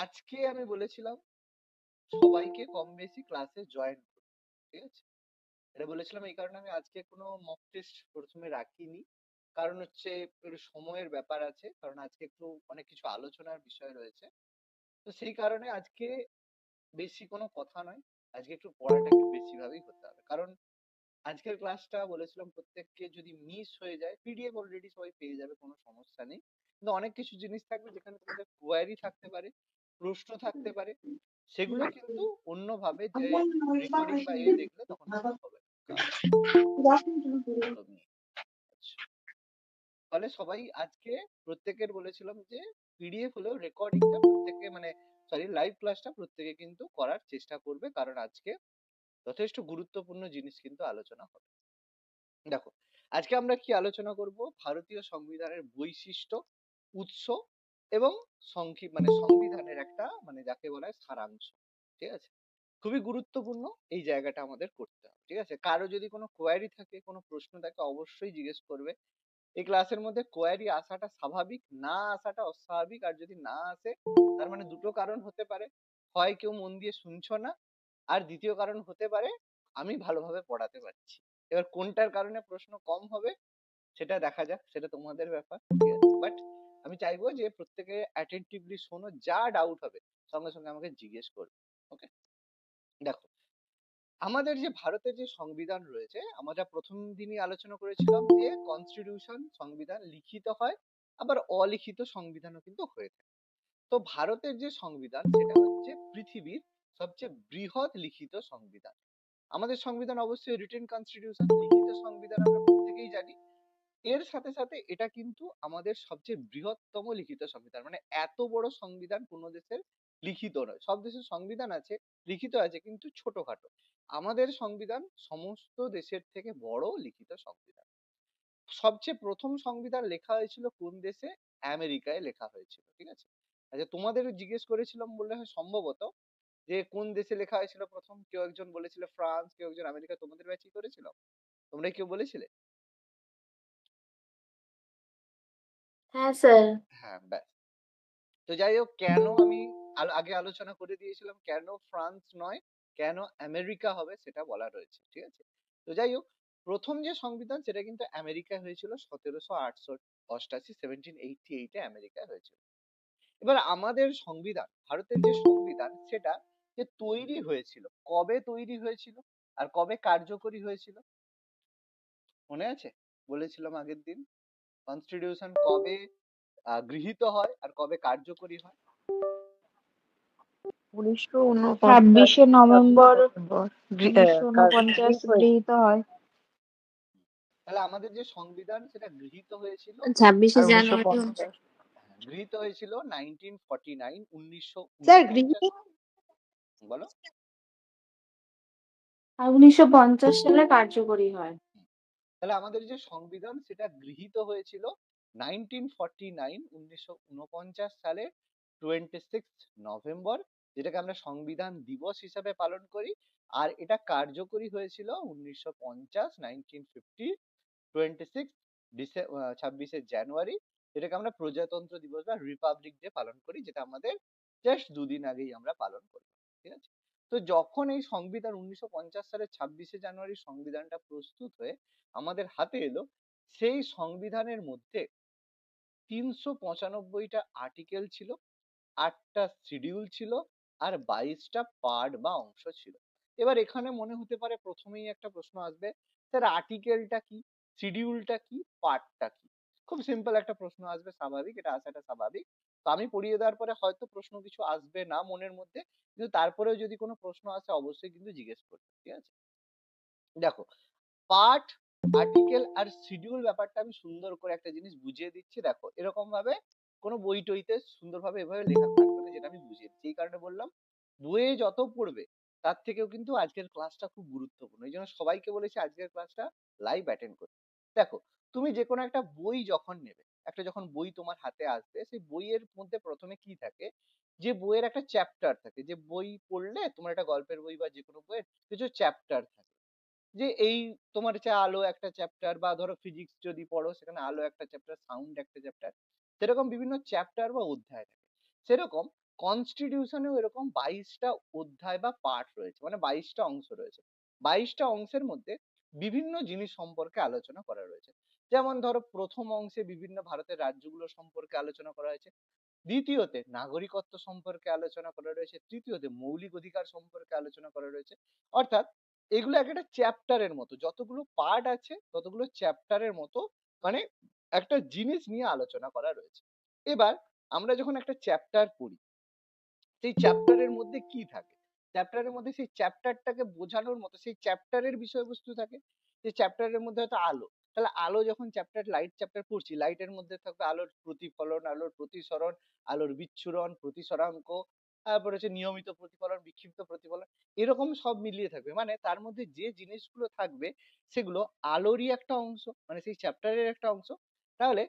আজকে আমি বলেছিলাম সবাইকে কম বেশি ক্লাসে জয়েন করতে, ঠিক আছে? এটা বলেছিলাম এই কারণে আমি আজকে কোনো মক টেস্ট প্রথমে রাখিনি। কারণ হচ্ছে একটু সময়ের ব্যাপার আছে, কারণ আজকে একটু অনেক কিছু আলোচনার বিষয় রয়েছে। তো সেই কারণে আজকে বেশি কোনো কথা নয়, আজকে একটু পড়াটা একটু বেশি ভাবেই হতে হবে। কারণ আজকের ক্লাসটা বলেছিলাম প্রত্যেককে যদি মিস হয়ে যায়, পিডিএফ অলরেডি সবাই পেয়ে যাবে, কোনো সমস্যা নেই। কিন্তু অনেক কিছু জিনিস থাকবে যেখানে তোমাদের কোয়ারি থাকতে পারে, প্রশ্ন থাকতে পারে, সেগুলো কিন্তু অন্যভাবে যে রেকর্ডিং বা দেখলে তখন কিন্তু হবে। আচ্ছা, ফলে সবাই আজকে প্রত্যেকের বলেছিলাম যে পিডিএফ হলেও রেকর্ডিংটা প্রত্যেকে মানে সরি লাইভ ক্লাসটা প্রত্যেকে কিন্তু করার চেষ্টা করবে, কারণ আজকে যথেষ্ট গুরুত্বপূর্ণ জিনিস কিন্তু আলোচনা হবে। দেখো, আজকে আমরা কি আলোচনা করব? ভারতীয় সংবিধানের বৈশিষ্ট্য, উৎস এবং সংবিধানের একটা যাকে বলা হয় সারাংশ। ঠিক আছে? খুবই গুরুত্বপূর্ণ এই জায়গাটা আমাদের করতে হবে। ঠিক আছে? কারো যদি কোনো কোয়ারি থাকে, কোনো প্রশ্ন থাকে, অবশ্যই জিজ্ঞেস করবে। এই ক্লাসের মধ্যে কোয়ারি আসাটা স্বাভাবিক, না আসাটা অস্বাভাবিক। আর যদি না আসে তার মানে দুটো কারণ হতে পারে, হয় কেউ মন দিয়ে শুনছো না, আর দ্বিতীয় কারণ হতে পারে আমি ভালোভাবে পড়াতে পারছি। এবার কোনটার কারণে প্রশ্ন কম হবে সেটা দেখা যাক, সেটা তোমাদের ব্যাপার। ঠিক আছে? বাট আমি চাইবো যে প্রত্যেকে অ্যাটেন্টিভলি শোনো, যা ডাউট হবে সঙ্গে সঙ্গে আমাকে জিজ্ঞেস করবে। ওকে? দেখো, আমাদের যে ভারতের যে সংবিধান রয়েছে, আমরা প্রথম দিনই আলোচনা করেছিলাম যে কনস্টিটিউশন সংবিধান লিখিত হয়, আবার অলিখিত সংবিধানও কিন্তু হয়ে থাকে। তো ভারতের যে সংবিধান সেটা হচ্ছে পৃথিবীর সবচেয়ে বৃহৎ লিখিত সংবিধান। আমাদের সংবিধান অবশ্যই রিটেন কনস্টিটিউশন, লিখিত সংবিধান আমরা প্রত্যেকেই জানি। এর সাথে সাথে এটা কিন্তু আমাদের সবচেয়ে বৃহত্তম লিখিত সংবিধান। মানে এত বড় সংবিধান কোনো দেশের লিখিত নয়। সব দেশের সংবিধান আছে, লিখিত আছে, কিন্তু ছোটখাটো। আমাদের সংবিধান সমস্ত দেশের থেকে বড় লিখিত সংবিধান। সবচেয়ে প্রথম সংবিধান লেখা হয়েছিল কোন দেশে? আমেরিকায় লেখা হয়েছিল। ঠিক আছে? আচ্ছা, তোমাদের জিজ্ঞেস করেছিলাম বললে হয় সম্ভবত যে কোন দেশে লেখা হয়েছিল প্রথম, কেউ একজন বলেছিল ফ্রান্স, কেউ একজন আমেরিকা। তোমাদের ব্যাচই করেছিল? তোমরা কেউ বলেছিলে? হ্যাঁ স্যার। হ্যাঁ, ব্যাস। তো যাই হোক, কেন আমি আগে আলোচনা করে দিয়েছিলাম কেন ফ্রান্স নয়, কেন আমেরিকা হবে সেটা বলা রয়েছে। ঠিক আছে? তো যাই হোক, প্রথম যে সংবিধান সেটা কিন্তু আমেরিকায় হয়েছিল 1788, 1788 আমেরিকায় হয়েছিল। এবার আমাদের সংবিধান, ভারতের যে সংবিধান সেটা যে তৈরি হয়েছিল, কবে তৈরি হয়েছিল আর কবে কার্যকরী হয়েছিল মনে আছে? বলেছিলাম আগের দিন কনস্টিটিউশন কবে গৃহীত হয় আর কবে কার্যকরী হয়। ছাব্বিশে নভেম্বর কার্যকরী 1949 হয়েছে গৃহীত হয়। তাহলে আমাদের যে সংবিধান সেটা গৃহীত হয়েছিল 26শে আর জানুয়ারি 1950 গৃহীত হয়েছিল 1949, স্যার 1949। বলো। আর 1950 সালে কার্যকরী হয়। তাহলে আমাদের যে সংবিধান সেটা গৃহীত হয়েছিল 1949 সালে 26 নভেম্বর, যেটাকে আমরা সংবিধান দিবস হিসাবে পালন করি। আর এটা কার্যকরী হয়েছিল 1950, 1950 26 জানুয়ারি, যেটাকে আমরা প্রজাতন্ত্র দিবস বা রিপাবলিক ডে পালন করি, যেটা আমাদের জাস্ট দুদিন আগেই আমরা পালন করি। ঠিক আছে? তো যখন এই সংবিধান 1950 সালের 26 জানুয়ারি সংবিধানটা প্রস্তুত হয়ে আমাদের হাতে এলো, সেই সংবিধানের মধ্যে 395টা আর্টিকেল ছিল, 8টা শিডিউল ছিল, আর 22টা পার্ট বা অংশ ছিল। এবার এখানে মনে হতে পারে প্রথমেই একটা প্রশ্ন আসবে, স্যার আর্টিকেলটা কি, শিডিউলটা কি, পার্টটা কি? খুব সিম্পল একটা প্রশ্ন আসবে, স্বাভাবিক, এটা আসাটা স্বাভাবিক। তো আমি পড়িয়ে দেওয়ার পরে হয়তো প্রশ্ন কিছু আসবে না মনের মধ্যে, কিন্তু তারপরেও যদি কোনো প্রশ্ন আসে অবশ্যই কিন্তু জিজ্ঞেস করবে। ঠিক আছে? দেখো, পার্ট, আর্টিকেল আর শিডিউল ব্যাপারটা আমি সুন্দর করে একটা জিনিস বুঝিয়ে দিচ্ছি। দেখো, এরকম ভাবে কোনো বই টইতে সুন্দরভাবে এভাবে লেখা থাকবে না, যেটা আমি বুঝিয়ে দিচ্ছি। এই কারণে বললাম বইয়ে যত পড়বে তার থেকেও কিন্তু আজকের ক্লাসটা খুব গুরুত্বপূর্ণ। এই জন্য সবাইকে বলেছি আজকের ক্লাসটা লাইভ অ্যাটেন্ড করতে। দেখো, তুমি যে কোনো একটা বই যখন নেবে, একটা যখন বই তোমার হাতে আসবে, সেই বইয়ের মধ্যে প্রথমে কি থাকে, যে বইয়ের একটা চ্যাপ্টার থাকে, যে বই পড়লে তোমার একটা গল্পের বই বা যে কোনো বইয়ের কিছু চ্যাপ্টার থাকে। যে এই তোমার হচ্ছে আলো একটা চ্যাপ্টার, বা ধরো ফিজিক্স যদি পড়ো সেখানে আলো একটা চ্যাপ্টার, সাউন্ড একটা চ্যাপ্টার, সেরকম বিভিন্ন চ্যাপ্টার বা অধ্যায় থাকে। সেরকম কনস্টিটিউশনেও এরকম 22টা অধ্যায় বা পার্ট রয়েছে, মানে 22টা অংশ রয়েছে। 22টা অংশের মধ্যে বিভিন্ন জিনিস সম্পর্কে আলোচনা করা রয়েছে। যেমন ধরো প্রথম অংশে বিভিন্ন ভারতের রাজ্যগুলো সম্পর্কে আলোচনা করা হয়েছে, দ্বিতীয়তে নাগরিকত্ব সম্পর্কে আলোচনা করা রয়েছে, তৃতীয়তে মৌলিক অধিকার সম্পর্কে আলোচনা করা রয়েছে। অর্থাৎ এগুলো এক একটা চ্যাপ্টারের মতো, যতগুলো পার্ট আছে ততগুলো চ্যাপ্টারের মতো, মানে একটা জিনিস নিয়ে আলোচনা করা রয়েছে। এবার আমরা যখন একটা চ্যাপ্টার পড়ি, সেই চ্যাপ্টারের মধ্যে কি থাকে, চ্যাপ্টারের মধ্যে সেই চ্যাপ্টারটাকে বোঝানোর মতো সেই চ্যাপ্টারের বিষয়বস্তু থাকে। সেই চ্যাপ্টারের মধ্যে হয়তো আলো, তাহলে আলো যখন চ্যাপ্টার, লাইট চ্যাপ্টার পড়ছি, লাইটের মধ্যে থাকবে আলোর প্রতিফলন, আলোর প্রতিসরণ, আলোর বিচ্ছুরণ, প্রতিসরাঙ্ক, তারপরে হচ্ছে নিয়মিত প্রতিফলন, বিক্ষিপ্ত প্রতিফলন, এরকম সব মিলিয়ে থাকবে। মানে তার মধ্যে যে জিনিসগুলো থাকবে সেগুলো আলোরই একটা অংশ, মানে সেই চ্যাপ্টারের একটা অংশ। তাহলে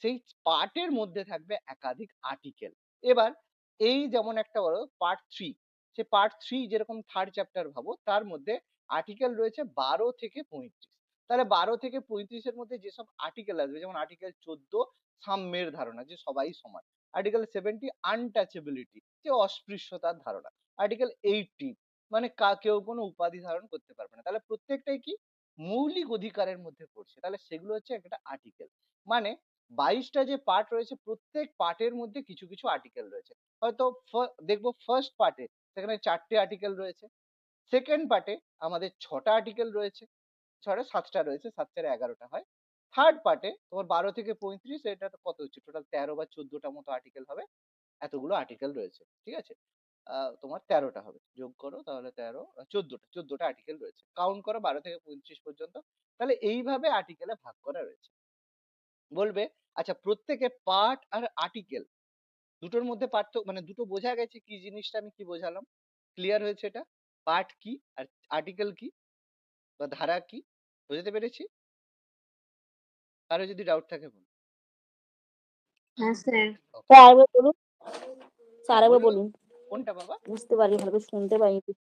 সেই পার্টের মধ্যে থাকবে একাধিক আর্টিকেল। এবার এই যেমন একটা বলো পার্ট থ্রি, সে পার্ট থ্রি যেরকম থার্ড চ্যাপ্টার ভাবো, তার মধ্যে আর্টিকেল রয়েছে 12 থেকে 35। তাহলে 12 থেকে 35-এর মধ্যে যেসব আর্টিকেল আসবে, যেমন আর্টিকেল 14 সাম্যের ধারণা, যে সবাই সমান। আর্টিকেল 70 আনটাচেবিলিটি, যে অস্পৃশ্যতার ধারণা। আর্টিকেল 80 মানে কেউ কোনো উপাধি ধারণ করতে পারবে না। তাহলে প্রত্যেকটাই কি মৌলিক অধিকারের মধ্যে পড়ছে, তাহলে সেগুলো হচ্ছে একটা আর্টিকেল। মানে 22টা যে পার্ট রয়েছে, প্রত্যেক পার্টের মধ্যে কিছু কিছু আর্টিকেল রয়েছে। হয়তো দেখবো ফার্স্ট পার্টে সেখানে 4টে আর্টিকেল রয়েছে, সেকেন্ড পার্টে আমাদের 6টা আর্টিকেল রয়েছে, 7টা রয়েছে, 7 4 11টা হয়। থার্ড পার্টে তোমার 12 থেকে 35, এটা তো কত হচ্ছে টোটাল 13 বা 14টা মতো আর্টিকেল হবে। এতগুলো আর্টিকেল রয়েছে, ঠিক আছে। তোমার 13টা হবে, যোগ করো তাহলে 13, 14টা আর্টিকেল রয়েছে, কাউন্ট করো 12 থেকে 35 পর্যন্ত। তাহলে এইভাবে আর্টিকেলে ভাগ করা রয়েছে। বলবে আচ্ছা প্রত্যেকে পার্ট আর আর্টিকেল দুটোর মধ্যে পার্থক্য, মানে দুটো বোঝা গেছে কি জিনিসটা আমি কি বোঝালাম, ক্লিয়ার হয়েছে এটা? পার্ট কি আর আর্টিকেল কি বা ধারা কি, বুঝতে পেরেছি? কারো যদি ডাউট থাকে বলুন। হ্যাঁ স্যার। ওকে, স্যার আরেকবার বলুন, স্যার হ্যাঁ আরেকবার বললো। বলুন, কোনটা বাবা? বুঝতে পারি ভালো শুনতে পাইনি।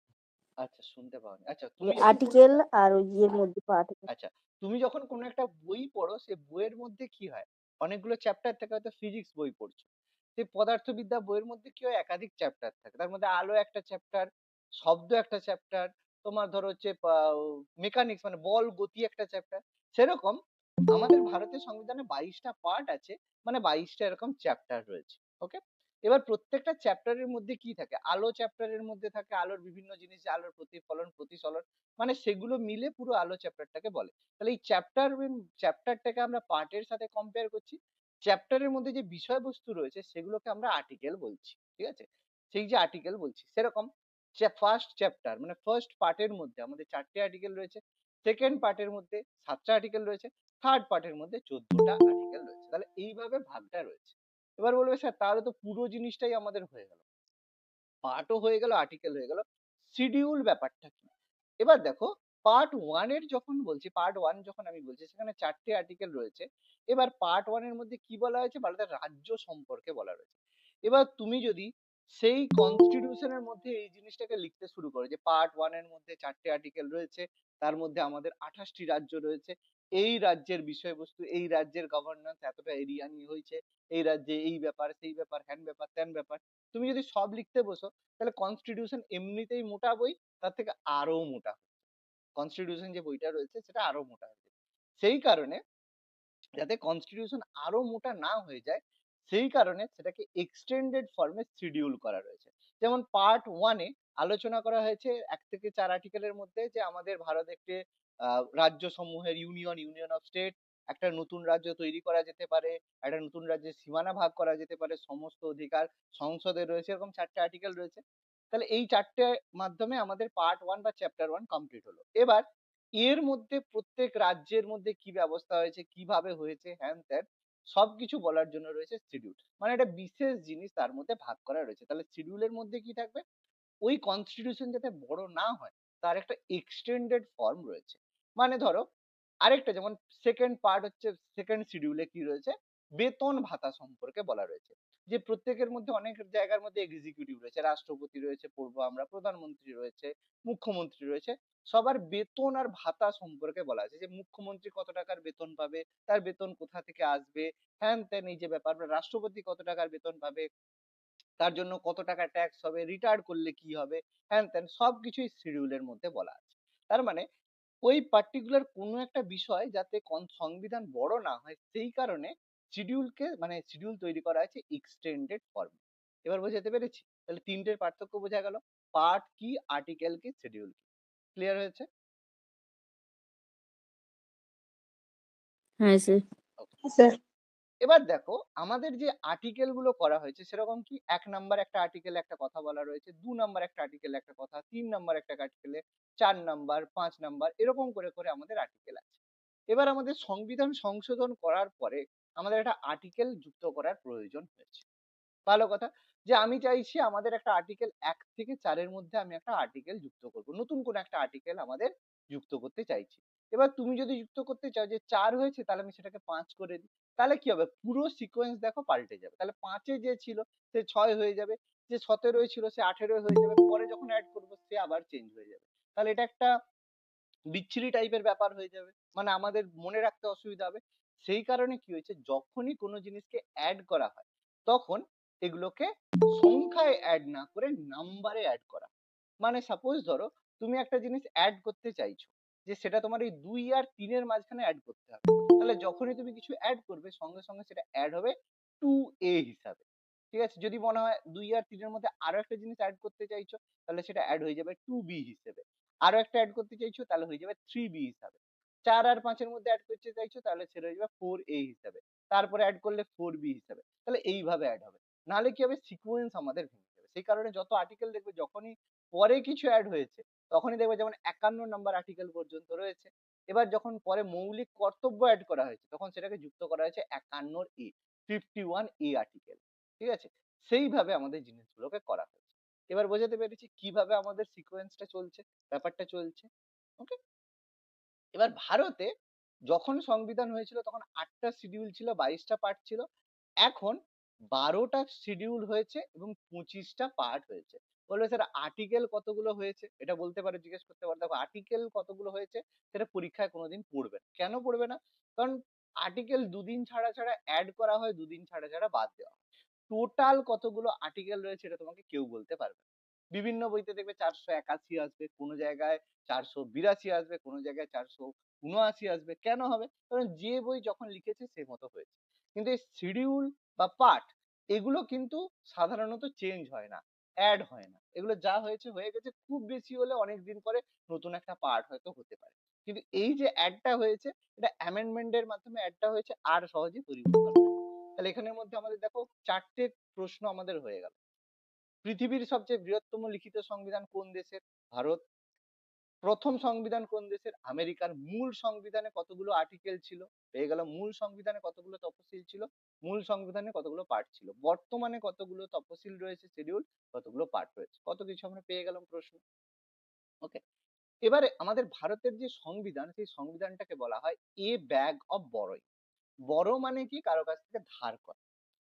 আচ্ছা শুনতে পাওনি, আচ্ছা তুমি যখন আর্টিকেল আর ওই ইয়ের মধ্যে পার্ট। আচ্ছা তুমি যখন কোনো একটা বই পড়ো, সে বইয়ের মধ্যে কি হয়, অনেকগুলো চ্যাপ্টার থাকে। হয়তো ফিজিক্স বই পড়ছো, সেই পদার্থবিদ্যা বইয়ের মধ্যে কি হয়, একাধিক চ্যাপ্টার থাকে। তার মধ্যে আলো একটা চ্যাপ্টার, শব্দ একটা চ্যাপ্টার, তোমার ধরো হচ্ছে মেকানিক্স মানে বল গতি একটা চ্যাপ্টার। সেরকম আমাদের ভারতের সংবিধানে 22টা পার্ট আছে, মানে 22টা এরকম চ্যাপ্টার রয়েছে। ওকে, এবার প্রত্যেকটা চ্যাপ্টারের মধ্যে কি থাকে, আলো চ্যাপ্টারের মধ্যে থাকে আলোর বিভিন্ন জিনিস, আলোর প্রতিফলন প্রতিসরণ, মানে সেগুলো মিলে পুরো আলো চ্যাপ্টারটাকে বলে। তাহলে এই চ্যাপ্টারটাকে আমরা পার্টের সাথে কম্পেয়ার করছি। চ্যাপ্টারের মধ্যে যে বিষয়বস্তু রয়েছে সেগুলোকে আমরা আর্টিকেল বলছি, ঠিক আছে। সেই যে আর্টিকেল বলছি, সেরকম ফার্স্ট চ্যাপ্টার মানে ফার্স্ট পার্টের মধ্যে আমাদের 4টে আর্টিকেল রয়েছে, সেকেন্ড পার্টের মধ্যে 7টা আর্টিকেল রয়েছে, থার্ড পার্টের মধ্যে 14টা আর্টিকেল রয়েছে। তাহলে এইভাবে ভাগটা রয়েছে। এবার বলবে স্যার তাহলে তো পুরো জিনিসটাই আমাদের হয়ে গেল, পার্টও হয়ে গেল আর্টিকেল হয়ে গেল, শিডিউল ব্যাপারটা কি? এবার দেখো পার্ট ওয়ান এর যখন বলছি, পার্ট ওয়ান যখন আমি বলছি সেখানে 4টে আর্টিকেল রয়েছে। এবার পার্ট ওয়ান এর মধ্যে কি বলা হয়েছে, ভারতের রাজ্য সম্পর্কে বলা রয়েছে। এবার তুমি যদি সেই কনস্টিটিউশনের মধ্যে এই জিনিসটাকে লিখতে শুরু করো যে পার্ট ওয়ান এর মধ্যে 4টে আর্টিকেল রয়েছে, তার মধ্যে আমাদের 28টি রাজ্য রয়েছে, এই রাজ্যের বিষয়বস্তু, এই রাজ্যের গভর্নেন্স এতটা এরিয়া নিয়ে হয়েছে, এই রাজ্যে এই ব্যাপার সেই ব্যাপার হ্যান ব্যাপার ত্যান ব্যাপার, তুমি যদি সব লিখতে বসো তাহলে কনস্টিটিউশন এমনিতেই মোটা বই, তার থেকে আরো মোটা, কনস্টিটিউশন যে বইটা রয়েছে সেটা আরো মোটা হয়েছে। সেই কারণে যাতে কনস্টিটিউশন আরো মোটা না হয়ে যায়, সেই কারণে সেটাকে এক্সটেন্ডেড ফর্মে শিডিউল করা রয়েছে। যেমন পার্ট ওয়ানে আলোচনা করা হয়েছে 1 থেকে 4 আর্টিকেলের মধ্যে যে আমাদের ভারত একটি রাজ্য সমূহের ইউনিয়ন, ইউনিয়ন অফ স্টেট, একটা নতুন রাজ্য তৈরি করা যেতে পারে, একটা নতুন রাজ্যের সীমানা ভাগ করা যেতে পারে, সমস্ত অধিকার সংসদে রয়েছে, এরকম 4টে আর্টিকেল রয়েছে। তাহলে এই 4টে মাধ্যমে আমাদের পার্ট ওয়ান বা চ্যাপ্টার ওয়ান কমপ্লিট হলো। এবার এর মধ্যে প্রত্যেক রাজ্যের মধ্যে কি ব্যবস্থা হয়েছে, কিভাবে হয়েছে, হ্যান ত্যান সবকিছু বলার জন্য রয়েছে শিডিউল, মানে একটা বিশেষ জিনিস তার মধ্যে ভাগ করা রয়েছে। তাহলে শিডিউলের মধ্যে কি থাকবে, ওই কনস্টিটিউশন যাতে বড় না হয় তার একটা এক্সটেন্ডেড ফর্ম রয়েছে। মানে ধরো আরেকটা যেমন সেকেন্ড পার্ট হচ্ছে, সেকেন্ড শিডিউলে কি রয়েছে, বেতন ভাতা সম্পর্কে বলা রয়েছে। যে প্রত্যেকের মধ্যে অনেক জায়গার মধ্যে এক্সিকিউটিভ রয়েছে, রাষ্ট্রপতি রয়েছে, পড়বো আমরা প্রধানমন্ত্রী রয়েছে, মুখ্যমন্ত্রী রয়েছে, সবার বেতন আর ভাতা সম্পর্কে বলা আছে। যে মুখ্যমন্ত্রী কত টাকার বেতন পাবে, তার বেতন কোথা থেকে আসবে, হ্যান ত্যান এই যে ব্যাপার, রাষ্ট্রপতি কত টাকার বেতন পাবে, তার জন্য কত টাকা ট্যাক্স হবে, রিটায়ার করলে কি হবে, হ্যান ত্যান সবকিছুই শিডিউলের মধ্যে বলা আছে। তার মানে ওই পার্টিকুলার কোনো একটা বিষয় যাতে সংবিধান বড় না হয় সেই কারণে শিডিউলকে মানে শিডিউল তৈরি করা আছে এক্সটেন্ডেড ফর্ম। এবার বোঝাতে পেরেছি? তাহলে তিনটের পার্থক্য বোঝা গেল, পার্ট কি, আর্টিকেল কি, শিডিউল কি। ক্লিয়ার হয়েছে? হ্যাঁ স্যার। Okay. স্যার এবার দেখো আমাদের যে আর্টিকেল গুলো করা হয়েছে সেরকম কি 1 নাম্বার একটা আর্টিকেলে একটা কথা বলা রয়েছে, 2 নাম্বার একটা আর্টিকেলে একটা কথা, 3 নাম্বার একটা আর্টিকেলে 4 নাম্বার, 5 নাম্বার এরকম করে করে আমাদের আর্টিকেল আছে। এবার আমাদের সংবিধান সংশোধন করার পরে আমাদের একটা আর্টিকেল যুক্ত করার প্রয়োজন হয়েছে। ভালো কথা, যে আমি চাইছি আমাদের একটা আর্টিকেল 1 থেকে 4 এর মধ্যে আমি একটা আর্টিকেল যুক্ত করব, নতুন কোন একটা আর্টিকেল আমাদের যুক্ত করতে চাইছি। এবার তুমি যদি যুক্ত করতে চাও যে 4 হয়েছে তাহলে আমি সেটাকে 5 করে দিই, তাহলে কি হবে পুরো সিকোয়েন্স দেখো পাল্টে যাবে। তাহলে 5 এ যে ছিল সে 6 হয়ে যাবে, যে 17 ছিল সে 18 হয়ে যাবে, পরে যখন অ্যাড করবো সে আবার চেঞ্জ হয়ে যাবে। তাহলে এটা একটা বিচ্ছিরি টাইপের ব্যাপার হয়ে যাবে, মানে আমাদের মনে রাখতে অসুবিধা হবে। সেই কারণে কি হয়েছে, যখনই কোনো জিনিসকে অ্যাড করা হয় তখন এগুলোকে সংখ্যায় অ্যাড না করে নাম্বারে অ্যাড করা। মানে সাপোজ ধরো তুমি একটা জিনিস অ্যাড করতে চাইছো, যে সেটা তোমার এই 2 আর 3 এর মাঝখানে অ্যাড করতে হবে, তাহলে যখনই তুমি কিছু অ্যাড করবে সঙ্গে সঙ্গে সেটা অ্যাড হবে 2a হিসাবে। ঠিক আছে, যদি মনে হয় 2 আর 3 এর মধ্যে আরো একটা জিনিস অ্যাড করতে চাইছো তাহলে সেটা অ্যাড হয়ে যাবে 2b হিসেবে। আরো একটা অ্যাড করতে চাইছো তাহলে হয়ে যাবে 3b হিসাবে। 4 আর 5 এর মধ্যে অ্যাড করতে চাইছো তাহলে সেটা হয়ে যাবে 4a হিসাবে। তারপরে অ্যাড করলে 4b হিসাবে। তাহলে এইভাবে অ্যাড হবে। নাহলে কি হবে, সিকোয়েন্স আমাদের ভেঙে যাবে। সেই কারণে যত আর্টিকেল দেখবে যখনই পরে কিছু অ্যাড হয়েছে তখনই দেখবে যেমন 51 নাম্বার আর্টিকেল পর্যন্ত রয়েছে। এবার যখন পরে মৌলিক কর্তব্য অ্যাড করা হয়েছে তখন সেটাকে যুক্ত করা হয়েছে 51 এ, 51 এ আর্টিকেল। ঠিক আছে, সেইভাবে আমাদের জিনিসগুলোকে করা হয়েছে। এবার বোঝাতে পেরেছি কিভাবে আমাদের সিকোয়েন্সটা চলছে, ব্যাপারটা চলছে। ওকে। এবার ভারতে যখন সংবিধান হয়েছিল তখন 8টা শিডিউল ছিল, 22টা পার্ট ছিল। এখন 12টা শিডিউল হয়েছে এবং 25টা পার্ট হয়েছে। বলবে স্যার আর্টিকেল কতগুলো হয়েছে, এটা বলতে পারে, জিজ্ঞেস করতে পারে। দেখো আর্টিকেল কতগুলো হয়েছে সেটা পরীক্ষায় কোনোদিন পড়বে না। কেন পড়বে না? কারণ আর্টিকেল দুদিন ছাড়া ছাড়া অ্যাড করা হয়, দুদিন ছাড়া ছাড়া বাদ দেওয়া হয়। টোটাল কতগুলো আর্টিকেল রয়েছে এটা তোমাকে কেউ বলতে পারবে না। বিভিন্ন বইতে দেখবে 481 আসবে, কোনো জায়গায় 482 আসবে, কোনো জায়গায় 479 আসবে। কেন হবে? কারণ যে বই যখন লিখেছে সে মতো হয়েছে। কিন্তু এই শিডিউল বা পার্ট এগুলো কিন্তু সাধারণত চেঞ্জ হয় না, অ্যাড হয় না। এগুলো যা হয়েছে হয়ে গেছে, খুব বেশি হলে অনেকদিন পরে নতুন একটা পার্ট হয়তো হতে পারে। কিন্তু এই যে অ্যাডটা হয়েছে এটা অ্যামেন্ডমেন্টের মাধ্যমে অ্যাডটা হয়েছে, আর সহজে পরিবর্তন হয় না। তাহলে এখানের মধ্যে আমাদের দেখো 4টে প্রশ্ন আমাদের হয়ে গেল। পৃথিবীর সবচেয়ে বৃহত্তম লিখিত সংবিধান কোন দেশের? ভারত। প্রথম সংবিধান কোন দেশের? আমেরিকার। মূল সংবিধানে কতগুলো আর্টিকেল ছিল? পেয়ে গেল। মূল সংবিধানে কতগুলো তফসিল ছিল? মূল সংবিধানে কতগুলো পার্ট ছিল? বর্তমানে কতগুলো তফসিল রয়েছে, শিডিউল, কতগুলো পার্ট রয়েছে? কত কিছু আমরা পেয়ে গেলাম প্রশ্ন। ওকে। এবারে আমাদের ভারতের যে সংবিধান সেই সংবিধানটাকে বলা হয় এ ব্যাগ অফ বড়োইং। বড় মানে কি? কারো কাছ থেকে ধার করা।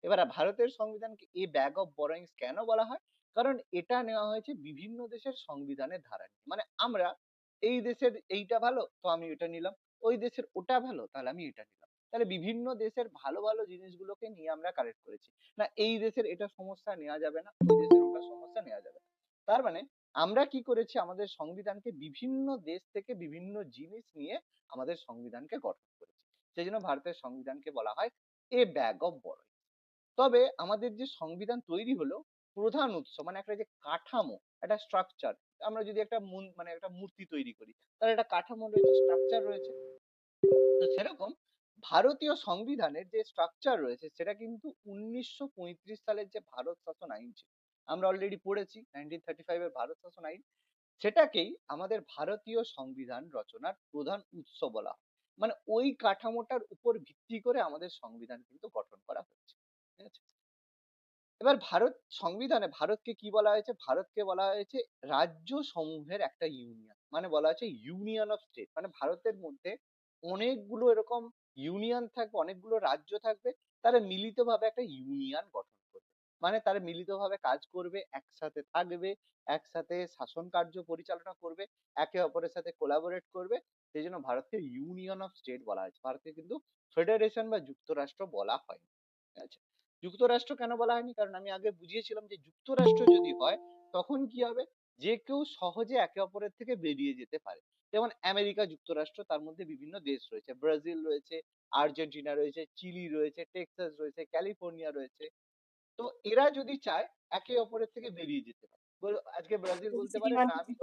এবার ভারতের সংবিধানকে এ ব্যাগ অফ বরোইংস কেন বলা হয়? কারণ এটা নেওয়া হয়েছে বিভিন্ন দেশের সংবিধানের ধারা নিয়ে। মানে আমরা এই দেশের এইটা ভালো তো আমি এটা নিলাম, ওই দেশের ওটা ভালো তাহলে আমি এটা নিলাম। তাহলে বিভিন্ন দেশের ভালো ভালো জিনিসগুলোকে নিয়ে আমরা কালেক্ট করেছি। না এই দেশের এটা সমস্যা নেওয়া যাবে না, ওই দেশের ওটা সমস্যা নেওয়া যাবে না। তার মানে আমরা কি করেছি, আমাদের সংবিধানকে বিভিন্ন দেশ থেকে বিভিন্ন জিনিস নিয়ে আমাদের সংবিধানকে গঠন করেছি। সেই জন্য ভারতের সংবিধানকে বলা হয় এ ব্যাগ অফ বরোইং। তবে আমাদের যে সংবিধান তৈরি হলো প্রধান উৎস মানে একটা যে কাঠামো, একটা স্ট্রাকচার, আমরা যদি একটা মানে একটা মূর্তি তৈরি করি তাহলে একটা কাঠামো রয়েছে, স্ট্রাকচার রয়েছে। তো সেরকম ভারতীয় সংবিধানের যে স্ট্রাকচার রয়েছে সেটা কিন্তু 1935 সালের যে ভারত শাসন আইন ছিল, আমরা অলরেডি পড়েছি 1935 এর ভারত শাসন আইন, সেটাকেই আমাদের ভারতীয় সংবিধান রচনার প্রধান উৎস বলা হয়। মানে ওই কাঠামোটার উপর ভিত্তি করে আমাদের সংবিধান কিন্তু গঠন করা হচ্ছে। ঠিক আছে। এবার ভারত সংবিধানে ভারতকে কি বলা হয়েছে? ভারতকে বলা হয়েছে রাজ্য সমূহের একটা ইউনিয়ন। মানে বলা হয়েছে ইউনিয়ন অফ স্টেট। মানে ভারতের মধ্যে অনেকগুলো এরকম ইউনিয়ন থাকবে, অনেকগুলো রাজ্য থাকবে, তারা মিলিতভাবে একটা ইউনিয়ন গঠন করবে। মানে তারা মিলিতভাবে কাজ করবে, একসাথে থাকবে, একসাথে শাসন কার্য পরিচালনা করবে, একে অপরের সাথে কোলাবোরেট করবে। সেই জন্য ভারতকে ইউনিয়ন অফ স্টেট বলা হয়েছে। ভারতকে কিন্তু ফেডারেশন বা যুক্তরাষ্ট্র বলা হয়। ঠিক আছে। যুক্তরাষ্ট্র কেন বলা হয়নি? কারণ আমি আগে বুঝিয়েছিলাম যে যুক্তরাষ্ট্র যদি হয় তখন কি হবে, যে কেউ সহজে একে অপরের থেকে বেরিয়ে যেতে পারে। যেমন আমেরিকা যুক্তরাষ্ট্র, তার মধ্যে বিভিন্ন দেশ রয়েছে, ব্রাজিল রয়েছে, আর্জেন্টিনা রয়েছে, চিলি রয়েছে, টেক্সাস রয়েছে, ক্যালিফোর্নিয়া রয়েছে। তো এরা যদি চায় একে অপরের থেকে বেরিয়ে যেতে পারে। আজকে ব্রাজিল বলতে পারে না আমি,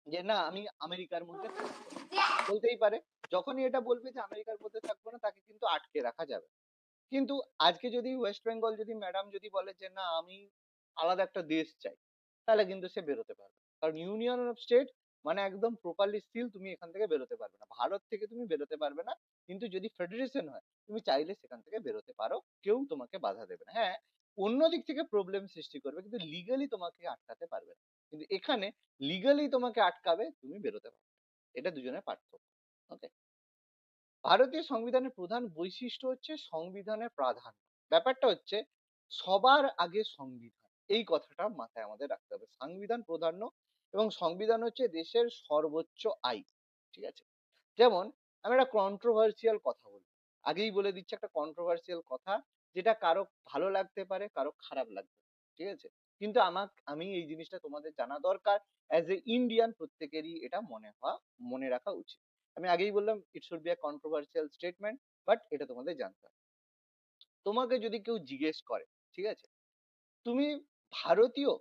যে না আমি আমেরিকার মধ্যে থাকবো না, বলতেই পারে। যখনই এটা বলবে যে আমেরিকার মধ্যে থাকবো না, তাকে কিন্তু আটকে রাখা যাবে। কিন্তু আজকে যদি ওয়েস্ট বেঙ্গল যদি ম্যাডাম যদি বলে যে না আমি আলাদা একটা দেশ চাই, তাহলে কিন্তু সে বেরোতে পারবে। কারণ ইউনিয়ন অফ স্টেট মানে একদম প্রপারলি স্টিল তুমি এখান থেকে বেরোতে পারবে না, ভারত থেকে তুমি বেরোতে পারবে না। কিন্তু যদি ফেডারেশন হয় তুমি চাইলে সেখান থেকে বেরোতে পারো, কেউ তোমাকে বাধা দেবে না। হ্যাঁ, অন্য দিক থেকে প্রবলেম সৃষ্টি করবে, কিন্তু লিগালি তোমাকে আটকাতে পারবে না। কিন্তু এখানে লিগালি তোমাকে আটকাবে, তুমি বেরোতে পারবে না। এটা দুজনের পার্থক্য। ওকে। ভারতীয় সংবিধানের প্রধান বৈশিষ্ট্য হচ্ছে সংবিধানের প্রাধান্য। ব্যাপারটা হচ্ছে সবার আগে সংবিধান, এই কথাটা মাথায় আমাদের রাখতে হবে। সংবিধান প্রাধান্য, এবং সংবিধান হচ্ছে দেশের সর্বোচ্চ আইন। ঠিক আছে? যেমন আমি একটা কন্ট্রোভার্সিয়াল কথা বলি, আগেই বলে দিচ্ছি একটা কন্ট্রোভার্সিয়াল কথা, যেটা কারো ভালো লাগতে পারে, কারো খারাপ লাগতে পারে। ঠিক আছে? কিন্তু আমি এই জিনিসটা তোমাদের জানা দরকার, অ্যাজ এ ইন্ডিয়ান প্রত্যেকেরই এটা মনে রাখা উচিত। আমি আগেই বললাম it should be a controversial statement, but এটা তোমাদের জানতে হবে। তোমাকে যদি কেউ জিজ্ঞেস করে, ঠিক আছে, তুমি ভারতীয়,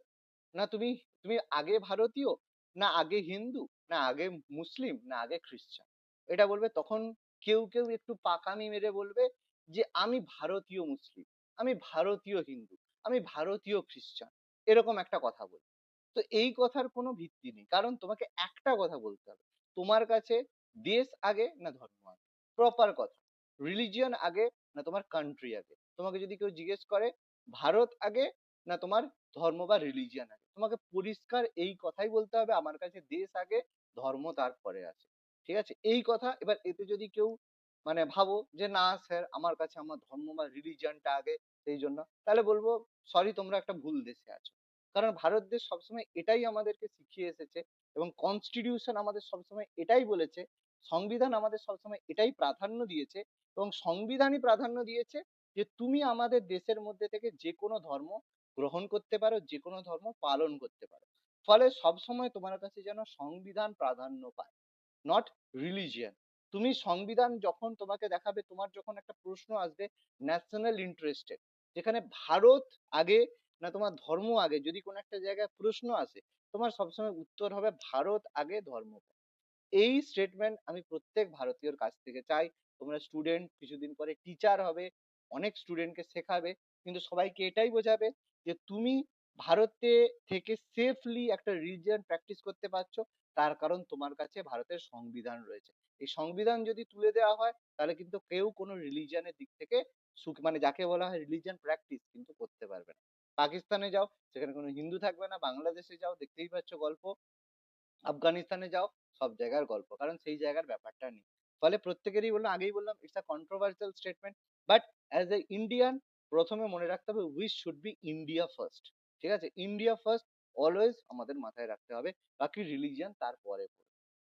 না তুমি তুমি আগে ভারতীয়, না আগে হিন্দু, না আগে মুসলিম, না আগে খ্রিস্টান, এটা বলবে, তখন কেউ কেউ একটু পাকামি মেরে বলবে যে আমি ভারতীয় মুসলিম, আমি ভারতীয় হিন্দু, আমি ভারতীয় খ্রিস্টান, এরকম একটা কথা বলবে। তো এই কথার কোনো ভিত্তি নেই, কারণ তোমাকে একটা কথা বলতে হবে, তোমার কাছে দেশ আগে না ধর্ম আগে, প্রপার কথা। রিলিজিয়ন আগে না তোমার কান্ট্রি আগে। তোমাকে যদি কেউ জিজ্ঞেস করে ভারত আগে না তোমার ধর্ম বা রিলিজিয়ন আগে, তোমাকে পরিষ্কার এই কথাই বলতে হবে, আমার কাছে দেশ আগে, ধর্ম তারপরে আছে। ঠিক আছে? এই কথা। এবার এতে যদি কেউ মানে ভাবো যে না স্যার আমার কাছে আমার ধর্ম বা রিলিজিয়নটা আগে, সেই জন্য, তাহলে বলবো সরি, তোমরা একটা ভুল দেশে আছো। কারণ ভারত দেশ সবসময় এটাই আমাদেরকে শিখিয়ে এসেছে, এবং কনস্টিটিউশন আমাদের সবসময় এটাই বলেছে, সংবিধান আমাদের সবসময় এটাই প্রাধান্য দিয়েছে, এবং সংবিধানই প্রাধান্য দিয়েছে যে তুমি আমাদের দেশের মধ্যে থেকে যে কোনো ধর্ম গ্রহণ করতে পারো, যে কোনো ধর্ম পালন করতে পারো। ফলে সবসময় তোমার কাছে যেন সংবিধান প্রাধান্য পায়, নট রিলিজিয়ন। তুমি সংবিধান যখন তোমাকে দেখাবে, তোমার যখন একটা প্রশ্ন আসবে ন্যাশনাল ইন্টারেস্টেড, যেখানে ভারত আগে না তোমার ধর্ম আগে, যদি কোনো একটা জায়গায় প্রশ্ন আসে, তোমার সবসময় উত্তর হবে ভারত আগে ধর্ম পরে। এই স্টেটমেন্ট আমি প্রত্যেক ভারতীয়র কাছ থেকে চাই। তোমরা স্টুডেন্ট, কিছুদিন পরে টিচার হবে, অনেক স্টুডেন্টকে শেখাবে, কিন্তু সবাইকে এটাই বোঝাবে যে তুমি ভারতে থেকে সেফলি একটা রিলিজিয়ন প্র্যাকটিস করতে পারছো, তার কারণ তোমার কাছে ভারতের সংবিধান রয়েছে। এই সংবিধান যদি তুলে দেওয়া হয়, তাহলে কিন্তু কেউ কোনো রিলিজিয়নের দিক থেকে মানে যাকে বলা হয় রিলিজিয়ন প্র্যাকটিস কিন্তু করতে পারবে না। পাকিস্তানে যাও, সেখানে কোনো হিন্দু থাকবে না। বাংলাদেশে যাও, দেখতেই পাচ্ছ গল্প। আফগানিস্তানে যাও, সব জায়গার গল্প, কারণ সেই জায়গার ব্যাপারটা নেই। ফলে প্রত্যেকেরই বললাম, আগেই বললাম, it's a controversial statement, but as a Indian প্রথমে মনে রাখতে হবে we should be India first. ঠিক আছে? ইন্ডিয়া ফার্স্ট অলওয়েজ আমাদের মাথায় রাখতে হবে, বাকি রিলিজিয়ন তারপরে।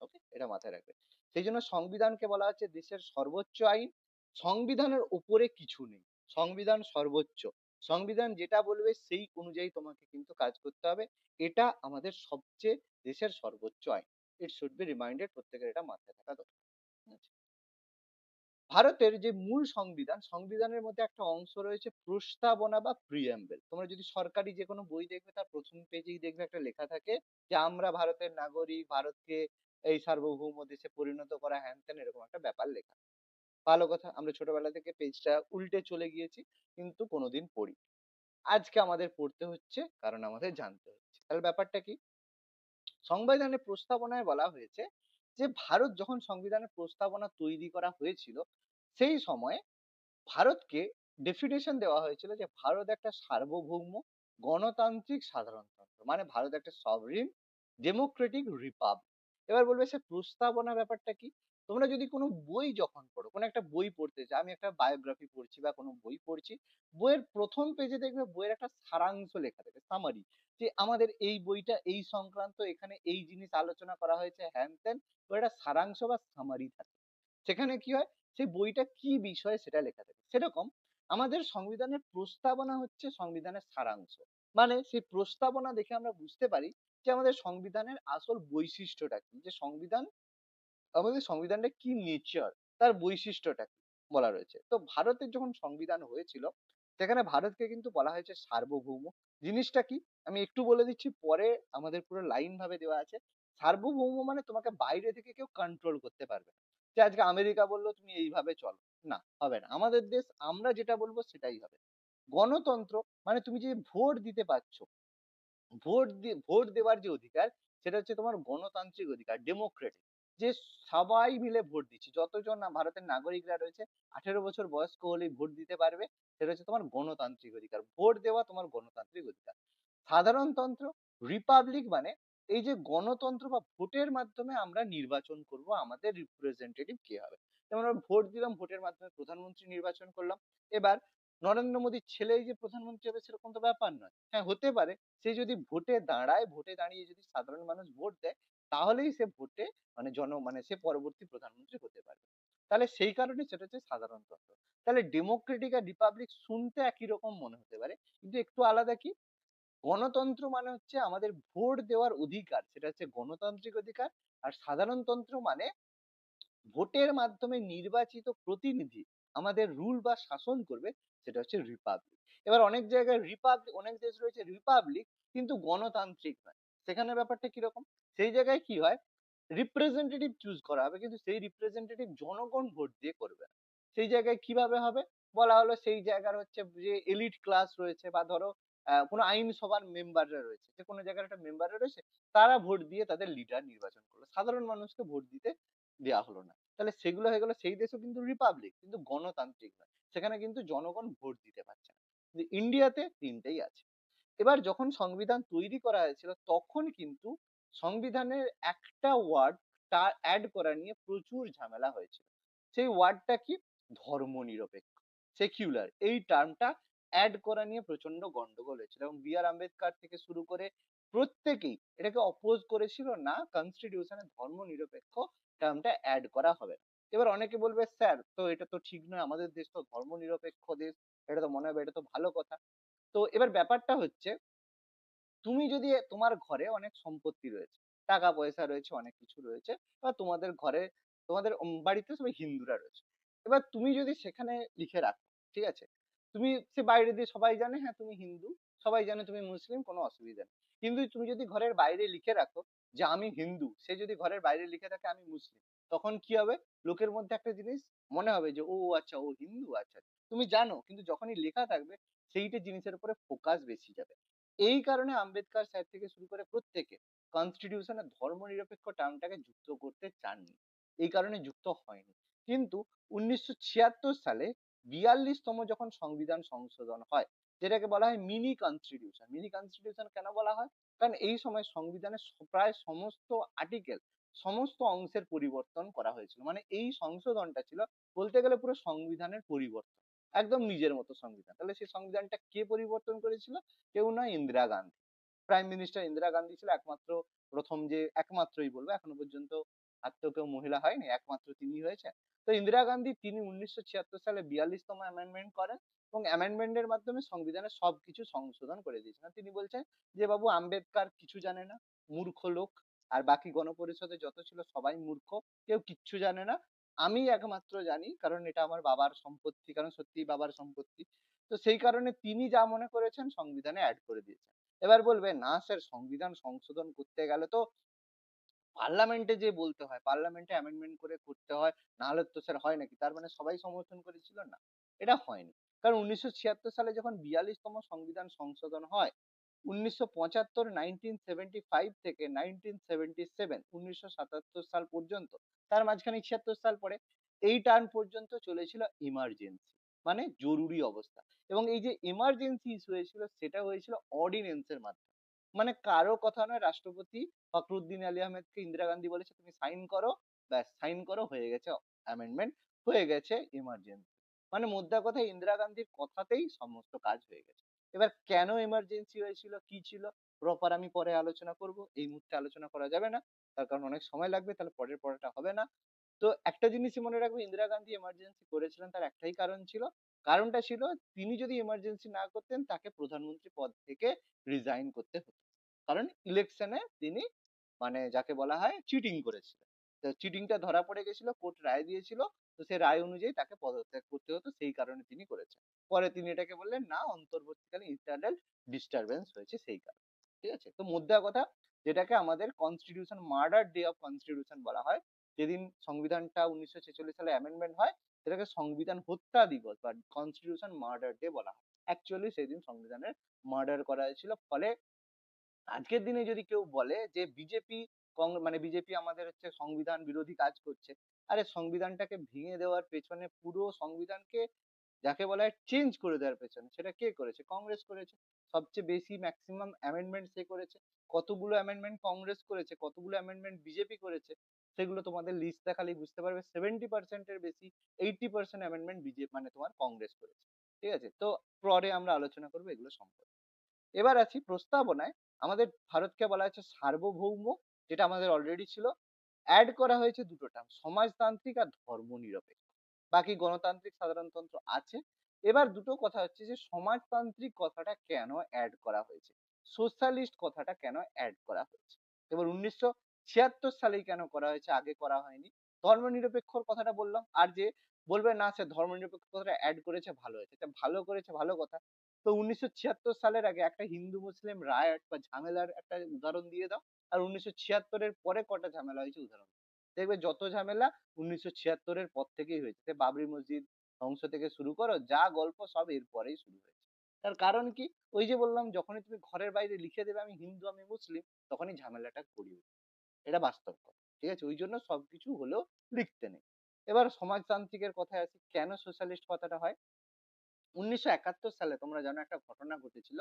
ওকে, এটা মাথায় রাখবে। সেই জন্য সংবিধানকে বলা হচ্ছে দেশের সর্বোচ্চ আইন। সংবিধানের উপরে কিছু নেই, সংবিধান সর্বোচ্চ। সংবিধান যেটা বলবে সেই অনুযায়ী তোমাকে কিন্তু কাজ করতে হবে। এটা আমাদের সবচেয়ে দেশের সর্বোচ্চ আইন। ইট শুড বি রিমাইন্ডেড, প্রত্যেকের এটা মাথায় থাকা দরকার। ঠিক আছে? ভারতের যে মূল সংবিধান, সংবিধানের মধ্যে একটা অংশ রয়েছে প্রস্তাবনা বা প্রিএম্বল। তোমরা যদি সরকারি যে কোনো বই দেখবে, তার প্রথম পেজেই দেখবে একটা লেখা থাকে যে আমরা ভারতের নাগরিক, ভারতকে এই সার্বভৌম দেশে পরিণত করা, হ্যান ত্যান, এরকম একটা ব্যাপার লেখা। ভালো কথা, আমরা ছোটবেলা থেকে পেজটা উল্টে চলে গিয়েছি, কিন্তু কোনোদিন পড়ি। আজকে আমাদের পড়তে হচ্ছে, কারণ আমাদের জানতে হচ্ছে। তাহলে ব্যাপারটা কি? সংবিধানের প্রস্তাবনায় বলা হয়েছে যে ভারত যখন সংবিধানের প্রস্তাবনা তৈরি করা হয়েছিল, সেই সময় ভারতকে ডেফিনেশন দেওয়া হয়েছিল যে ভারত একটা সার্বভৌম গণতান্ত্রিক সাধারণতন্ত্র, মানে ভারত একটা সভরিন ডেমোক্রেটিক রিপাবলিক। এবার বলবে সে প্রস্তাবনা ব্যাপারটা কি? তোমরা যদি কোনো বই যখন পড়ো, কোনো একটা বই পড়তে চাও, আমি একটা বায়োগ্রাফি পড়ছি বা কোনো বই পড়ছি, বইয়ের প্রথম পেজে দেখবে বইয়ের একটা সারাংশ লেখা থাকে, সামারি, যে আমাদের এই বইটা এই সংক্রান্ত, এখানে এই জিনিস আলোচনা করা হয়েছে, হ্যান ত্যান। ওর একটা সারাংশ বা সামারি থাকে। সেখানে কি হয়, সেই বইটা কি বিষয় সেটা লেখা থাকে। সেরকম আমাদের সংবিধানের প্রস্তাবনা হচ্ছে সংবিধানের সারাংশ। মানে সেই প্রস্তাবনা দেখে আমরা বুঝতে পারি যে আমাদের সংবিধানের আসল বৈশিষ্ট্যটা কি, যে সংবিধান, আমাদের সংবিধানটা কি নেচার, তার বৈশিষ্ট্যটা কি বলা রয়েছে। তো ভারতের যখন সংবিধান হয়েছিল সেখানে ভারতকে কিন্তু বলা হয়েছে সার্বভৌম। জিনিসটা কি আমি একটু বলে দিচ্ছি, পরে আমাদের পুরো লাইন ভাবে দেওয়া আছে। সার্বভৌম মানে তোমাকে বাইরে থেকে কেউ কন্ট্রোল করতে পারবে না, যে আজকে আমেরিকা বললো তুমি এইভাবে চলো, না হবে না। আমাদের দেশ আমরা যেটা বলবো সেটাই হবে। গণতন্ত্র মানে তুমি যে ভোট দিতে পারছো, ভোট দেওয়ার যে অধিকার, সেটা হচ্ছে তোমার গণতান্ত্রিক অধিকার, ডেমোক্রেটিক। যে সবাই মিলে ভোট দিচ্ছি, যতজন ভারতের নাগরিকরা রয়েছে 18 বছর বয়স্ক হলেই ভোট দিতে পারবে, সেটা হচ্ছে তোমার গণতান্ত্রিক অধিকার। ভোট দেওয়া তোমার গণতান্ত্রিক অধিকার। সাধারণতন্ত্র, রিপাবলিক মানে এই যে গণতন্ত্র বা ভোটের মাধ্যমে আমরা নির্বাচন করব আমাদের রিপ্রেজেন্টেটিভ কে হবে। যেমন আমরা ভোট দিলাম, ভোটের মাধ্যমে প্রধানমন্ত্রী নির্বাচন করলাম। এবার নরেন্দ্র মোদীর ছেলেই যে প্রধানমন্ত্রী হবে সেরকম তো ব্যাপার নয়। হ্যাঁ হতে পারে, সে যদি ভোটে দাঁড়ায়, ভোটে দাঁড়িয়ে যদি সাধারণ মানুষ ভোট দেয়, তাহলেই সে ভোটে মানে সে পরবর্তী প্রধানমন্ত্রী হতে পারবে। তাহলে সেই কারণে সেটা হচ্ছে সাধারণতন্ত্র। তাহলে ডেমোক্রেটিক আর রিপাবলিক শুনতে একই রকম মনে হতে পারে, কিন্তু একটু আলাদা কি। গণতন্ত্র মানে হচ্ছে আমাদের ভোট দেওয়ার অধিকার, সেটা হচ্ছে গণতান্ত্রিক অধিকার। আর সাধারণতন্ত্র মানে ভোটের মাধ্যমে নির্বাচিত প্রতিনিধি আমাদের রুল বা শাসন করবে, সেটা হচ্ছে রিপাবলিক। এবার অনেক জায়গায় রিপাবলিক, অনেক দেশ রয়েছে রিপাবলিক কিন্তু গণতান্ত্রিক নয়। সেখানে ব্যাপারটা কিরকম, সেই জায়গায় কি হয়, রিপ্রেজেন্টেটিভ চুজ করা হবে কিন্তু সেই রিপ্রেজেন্টেটিভ জনগণ ভোট দিয়ে করবে না। সেই জায়গায় কিভাবে হবে, বলা হলো সেই জায়গার হচ্ছে যে এলিট ক্লাস রয়েছে, বা ধরো কোনো আইনসভার মেম্বাররা রয়েছে, যে কোনো জায়গার একটা মেম্বাররা রয়েছে, তারা ভোট দিয়ে তাদের লিডার নির্বাচন করলো, সাধারণ মানুষকে ভোট দিতে দেওয়া হলো না। তাহলে সেগুলো হয়ে গেল, সেই দেশও কিন্তু রিপাবলিক কিন্তু গণতান্ত্রিক নয়, সেখানে কিন্তু জনগণ ভোট দিতে পারছে না। কিন্তু ইন্ডিয়াতে তিনটেই আছে। এবার যখন সংবিধান তৈরি করা হয়েছিল তখন কিন্তু সংবিধানের একটা ওয়ার্ড তার অ্যাড করা নিয়ে প্রচুর ঝামেলা হয়েছিল। সেই ওয়ার্ডটা কি, ধর্মনিরপেক্ষ, সেকুলার, এই টার্মটা অ্যাড করা নিয়ে প্রচন্ড গন্ডগোল হয়েছিল, এবং বি আর আম্বেদকর থেকে শুরু করে প্রত্যেকেই এটাকে অপোজ করেছিল, না কনস্টিটিউশনে ধর্মনিরপেক্ষ টার্মটা অ্যাড করা হবে না। এবার অনেকে বলবে স্যার তো এটা তো ঠিক নয়, আমাদের দেশ তো ধর্মনিরপেক্ষ দেশ, এটা তো মনে হবে এটা তো ভালো কথা। তো এবার ব্যাপারটা হচ্ছে, তুমি যদি তোমার ঘরে অনেক সম্পত্তি রয়েছে, টাকা পয়সা রয়েছে, অনেক কিছু রয়েছে, বা তোমাদের ঘরে, তোমাদের বাড়িতে সবাই হিন্দুরা রয়েছে, এবার তুমি যদি সেখানে লিখে রাখো, ঠিক আছে, তুমি সে বাইরে দিয়ে সবাই জানে হ্যাঁ তুমি হিন্দু, সবাই জানে তুমি মুসলিম, কোনো অসুবিধা নেই। কিন্তু তুমি যদি ঘরের বাইরে লিখে রাখো যে আমি হিন্দু, সে যদি ঘরের বাইরে লিখে থাকে আমি মুসলিম, তখন কি হবে, লোকের মধ্যে একটা জিনিস মনে হবে যে ও আচ্ছা ও হিন্দু, আচ্ছা। তুমি জানো কিন্তু যখনই লেখা থাকবে সেইটা জিনিসের উপরে ফোকাস বেশি যাবে। এই কারণে আম্বেদকর স্যার থেকে শুরু করে প্রত্যেকে কনস্টিটিউশনে ধর্মনিরপেক্ষ টার্মটাকে যুক্ত করতে চাননি, এই কারণে যুক্ত হয়নি। কিন্তু 1976 সালে 42তম যখন সংবিধান সংশোধন হয়, যেটাকে বলা হয় মিনি কনস্টিটিউশন। মিনি কনস্টিটিউশন কেন বলা হয়, কারণ এই সময় সংবিধানের প্রায় সমস্ত আর্টিকেল, সমস্ত অংশের পরিবর্তন করা হয়েছিল। মানে এই সংশোধনটা ছিল বলতে গেলে পুরো সংবিধানের পরিবর্তন, একদম নিজের মতো সংবিধান। তাহলে সেই সংবিধানটা কে পরিবর্তন করেছিল, কেউ নয়, ইন্দিরা গান্ধী। প্রাইম মিনিস্টার ইন্দিরা গান্ধী ছিল একমাত্র, প্রথম যে, একমাত্রই বলবো, এখনো পর্যন্ত আর তো কেউ মহিলা হয়নি, একমাত্র তিনি হয়েছে। তো ইন্দিরা গান্ধী তিনি 1976 সালে 42তম অ্যামেন্ডমেন্ট করেন, এবং অ্যামেন্ডমেন্টের মাধ্যমে সংবিধানের সবকিছু সংশোধন করে দিয়েছিলেন। তিনি বলছেন যে বাবু আম্বেদকর কিছু জানে না, মূর্খ লোক, আর বাকি গণপরিষদে যত ছিল সবাই মূর্খ, কেউ কিচ্ছু জানে না, আমি একমাত্র জানি, কারণ এটা আমার বাবার সম্পত্তি, কারণ সত্যিই বাবার সম্পত্তি। তো সেই কারণে তিনি যা মনে করেছেন সংবিধানে অ্যাড করে দিয়েছেন। এবার বলবে না স্যার সংবিধান সংশোধন করতে গেলে তো পার্লামেন্টে যে বলতে হয়, পার্লামেন্টে অ্যামেন্ডমেন্ট করে করতে হয়, নাহলে তো স্যার হয় নাকি, তার মানে সবাই সমর্থন করেছিল, না এটা হয়নি। কারণ 1976 সালে যখন 42তম সংবিধান সংশোধন হয়, 1975 1975 থেকে 1977 1977 সাল পর্যন্ত, তার মাঝখানে 76 সাল পরে, এই টার্ম পর্যন্ত চলেছিল ইমার্জেন্সি, মানে জরুরি অবস্থা। এবং এই যে ইমার্জেন্সি ইস্যু হয়েছিল সেটা হয়েছিল অর্ডিন্যান্সের মাধ্যমে, মানে কারো কথা নয়, রাষ্ট্রপতি ফখরুদ্দিন আলী আহমেদকে ইন্দিরা গান্ধী বলেছে তুমি সাইন করো, ব্যাস সাইন করো, হয়ে গেছে অ্যামেন্ডমেন্ট, হয়ে গেছে ইমার্জেন্সি। মানে মোদ্দা কথা ইন্দিরা গান্ধীর কথাতেই সমস্ত কাজ হয়ে গেছে। এবার কেন এমার্জেন্সি হয়েছিল, কি ছিল, প্রপার আমি পরে আলোচনা করব, এই মুহূর্তে আলোচনা করা যাবে না, তার কারণ অনেক সময় লাগবে, তাহলে পরের পড়াটা হবে না। তো একটা জিনিসই মনে রাখবে, ইন্দিরা গান্ধী এমার্জেন্সি করেছিলেন তার একটাই কারণ ছিল, কারণটা ছিল তিনি যদি এমার্জেন্সি না করতেন তাকে প্রধানমন্ত্রী পদ থেকে রিজাইন করতে হতো, কারণ ইলেকশনে তিনি মানে যাকে বলা হয় চিটিং করেছিলেন। তো চিটিংটা ধরা পড়ে গেছিল, কোর্ট রায় দিয়েছিল, তো সেই রায় অনুযায়ী তাকে পদত্যাগ করতে হতো, সেই কারণে তিনি করেছেন। পরে তিনি এটাকে বললেন না, অন্তর্বর্তীকালীন ইন্টারনাল ডিস্টারবেন্স হয়েছে সেই কারণে। ঠিক আছে, তো মুদ্রা কথা, যেটাকে আমাদের constitution murder day of constitution বলা হয়, যেদিন সংবিধানটা 1946 সালে অ্যামেন্ডমেন্ট হয়, সেটাকে সংবিধান হত্যা দিবস বা কনস্টিটিউশন মার্ডার ডে বলা হয়। অ্যাকচুয়ালি সেদিন সংবিধানের মার্ডার করা হয়েছিল। ফলে আজকের দিনে যদি কেউ বলে যে বিজেপি মানে বিজেপি আমাদের হচ্ছে সংবিধান বিরোধী কাজ করছে, আরে সংবিধানটাকে ভেঙে দেওয়ার পেছনে, পুরো সংবিধানকে যাকে বলা হয় চেঞ্জ করে দেওয়ার পেছনে, সেটা কে করেছে? কংগ্রেস করেছে। সবচেয়ে বেশি ম্যাক্সিমাম অ্যামেন্ডমেন্ট সে করেছে। কতগুলো অ্যামেন্ডমেন্ট কংগ্রেস করেছে, কতগুলো অ্যামেন্ডমেন্ট বিজেপি করেছে, সেগুলো তোমাদের লিস্ট দেখালেই বুঝতে পারবে। 70% এর বেশি, 80% অ্যামেন্ডমেন্ট বিজেপি মানে তোমার কংগ্রেস করেছে। ঠিক আছে, তো পরে আমরা আলোচনা করবো এগুলো সম্পর্কে। এবার আছি প্রস্তাবনায়। আমাদের ভারতকে বলা হচ্ছে সার্বভৌম, যেটা আমাদের অলরেডি ছিল। অ্যাড করা হয়েছে দুটো টার্ম, সমাজতান্ত্রিক আর ধর্মনিরপেক্ষ। বাকি গণতান্ত্রিক সাধারণতন্ত্র আছে। এবার দুটো কথা হচ্ছে যে সমাজতান্ত্রিক কথাটা কেন অ্যাড করা হয়েছে, সোশ্যালিস্ট কথাটা কেন অ্যাড করা হয়েছে। এবার 1976 সালেই কেন করা হয়েছে, আগে করা হয়নি। ধর্মনিরপেক্ষর কথাটা বললাম, আর যে বলবে না সে ধর্মনিরপেক্ষ কথাটা অ্যাড করেছে ভালো হয়েছে, এটা ভালো করেছে ভালো কথা। তো 1976 সালের আগে একটা হিন্দু মুসলিম রায়ট বা ঝামেলার একটা উদাহরণ দিয়ে দাও, আর 1976-এর পরে কটা ঝামেলা হয়েছে উদাহরণ দাও। দেখবে যত ঝামেলা 1976-এর পর থেকেই হয়েছে। সে বাবরি মসজিদ ধ্বংস থেকে শুরু করো, যা গল্প সব এর পরেই শুরু হয়েছে। তার কারণ কি? ওই যে বললাম, যখনই তুমি ঘরের বাইরে লিখে দেবে আমি হিন্দু আমি মুসলিম, তখনই ঝামেলাটা গড়িয়ে উঠবে। এটা বাস্তব কথা। ঠিক আছে, ওই জন্য সবকিছু হলেও লিখতে নেই। এবার সমাজতান্ত্রিকের কথায় আসি, কেন সোশ্যালিস্ট কথাটা হয়। 1971 সালে তোমরা জানো একটা ঘটনা ঘটেছিল,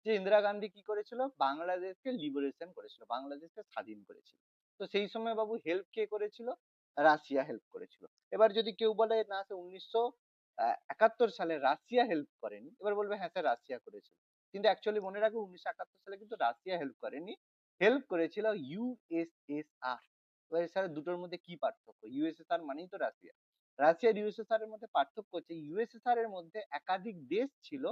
যে ইন্দিরা গান্ধী কি করেছিল, বাংলাদেশকে লিবারেশন করেছিল, বাংলাদেশকে স্বাধীন করেছিল। তো সেই সময় বাবু হেল্প কে করেছিল? রাশিয়া হেল্প করেছিল। এবার যদি কেউ বলে না সে 1971 সালে রাশিয়া হেল্প করেনি, এবার বলবে হ্যাঁ স্যার রাশিয়া করেছিল। কিন্তু অ্যাকচুয়ালি মনে রাখবে 1971 সালে কিন্তু রাশিয়া হেল্প করেনি, হেল্প করেছিল ইউএসএসআর। এবার স্যার দুটোর মধ্যে কি পার্থক্য? ইউএসএসআর মানেই তো রাশিয়া। রাশিয়া আর ইউএসএসআর এর মধ্যে পার্থক্য হচ্ছে ইউএসএসআর এর মধ্যে একাধিক দেশ ছিল,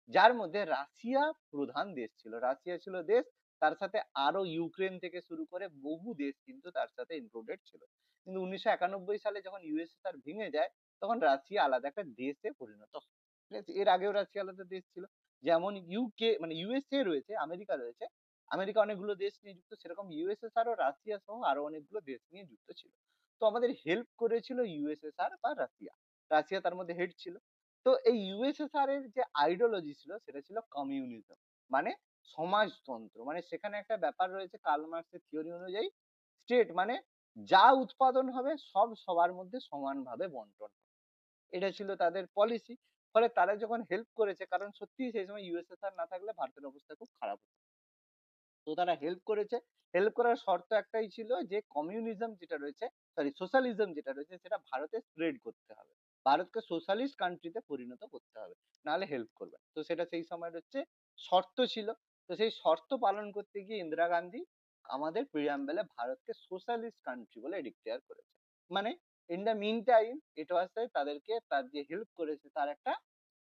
যার মধ্যে রাশিয়া প্রধান দেশ ছিল। রাশিয়া ছিল দেশ, তার সাথে আরো ইউক্রেন থেকে শুরু করে বহু দেশ কিন্তু তার সাথে ইনক্লুডেড ছিল। কিন্তু 1991 সালে যখন ইউএসএসআর ভেঙে যায়, তখন রাশিয়া আলাদা একটা দেশে পরিণত হয়। ঠিক আছে, এর আগেও রাশিয়া আলাদা দেশ ছিল। যেমন ইউকে মানে ইউএসএ রয়েছে, আমেরিকা রয়েছে, আমেরিকা অনেকগুলো দেশ নিয়ে যুক্ত, সেরকম ইউএসএসআর ও রাশিয়া সহ আরো অনেকগুলো দেশ নিয়ে যুক্ত ছিল। তো আমাদের হেল্প করেছিল ইউএসএসআর বা রাশিয়া, রাশিয়া তার মধ্যে হেড ছিল। তো এই ইউএসএসআর এর যে আইডিওলজি ছিল সেটা ছিল কমিউনিজম, মানে সমাজতন্ত্র। মানে সেখানে একটা ব্যাপার রয়েছে, কার্ল মার্কসের থিওরি অনুযায়ী স্টেট মানে যা উৎপাদন হবে সব সবার মধ্যে সমানভাবে বন্টন হবে। এটা ছিল তাদের পলিসি। ফলে তারা যখন হেল্প করেছে, কারণ সত্যি সেই সময় ইউএসএসআর না থাকলে ভারতের অবস্থা খুব খারাপ হতো। তো তারা হেল্প করেছে। হেল্প করার শর্ত একটাই ছিল যে কমিউনিজম যেটা রয়েছে, সরি সোশ্যালিজম যেটা রয়েছে, সেটা ভারতে স্প্রেড করতে হবে, ভারতকে সোশ্যালিস্ট কান্ট্রিতে পরিণত করতে হবে, নাহলে হেল্প করবে না। তো সেটা সেই সময়ের হচ্ছে শর্ত ছিল। তো সেই শর্ত পালন করতে গিয়ে ইন্দিরা গান্ধী আমাদের প্রিয়াম্বেলে ভারতকে সোশ্যালিস্ট কান্ট্রি বলে ডিক্লেয়ার করেছে। মানে in the meantime it was তাদেরকে তার যে হেল্প করেছে তার একটা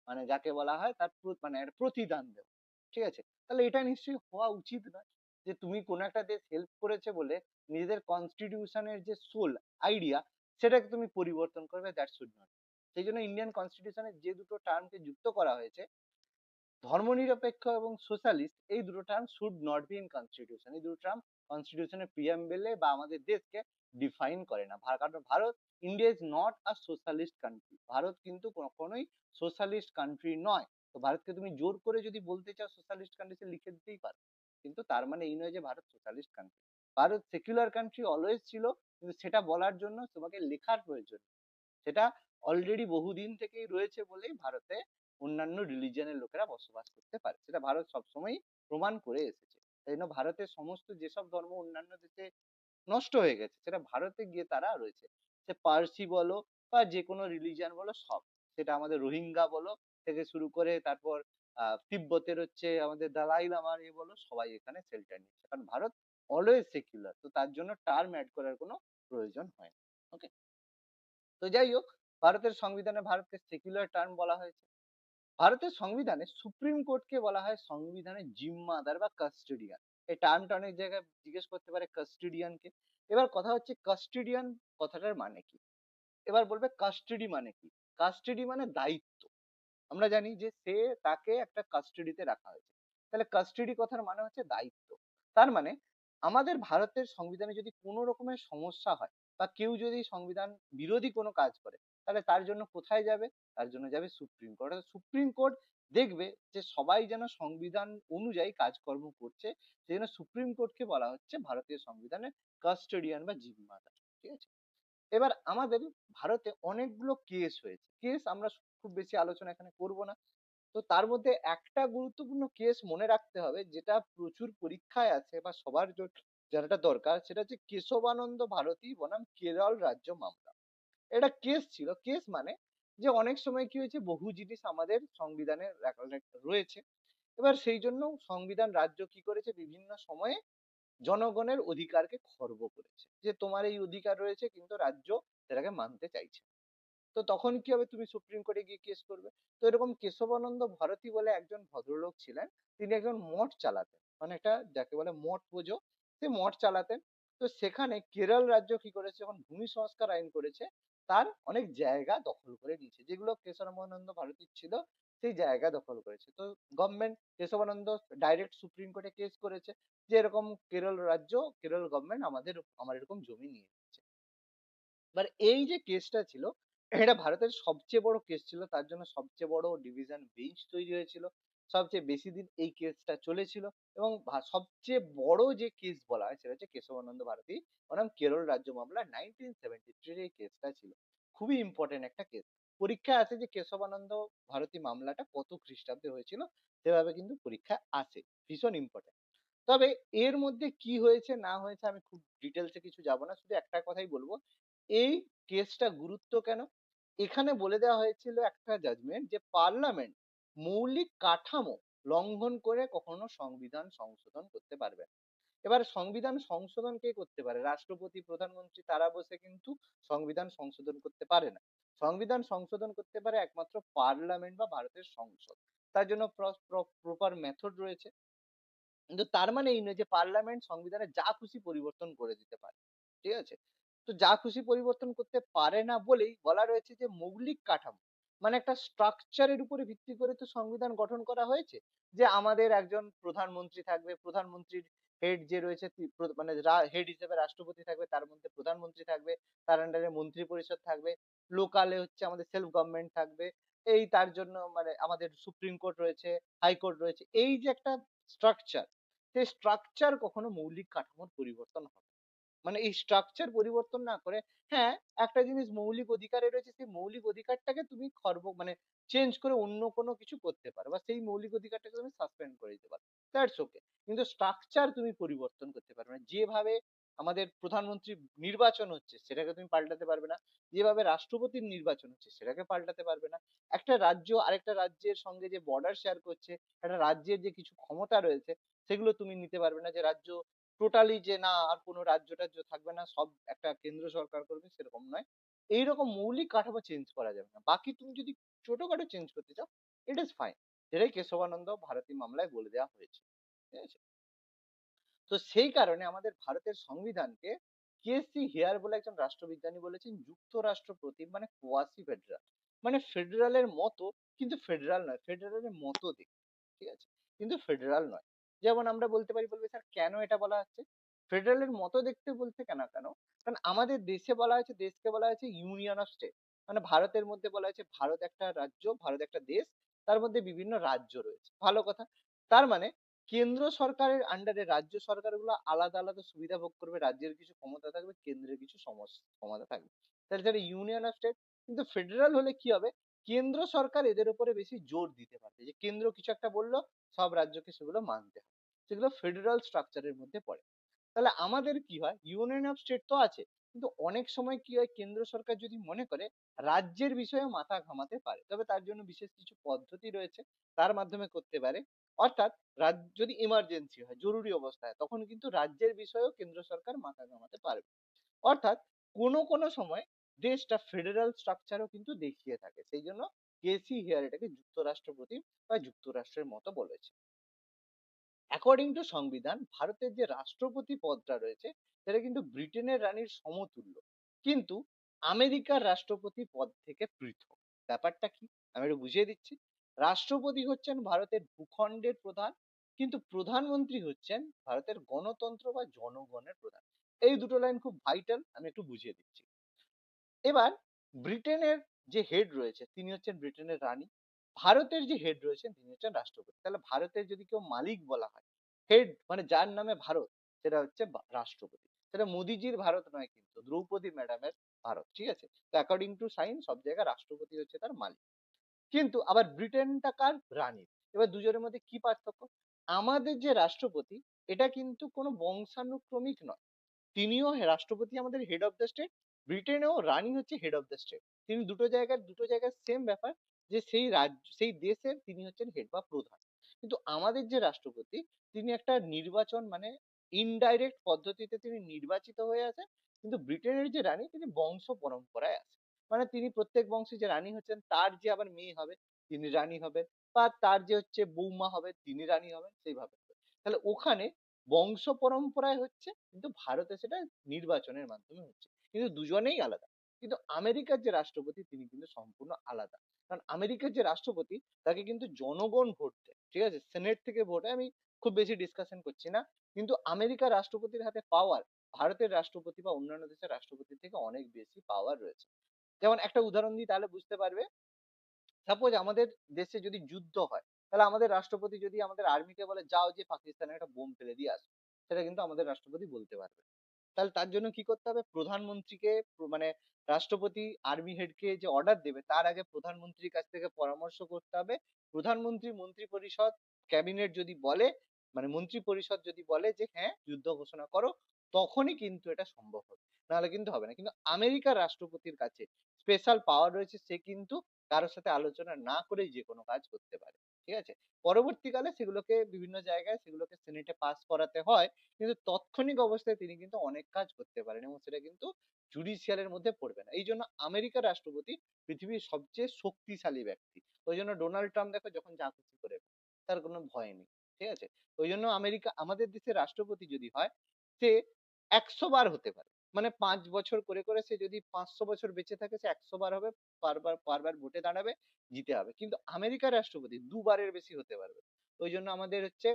মানে যাকে বলা হয় তার মানে একটা প্রতিদান দেওয়া। ঠিক আছে, তাহলে এটা নিশ্চয়ই হওয়া উচিত নয় যে তুমি কোনো একটা দেশ হেল্প করেছে বলে নিজেদের কনস্টিটিউশনের যে সোল আইডিয়া সেটাকে তুমি পরিবর্তন করবে, দ্যাট শুড নট। সেই জন্য ইন্ডিয়ান কনস্টিটিউশনের যে দুটো টার্মকে যুক্ত করা হয়েছে, ধর্মনিরপেক্ষ এবং সোশ্যালিস্ট, এই দুটো term should not be in constitution. এই দুটো টার্ম কনস্টিটিউশনের প্রিয়াম্বেলে বা আমাদের দেশকে ডিফাইন করে না। কারণ Bharat, India is not a socialist country. Bharat কিন্তু কখনোই সোশ্যালিস্ট কান্ট্রি নয়। তো ভারতকে তুমি জোর করে যদি বলতে চাও সোশ্যালিস্ট কান্ট্রি, লিখে দিতেই পারো, কিন্তু তার মানে এই নয় যে Bharat socialist country. Bharat secular country always ছিল, কিন্তু সেটা বলার জন্য তোমাকে লেখার প্রয়োজন। সেটা অলরেডি বহুদিন থেকেই রয়েছে বলেই ভারতে অন্যান্য রিলিজিয়নের লোকেরা বসবাস করতে পারে, সেটা ভারত সবসময় প্রমাণ করে এসেছে। তাই জন্য ভারতের সমস্ত যেসব ধর্ম অন্যান্য দেশে নষ্ট হয়ে গেছে, সেটা ভারতে গিয়ে তারা রয়েছে। সে পার্সি বলো বা যে কোনো রিলিজিয়ন বলো সব, সেটা আমাদের রোহিঙ্গা বলো থেকে শুরু করে, তারপর তিব্বতের হচ্ছে আমাদের দালাই লামার এ বলো, সবাই এখানে শেল্টার নিচ্ছে, কারণ ভারত অলওয়েজ সেকুলার। তো তার জন্য টার্ম অ্যাড করার কোনো প্রয়োজন হয় না। ওকে, তো যাই হোক, ভারতের সংবিধানে ভারতকে সেকুলার টার্ম বলা হয়েছে। ভারতের সংবিধানে সুপ্রিম কোর্টকে বলা হয় সংবিধানের জিম্মাদার বা কাস্টোডিয়ান। এই টার্মটা অনেক জায়গায় জিজ্ঞেস করতে পারে কাস্টোডিয়ানকে। এবার কথা হচ্ছে কাস্টোডিয়ান কথাটার মানে কি। এবার বলবে কাস্টডি মানে কি। কাস্টডি মানে দায়িত্ব। আমরা জানি যে সে তাকে একটা কাস্টডিতে রাখা হয়েছে। তাহলে কাস্টডি কথার মানে হচ্ছে দায়িত্ব। তার মানে আমাদের ভারতের সংবিধানে যদি কোনো রকমের সমস্যা হয় বা কেউ যদি সংবিধান বিরোধী কোনো কাজ করে, তাহলে তার জন্য কোথায় যাবে? তার জন্য যাবে সুপ্রিম কোর্ট। অর্থাৎ সুপ্রিম কোর্ট দেখবে যে সবাই যেন সংবিধান অনুযায়ী কাজকর্ম করছে। সেই জন্য সুপ্রিম কোর্টকে বলা হচ্ছে ভারতীয় সংবিধানের কাস্টোডিয়ান বা জিম্মাদার। ঠিক আছে? এবার আমাদের ভারতে অনেকগুলো কেস হয়েছে। কেস আমরা খুব বেশি আলোচনা এখানে করব না। তো তার মধ্যে একটা গুরুত্বপূর্ণ কেস মনে রাখতে হবে, যেটা প্রচুর পরীক্ষায় আছে বা সবার জানাটা দরকার, সেটা হচ্ছে কেশবানন্দ ভারতী বনাম কেরল রাজ্য মামলা। এটা কেস ছিল। কেস মানে যে অনেক সময় কি হয়েছে, বহু জিনিস আমাদের সংবিধানে রয়েছে। এবার সেই জন্য সংবিধান রাজ্য কি করেছে, বিভিন্ন সময়ে জনগণের অধিকারকে খর্ব করেছে, যে তোমার এই অধিকার রয়েছে কিন্তু রাজ্য সেটাকে মানতে চাইছে। তো তখন কি হবে, তুমি সুপ্রিম কোর্টে গিয়ে কেস করবে। তো এরকম কেশবানন্দ ভারতী বলে একজন ভদ্রলোক ছিলেন। তিনি একজন মঠ চালাতেন, মানে একটা যাকে বলে মঠ পুজো, সে মঠ চালাতেন। তো সেখানে কেরল রাজ্য কি করেছে, যখন ভূমি সংস্কার আইন করেছে, তার অনেক জায়গা দখল করে নিয়েছে, যেগুলো কেশবানন্দ ভারতীর ছিল সেই জায়গা দখল করেছে। তো গভর্নমেন্ট কেশবানন্দ ডাইরেক্ট সুপ্রিম কোর্টে কেস করেছে যে এরকম কেরল রাজ্য, কেরল গভর্নমেন্ট আমার এরকম জমি নিয়ে নিচ্ছে। এবার এই যে কেসটা ছিল, এটা ভারতের সবচেয়ে বড় কেস ছিল, তার জন্য সবচেয়ে বড় ডিভিশন বেঞ্চ তৈরি হয়েছিল, সবচেয়ে বেশি দিন এই কেসটা চলেছিল। এবং সবচেয়ে বড় যে কেস বলা হয় সেটা হচ্ছে কেশবানন্দ ভারতী বনাম কেরল রাজ্য মামলা 1973 এই কেসটা ছিল। খুবই ইম্পর্টেন্ট একটা কেস। পরীক্ষায় আসে যে কেশবানন্দ ভারতী মামলাটা কত খ্রিস্টাব্দে হয়েছিল, সেভাবে কিন্তু পরীক্ষা আসে। ভীষণ ইম্পর্টেন্ট। তবে এর মধ্যে কি হয়েছে না হয়েছে আমি খুব ডিটেলসে কিছু যাব না, শুধু একটা কথাই বলবো। এই কেসটা গুরুত্ব কেন, এখানে বলে দেওয়া হয়েছিল একটা জাজমেন্ট যে পার্লামেন্ট মৌলিক কাঠামো লঙ্ঘন করে কখনো সংবিধান সংশোধন করতে পারবে না। এবার সংবিধান সংশোধন কে করতে পারে? রাষ্ট্রপতি, প্রধানমন্ত্রী, তারা বসে কিন্তু সংবিধান সংশোধন করতে পারে না। সংবিধান সংশোধন করতে পারে একমাত্র পার্লামেন্ট বা ভারতের সংসদ। তার জন্য প্রপার মেথড রয়েছে। কিন্তু তার মানে এই নয় যে পার্লামেন্ট সংবিধানে যা খুশি পরিবর্তন করে দিতে পারে। ঠিক আছে? তো যা খুশি পরিবর্তন করতে পারে না বলেই বলা রয়েছে যে মৌলিক কাঠামো, মানে একটা স্ট্রাকচারের উপরে ভিত্তি করে তো সংবিধান গঠন করা হয়েছে। যে আমাদের একজন প্রধানমন্ত্রী থাকবে, প্রধানমন্ত্রীর হেড যে রয়েছে মানে হেড হিসেবে রাষ্ট্রপতি থাকবে, তার মধ্যে প্রধানমন্ত্রী থাকবে, তার আন্ডারে মন্ত্রী পরিষদ থাকবে, লোকালে হচ্ছে আমাদের সেলফ গভর্নমেন্ট থাকবে। এই তার জন্য মানে আমাদের সুপ্রিম কোর্ট রয়েছে, হাইকোর্ট রয়েছে। এই যে একটা স্ট্রাকচার, সেই স্ট্রাকচার কখনো মৌলিক কাঠামোর পরিবর্তন হবে না। মানে এই স্ট্রাকচার পরিবর্তন না করে, হ্যাঁ, একটা জিনিস মৌলিক অধিকারে রয়েছে, সেই মৌলিক অধিকারটাকে তুমি মানে চেঞ্জ করে অন্য কোনো কিছু করতে পারো, বা সেই মৌলিক অধিকারটাকে তুমি সাসপেন্ড করে দিতে পারো, দ্যাটস ওকে। কিন্তু স্ট্রাকচার তুমি পরিবর্তন করতে পারবে না। যেভাবে আমাদের প্রধানমন্ত্রী নির্বাচন হচ্ছে সেটাকে তুমি পাল্টাতে পারবে না, যেভাবে রাষ্ট্রপতির নির্বাচন হচ্ছে সেটাকে পাল্টাতে পারবে না। একটা রাজ্য আরেকটা রাজ্যের সঙ্গে যে বর্ডার শেয়ার করছে, একটা রাজ্যের যে কিছু ক্ষমতা রয়েছে, সেগুলো তুমি নিতে পারবে না। যে রাজ্য টোটালি যে না আর কোনো রাজ্য টাজ্য থাকবে না, সব একটা কেন্দ্র সরকার করবে, সেরকম নয়। এইরকম মৌলিক কাঠামো চেঞ্জ করা যাবে না। বাকি তুমি যদি ছোটখাটো চেঞ্জ করতে চাও, ইট ইজ ফাইন। যেটাই কেশবানন্দ ভারতী মামলায় বলে দেওয়া হয়েছে। ঠিক আছে? তো সেই কারণে আমাদের ভারতের সংবিধানকে কেসি হেয়ার বলে একজন রাষ্ট্রবিজ্ঞানী বলেছেন যুক্তরাষ্ট্র প্রতিম, মানে কোয়াসি ফেডারাল। মানে ফেডারালের মতো, কিন্তু ফেডারাল নয়, ফেডারালের মতো দেখতে। ঠিক আছে? কিন্তু ফেডারাল নয়। যেমন আমরা বলতে পারি, বলবে স্যার কেন এটা বলা হচ্ছে ফেডারেলের মতো দেখতে, বলতে কেন কেন কারণ আমাদের দেশে বলা হয়েছে, দেশকে বলা হয়েছে ইউনিয়ন অফ স্টেট। মানে ভারতের মধ্যে বলা হয়েছে ভারত একটা রাজ্য, ভারত একটা দেশ, তার মধ্যে বিভিন্ন রাজ্য রয়েছে, ভালো কথা। তার মানে কেন্দ্র সরকারের আন্ডারে রাজ্য সরকারগুলো আলাদা আলাদা সুবিধা ভোগ করবে, রাজ্যের কিছু ক্ষমতা থাকবে, কেন্দ্রের কিছু ক্ষমতা থাকবে। তাহলে সেটা ইউনিয়ন অফ স্টেট। কিন্তু ফেডারাল হলে কি হবে, কেন্দ্র সরকার এদের উপরে বেশি জোর দিতে পারবে, যে কেন্দ্র কিছু একটা বললো, সব রাজ্যকে সেগুলো মানতে হবে। সেগুলো ফেডারাল স্ট্রাকচারের মধ্যে পড়ে। তাহলে আমাদের কি হয়, ইউনিয়ন অফ স্টেট তো আছে, কিন্তু অনেক সময় কি হয়, কেন্দ্র সরকার যদি মনে করে রাজ্যের বিষয়ে মাথা ঘামাতে পারে, তবে তার জন্য বিশেষ কিছু পদ্ধতি রয়েছে, তার মাধ্যমে করতে পারে। অর্থাৎ যদি ইমার্জেন্সি হয়, জরুরি অবস্থায়, তখন কিন্তু রাজ্যের বিষয়েও কেন্দ্র সরকার মাথা ঘামাতে পারবে। অর্থাৎ কোনো কোনো সময় দেশটা ফেডারাল স্ট্রাকচারও কিন্তু দেখিয়ে থাকে। সেই জন্য কেসি হিয়ার এটাকে যুক্তরাষ্ট্রপতি বা যুক্তরাষ্ট্রের মতো বলেছে। অ্যাকর্ডিং টু সংবিধান ভারতের যে রাষ্ট্রপতি পদটা রয়েছে সেটা কিন্তু ব্রিটেনের রানীর সমতুল্য, কিন্তু আমেরিকার রাষ্ট্রপতি পদ থেকে পৃথক। ব্যাপারটা কি আমি একটু বুঝিয়ে দিচ্ছি। রাষ্ট্রপতি হচ্ছেন ভারতের ভূখণ্ডের প্রধান, কিন্তু প্রধানমন্ত্রী হচ্ছেন ভারতের গণতন্ত্র বা জনগণের প্রধান। এই দুটো লাইন খুব ভাইটাল, আমি একটু বুঝিয়ে দিচ্ছি। এবার ব্রিটেনের যে হেড রয়েছে তিনি হচ্ছেন ব্রিটেনের রানী, ভারতের যে হেড রয়েছেন তিনি হচ্ছেন রাষ্ট্রপতি। তাহলে ভারতের যদি কেউ মালিক বলা হয়, হেড মানে যার নামে ভারত, সেটা হচ্ছে রাষ্ট্রপতি। সেটা মোদিজির ভারত নয়, কিন্তু দ্রৌপদী ম্যাডামের ভারত, ঠিক আছে? তো অ্যাকর্ডিং টু সাইন সব জায়গায় রাষ্ট্রপতি হচ্ছে তার মালিক। কিন্তু আবার ব্রিটেনটা কার? রানীর। এবার দুজনের মধ্যে কি পার্থক্য? আমাদের যে রাষ্ট্রপতি এটা কিন্তু কোনো বংশানুক্রমিক নয়, তিনিও রাষ্ট্রপতি আমাদের হেড অফ দ্য স্টেট। ব্রিটেনেও রানী হচ্ছে হেড অফ দ্য স্টেট। তিনি দুটো জায়গায় সেম ব্যাপার, যে সেই রাজ্য সেই দেশের তিনি হচ্ছেন হেড বা প্রধান। কিন্তু আমাদের যে রাষ্ট্রপতি তিনি একটা নির্বাচন মানে ইনডাইরেক্ট পদ্ধতিতে তিনি নির্বাচিত হয়ে আছেন, কিন্তু ব্রিটেনের যে রানী তিনি বংশ পরম্পরায় আছেন। মানে তিনি প্রত্যেক বংশে যে রানী হচ্ছেন তার যে আবার মেয়ে হবে তিনি রানী হবেন, বা তার যে হচ্ছে বৌমা হবে তিনি রানী হবেন, সেইভাবে। তাহলে ওখানে বংশ পরম্পরায় হচ্ছে, কিন্তু ভারতে সেটা নির্বাচনের মাধ্যমে হচ্ছে, কিন্তু দুজনেই আলাদা। কিন্তু আমেরিকার যে রাষ্ট্রপতি তিনি কিন্তু সম্পূর্ণ আলাদা। কারণ আমেরিকার যে রাষ্ট্রপতি তাকে কিন্তু জনগণ ভোট দেয়, ঠিক আছে? সেনেট থেকে ভোট হয়। আমি খুব বেশি ডিসকাশন করছি না, কিন্তু আমেরিকার রাষ্ট্রপতির হাতে পাওয়ার ভারতের রাষ্ট্রপতি বা অন্যান্য দেশের রাষ্ট্রপতির থেকে অনেক বেশি পাওয়ার রয়েছে। যেমন একটা উদাহরণ দিই তাহলে বুঝতে পারবে। সাপোজ আমাদের দেশে যদি যুদ্ধ হয়, তাহলে আমাদের রাষ্ট্রপতি যদি আমাদের আর্মিকে বলে যাও যে পাকিস্তানে একটা বোম ফেলে দিয়ে আসো, সেটা কিন্তু আমাদের রাষ্ট্রপতি বলতে পারবে। তাহলে তার জন্য কি করতে হবে? প্রধানমন্ত্রীকে মানে রাষ্ট্রপতি আর্মি হেডকে যে অর্ডার দেবে তার আগে প্রধানমন্ত্রীর কাছ থেকে পরামর্শ করতে হবে। প্রধানমন্ত্রী মন্ত্রী পরিষদ ক্যাবিনেট যদি বলে, মানে মন্ত্রী পরিষদ যদি বলে যে হ্যাঁ যুদ্ধ ঘোষণা করো, তখনই কিন্তু এটা সম্ভব হবে, নাহলে কিন্তু হবে না। কিন্তু আমেরিকার রাষ্ট্রপতির কাছে স্পেশাল পাওয়ার রয়েছে, সে কিন্তু কারোর সাথে আলোচনা না করেই যে কোনো কাজ করতে পারে, ঠিক আছে? পরবর্তীকালে সেগুলোকে বিভিন্ন জায়গায় সেগুলোকে সেনেটে পাস করাতে হয়, কিন্তু তাৎক্ষণিক অবস্থায় তিনি কিন্তু অনেক কাজ করতে পারেন এবং সেটা কিন্তু জুডিশিয়ালের মধ্যে পড়বে না। এই জন্য আমেরিকার রাষ্ট্রপতি পৃথিবীর সবচেয়ে শক্তিশালী ব্যক্তি। ওই জন্য ডোনাল্ড ট্রাম্প দেখো যখন যা খুশি করে তার কোনো ভয় নেই, ঠিক আছে? ওই জন্য আমেরিকা আমাদের দেশের রাষ্ট্রপতি যদি হয় সে 100 বার হতে পারে, মানে 5 বছর করে করে সে যদি 500 বছর বেঁচে থাকে সে 100 বার হবে, বারবার বারবার ভোটে দাঁড়াবে, জিতে হবে। কিন্তু আমেরিকার রাষ্ট্রপতি 2 বারের বেশি হতে পারবে। ওই জন্য আমাদের হচ্ছে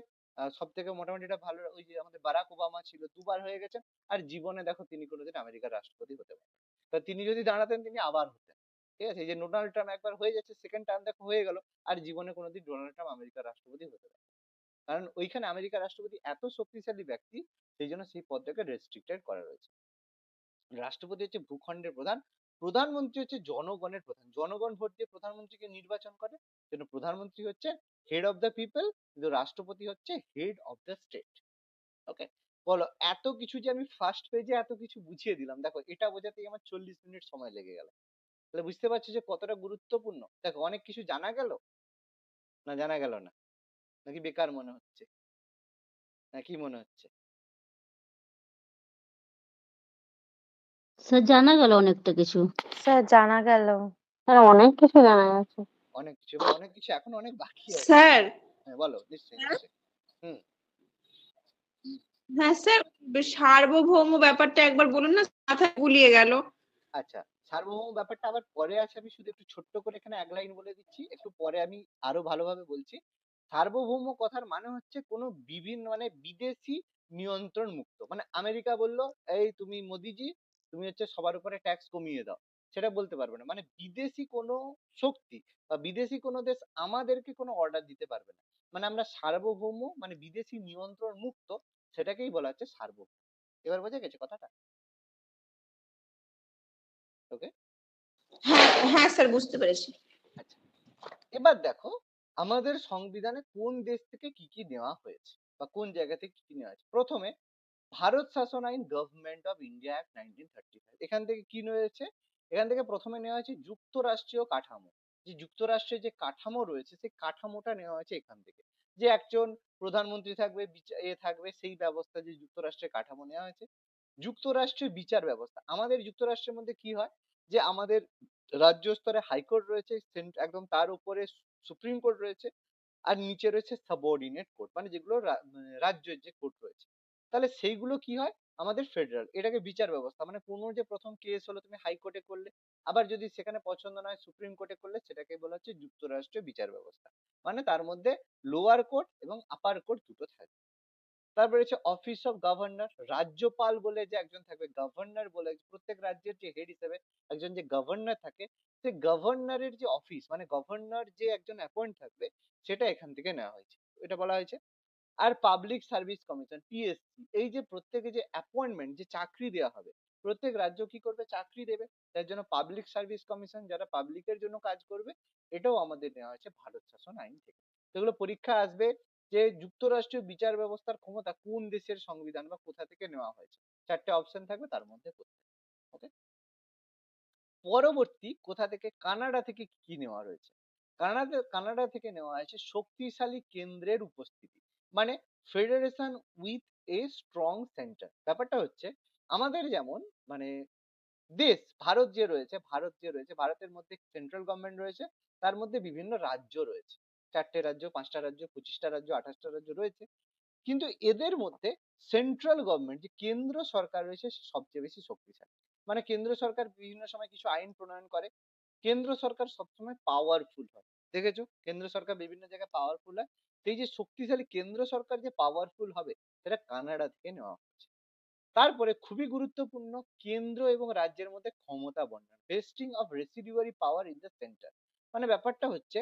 সব থেকে মোটামুটি এটা ভালো ওই যে আমাদের বারাক ওবামা ছিল 2 বার হয়ে গেছেন, আর জীবনে দেখো তিনি কোনোদিন আমেরিকার রাষ্ট্রপতি হতে পারেন। তা তিনি যদি দাঁড়াতেন তিনি আবার হতেন, ঠিক আছে? এই যে ডোনাল্ড ট্রাম্প একবার হয়ে যাচ্ছে, সেকেন্ড টার্ম দেখো হয়ে গেল, আর জীবনে কোনোদিন ডোনাল্ড ট্রাম্প আমেরিকার রাষ্ট্রপতি হতে পারে না। কারণ ওইখানে আমেরিকার রাষ্ট্রপতি এত শক্তিশালী ব্যক্তি, সেই জন্য সেই পদটাকে রেস্ট্রিক্টেড করা রয়েছে। রাষ্ট্রপতি হচ্ছে ভূখণ্ডের প্রধান, প্রধানমন্ত্রী হচ্ছে জনগণের প্রধান, জনগণ ভোট দিয়ে প্রধানমন্ত্রীকে নির্বাচন করে, জন্য প্রধানমন্ত্রী হচ্ছে হেড অফ দ্য পিপল, কিন্তু রাষ্ট্রপতি হচ্ছে হেড অফ দ্য স্টেট। ওকে, বলো এত কিছু যে আমি ফার্স্ট পেজে এত কিছু বুঝিয়ে দিলাম, দেখো এটা বোঝাতেই আমার 40 মিনিট সময় লেগে গেল। তাহলে বুঝতে পারছো যে কতটা গুরুত্বপূর্ণ। দেখো অনেক কিছু জানা গেল, না জানা গেল না, নাকি বেকার মনে হচ্ছে, না কি মনে হচ্ছে? স্যার জানা গেল অনেকটা কিছু। স্যার জানা গেল। স্যার অনেক কিছু জানা গেছে। অনেক কিছু, এবার অনেক কিছু এখন অনেক বাকি আছে। স্যার। হ্যাঁ বলো, নিশ্চয়ই নিশ্চয়ই। হুম। হ্যাঁ স্যার, সার্বভৌম ব্যাপারটা একবার বলুন না, মাথায় গুলিয়ে গেল। আচ্ছা, সার্বভৌম ব্যাপারটা আবার পরে আছে, আমি শুধু একটু ছোট্ট করে এখানে এক লাইন বলে দিচ্ছি, একটু পরে আমি আরো ভালোভাবে বলছি। সার্বভৌম কথার মানে হচ্ছে কোনো বিভিন্ন মানে বিদেশি নিয়ন্ত্রণ মুক্ত, মানে আমেরিকা বললো এই তুমি মোদিজি তুমি হচ্ছে সবার উপরে ট্যাক্স কমিয়ে দাও, সেটা বলতে পারবে না। মানে বিদেশি কোনো শক্তি বা বিদেশি কোনো দেশ আমাদেরকে কোনো অর্ডার দিতে পারবে না। মানে আমরা সার্বভৌম মানে বিদেশি নিয়ন্ত্রণ মুক্ত, সেটাকেই বলা হচ্ছে সার্বভৌম। এবার বোঝা গেছে কথাটা? ওকে। হ্যাঁ হ্যাঁ স্যার, বুঝতে পেরেছি। আচ্ছা, এবার দেখো আমাদের সংবিধানে কোন দেশ থেকে কি কি নেওয়া হয়েছে বা কোন জায়গা থেকে কি কি নেওয়া হয়েছে। প্রথমে ভারত শাসন আইন, গভর্নমেন্ট অফ ইন্ডিয়া অ্যাক্ট 1935, এখান থেকে কি রয়েছে? এখান থেকে প্রথমে নেওয়া হয়েছে যুক্তরাষ্ট্রীয় কাঠামো, যে যুক্তরাষ্ট্রের যে কাঠামো রয়েছে সেই কাঠামোটা নেওয়া হয়েছে এখান থেকে, যে একজন প্রধানমন্ত্রী থাকবে, থাকবে, সেই ব্যবস্থা যে যুক্তরাষ্ট্রের কাঠামো নেওয়া হয়েছে। যুক্তরাষ্ট্রের বিচার ব্যবস্থা, আমাদের যুক্তরাষ্ট্রের মধ্যে কি হয়, যে আমাদের রাজ্য স্তরে হাইকোর্ট রয়েছে, একদম তার উপরে সুপ্রিম কোর্ট রয়েছে, আর নিচে রয়েছে সাবঅর্ডিনেট কোর্ট, মানে যেগুলো রাজ্যের যে কোর্ট রয়েছে। তাহলে সেইগুলো কি হয়? আমাদের ফেডারেল, এটাকে বিচার ব্যবস্থা, মানে কোনো যে প্রথম কেস হলো তুমি হাইকোর্টে করলে, আবার যদি সেখানে পছন্দ নয় সুপ্রিম কোর্টে করলে, সেটাকে বলা হচ্ছে যুক্তরাষ্ট্রীয় বিচার ব্যবস্থা। মানে তার মধ্যে লোয়ার কোর্ট এবং আপার কোর্ট দুটো থাকে। তারপরে হচ্ছে অফিস অফ গভর্নর, রাজ্যপাল বলে যে একজন থাকবে, গভর্নর বলে প্রত্যেক রাজ্যের যে হেড হিসেবে একজন যে গভর্নর থাকে, সেই গভর্নরের যে অফিস, মানে গভর্নর যে একজন অ্যাপয়েন্ট থাকবে, সেটা এখান থেকে নেওয়া হয়েছে, এটা বলা হয়েছে। আর পাবলিক সার্ভিস কমিশন, পিএসসি, এই যে প্রত্যেকে যে অ্যাপয়েন্টমেন্ট, যে চাকরি দেওয়া হবে, প্রত্যেক রাজ্য কি করবে? চাকরি দেবে, তার জন্য পাবলিক সার্ভিস কমিশন, যারা পাবলিকের জন্য কাজ করবে, এটাও আমাদের নেওয়া হয়েছে ভারত শাসন আইন থেকে। এগুলো পরীক্ষা আসবে যে যুক্তরাষ্ট্রীয় বিচার ব্যবস্থার ক্ষমতা কোন দেশের সংবিধান বা কোথা থেকে নেওয়া হয়েছে, চারটে অপশন থাকবে, তার মধ্যে ওকে। পরবর্তী কোথা থেকে? কানাডা থেকে কি নেওয়া রয়েছে? কানাডা থেকে নেওয়া হয়েছে শক্তিশালী কেন্দ্রের উপস্থিতি, মানে federation with a strong centre. ব্যাপারটা হচ্ছে আমাদের যেমন মানে দেশ ভারত যে রয়েছে, ভারতের মধ্যে সেন্ট্রাল গভর্নমেন্ট রয়েছে, তার মধ্যে বিভিন্ন রাজ্য রয়েছে, 4টে রাজ্য, 5টা রাজ্য, 25টা রাজ্য, 28টা রাজ্য রয়েছে। কিন্তু এদের মধ্যে সেন্ট্রাল গভর্নমেন্ট, যে কেন্দ্র সরকার রয়েছে, সে সবচেয়ে বেশি শক্তিশালী। মানে কেন্দ্র সরকার বিভিন্ন সময় কিছু আইন প্রণয়ন করে, কেন্দ্র সরকার সবসময় পাওয়ারফুল হয়। দেখেছো, কেন্দ্র সরকার বিভিন্ন জায়গায় পাওয়ারফুল হয়। সেই যে শক্তিশালী কেন্দ্র সরকার যে পাওয়ারফুল হবে, সেটা কানাডা থেকে নেওয়া হচ্ছে। তারপরে খুবই গুরুত্বপূর্ণ, কেন্দ্র এবং রাজ্যের মধ্যে ক্ষমতা বন্টন, vesting of residuary power in the centre. মানে ব্যাপারটা হচ্ছে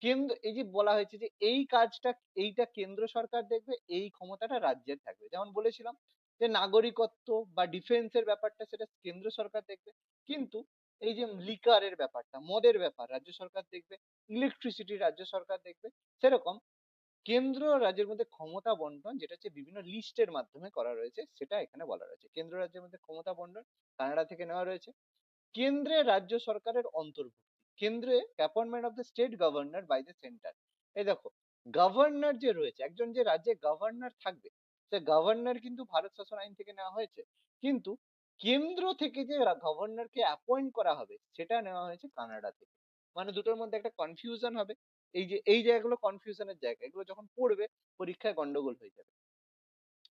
কেন্দ্র, এই যে বলা হয়েছে যে এই কাজটা, এইটা কেন্দ্র সরকার দেখবে, এই ক্ষমতাটা রাজ্যের থাকবে। যেমন বলেছিলাম যে নাগরিকত্ব বা ডিফেন্সের ব্যাপারটা, সেটা কেন্দ্র সরকার দেখবে। কিন্তু এই যে লিকারের ব্যাপারটা, মদের ব্যাপার, রাজ্য সরকার দেখবে। ইলেকট্রিসিটি রাজ্য সরকার দেখবে। সেরকম কেন্দ্র ও রাজ্যের মধ্যে ক্ষমতা বন্টন, যেটা হচ্ছে বিভিন্ন লিস্টের মাধ্যমে করা রয়েছে, সেটা এখানে বলা রয়েছে। কেন্দ্র রাজ্যের মধ্যে ক্ষমতা বন্টন কানাডা থেকে নেওয়া রয়েছে। কেন্দ্রে রাজ্য সরকারের অন্তর্ভুক্তি, কেন্দ্রে appointment of the state governor by the centre. এই দেখো, গভর্নর যে রয়েছে, একজন যে রাজ্যে গভর্নর থাকবে, সে গভর্নর কিন্তু ভারত শাসন আইন থেকে নেওয়া হয়েছে। কিন্তু কেন্দ্র থেকে যে গভর্নরকে অ্যাপয়েন্ট করা হবে, সেটা নেওয়া হয়েছে কানাডা থেকে। মানে দুটোর মধ্যে একটা কনফিউশন হবে। এই জায়গাগুলো কনফিউশনের জায়গা, এগুলো যখন পড়বে পরীক্ষায় গন্ডগোল হয়ে যাবে।